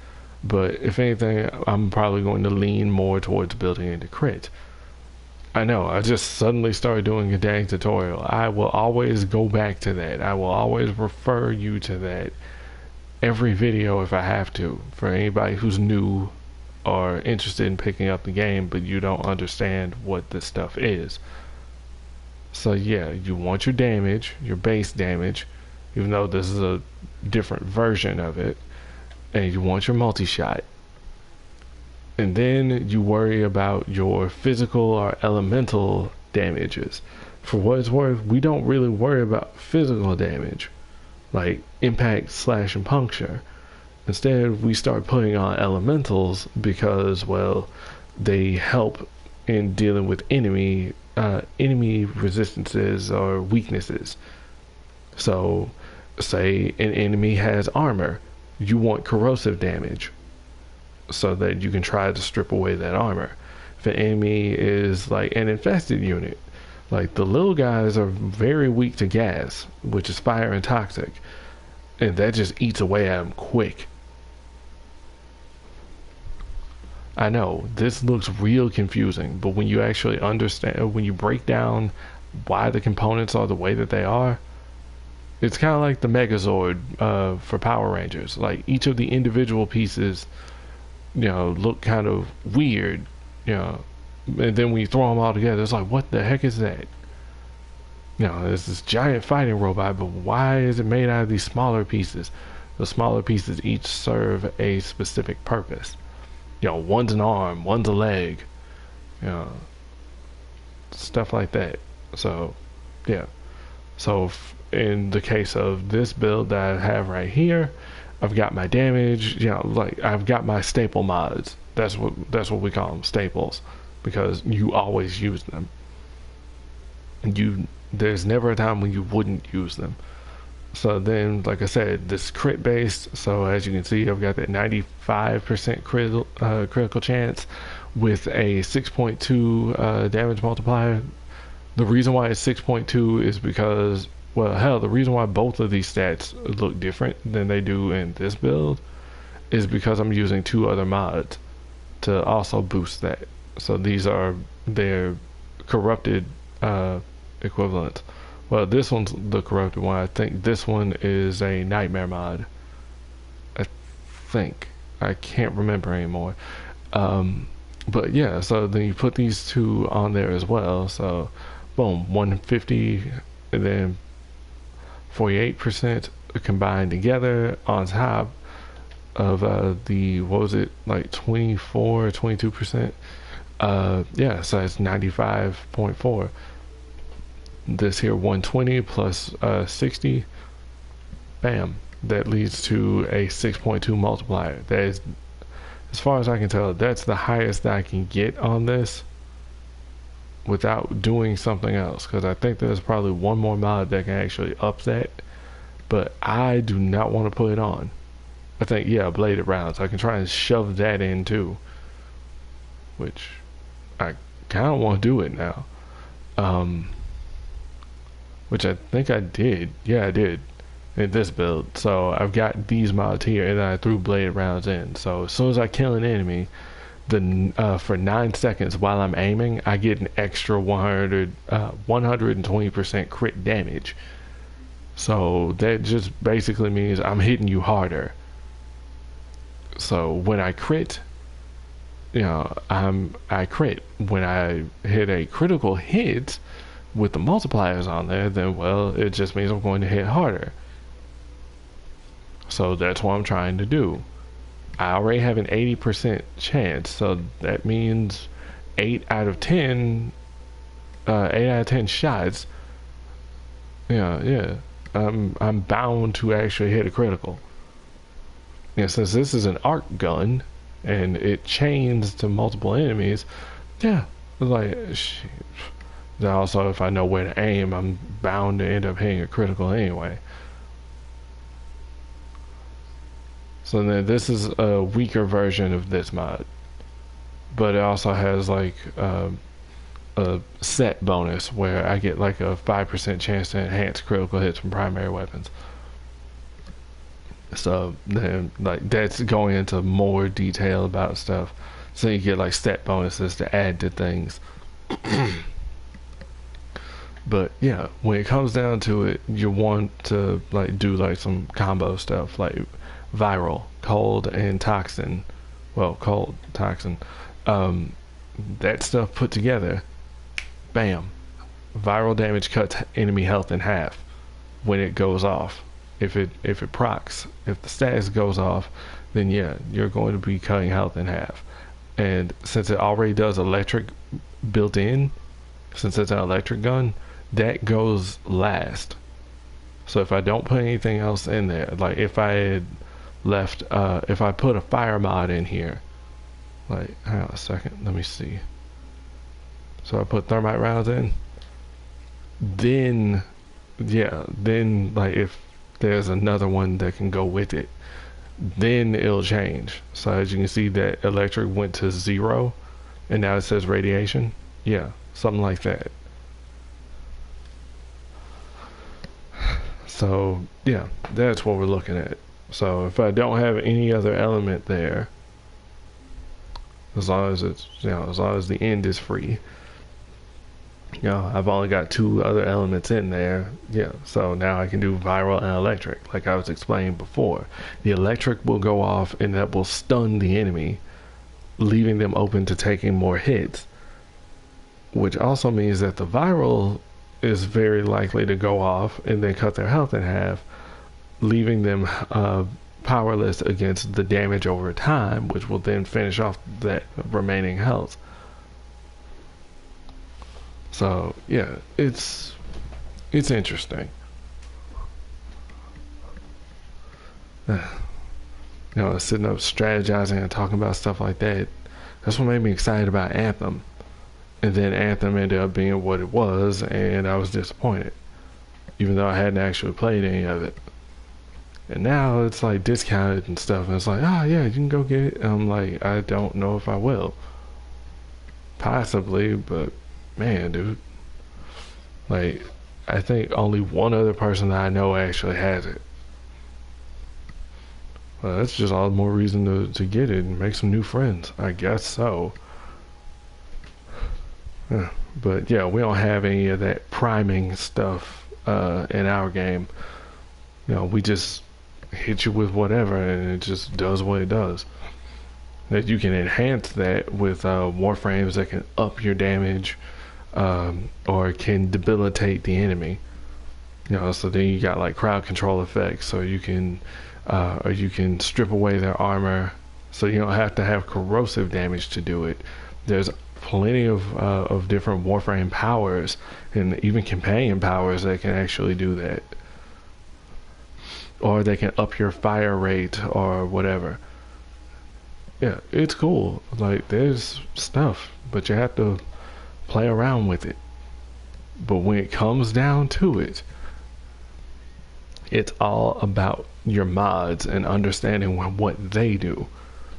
but if anything, I'm probably going to lean more towards building into crit. I know, I just suddenly started doing a dang tutorial. I will always go back to that. I will always refer you to that every video if I have to, for anybody who's new or interested in picking up the game but you don't understand what this stuff is. So yeah, you want your damage, your base damage, even though this is a different version of it, and you want your multi-shot. And then you worry about your physical or elemental damages. For what it's worth, we don't really worry about physical damage, like impact, slash, and puncture. Instead, we start putting on elementals because, well, they help in dealing with enemy resistances or weaknesses. So, say an enemy has armor, you want corrosive damage so that you can try to strip away that armor. If an enemy is like an infested unit, like the little guys are very weak to gas, which is fire and toxic, and that just eats away at them quick. I know this looks real confusing, but when you actually understand, when you break down why the components are the way that they are, it's kind of like the Megazord for Power Rangers. Like, each of the individual pieces look kind of weird, you know. And then when you throw them all together, it's like, what the heck is that? It's this giant fighting robot, but why is it made out of these smaller pieces? The smaller pieces each serve a specific purpose. One's an arm, one's a leg, stuff like that. So, yeah. So, in the case of this build that I have right here, I've got my damage, like I've got my staple mods. That's what we call them, staples, because you always use them. There's never a time when you wouldn't use them. So then, like I said, this crit based. So as you can see, I've got that 95% critical chance with a 6.2 damage multiplier. The reason why it's 6.2 is because, well, hell, the reason why both of these stats look different than they do in this build is because I'm using 2 other mods to also boost that. So these are their corrupted equivalent. Well, this one's the corrupted one. I think this one is a nightmare mod. I can't remember anymore. But yeah, so then you put these 2 on there as well. So boom, 150 and then 48% combined together on top of the, what was it, like 24 or 22%. Yeah, so it's 95.4. This here 120 plus 60, bam, that leads to a 6.2 multiplier. That is, as far as I can tell, that's the highest that I can get on this without doing something else, because I think there's probably one more mod that can actually up that, but I do not want to put it on. I think, yeah, bladed rounds, I can try and shove that in too, which I kind of want to do it now. Which I think I did. Yeah, I did in this build. So I've got these mods here, and then I threw bladed rounds in. So as soon as I kill an enemy, for 9 seconds while I'm aiming, I get an extra 120% crit damage. So that just basically means I'm hitting you harder. So when I crit, I crit. When I hit a critical hit with the multipliers on there, then, well, it just means I'm going to hit harder. So that's what I'm trying to do. I already have an 80% chance, so that means 8 out of 10 shots, I'm bound to actually hit a critical. Since this is an arc gun and it chains to multiple enemies, like, shit. Also, if I know where to aim, I'm bound to end up hitting a critical anyway. So then this is a weaker version of this mod, but it also has like a set bonus where I get like a 5% chance to enhance critical hits from primary weapons. So then, like, that's going into more detail about stuff. So you get like set bonuses to add to things. But yeah, when it comes down to it, you want to like do like some combo stuff, like viral, cold, and toxin. Well, cold, toxin. That stuff put together, bam, viral damage cuts enemy health in half when it goes off. If it procs, if the status goes off, then yeah, you're going to be cutting health in half. And since it already does electric built in, since it's an electric gun, that goes last. So if I don't put anything else in there, like if I had left, if I put a fire mod in here, like, hang on a second, let me see. So I put thermite rounds in, then like if there's another one that can go with it, then it'll change. So as you can see, that electric went to 0 and now it says radiation. Yeah, something like that. So yeah, that's what we're looking at. So if I don't have any other element there, as long as it's, as long as the end is free, I've only got 2 other elements in there. Yeah, so now I can do viral and electric, like I was explaining before. The electric will go off and that will stun the enemy, leaving them open to taking more hits, which also means that the viral is very likely to go off and then cut their health in half, leaving them powerless against the damage over time, which will then finish off that remaining health. So yeah, it's interesting. Sitting up strategizing and talking about stuff like that. That's what made me excited about Anthem. And then Anthem ended up being what it was, and I was disappointed, even though I hadn't actually played any of it. And now it's like discounted and stuff, and it's like, oh yeah, you can go get it. And I'm like, I don't know if I will. Possibly, but man, dude. Like, I think only one other person that I know actually has it. Well, that's just all the more reason to get it and make some new friends. I guess so. But yeah, we don't have any of that priming stuff in our game. We just hit you with whatever and it just does what it does. That you can enhance that with Warframes that can up your damage or can debilitate the enemy. So then you got like crowd control effects, so you can strip away their armor, so you don't have to have corrosive damage to do it. There's plenty of different Warframe powers and even companion powers that can actually do that, or they can up your fire rate or whatever. Yeah, it's cool. Like, there's stuff, but you have to play around with it. But when it comes down to it, it's all about your mods and understanding what they do.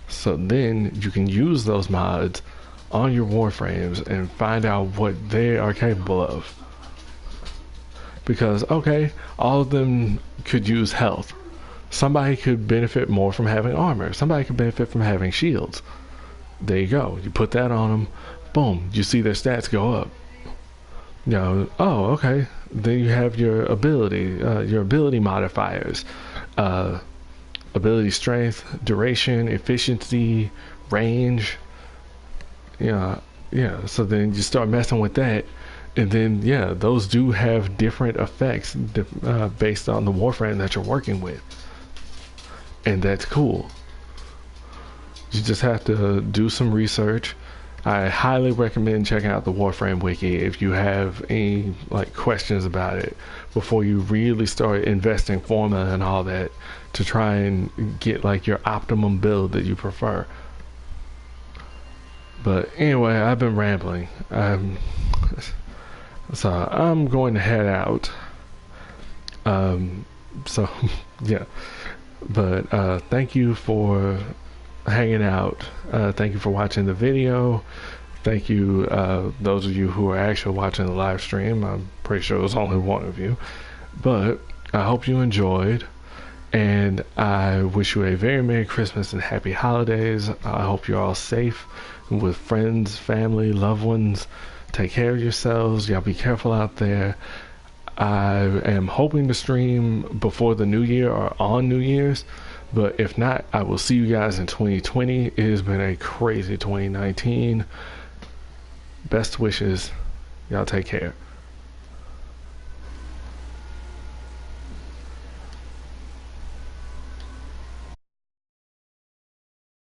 So then you can use those mods on your Warframes and find out what they are capable of. Because, okay, all of them could use health. Somebody could benefit more from having armor. Somebody could benefit from having shields. There you go. You put that on them, boom, you see their stats go up. Oh, okay. Then you have your ability modifiers. Ability strength, duration, efficiency, range. Yeah. So then you start messing with that, and then those do have different effects based on the Warframe that you're working with, and that's cool. You just have to do some research. I highly recommend checking out the Warframe wiki if you have any questions about it before you really start investing formula and all that to try and get your optimum build that you prefer. But anyway, I've been rambling. So I'm going to head out. So yeah, but thank you for hanging out. Thank you for watching the video. Thank you those of you who are actually watching the live stream. I'm pretty sure it was only one of you, but I hope you enjoyed, and I wish you a very Merry Christmas and Happy Holidays. I hope you're all safe with friends, family, loved ones. Take care of yourselves. Y'all be careful out there. I am hoping to stream before the new year or on New Year's, but if not, I will see you guys in 2020. It has been a crazy 2019. Best wishes. Y'all take care.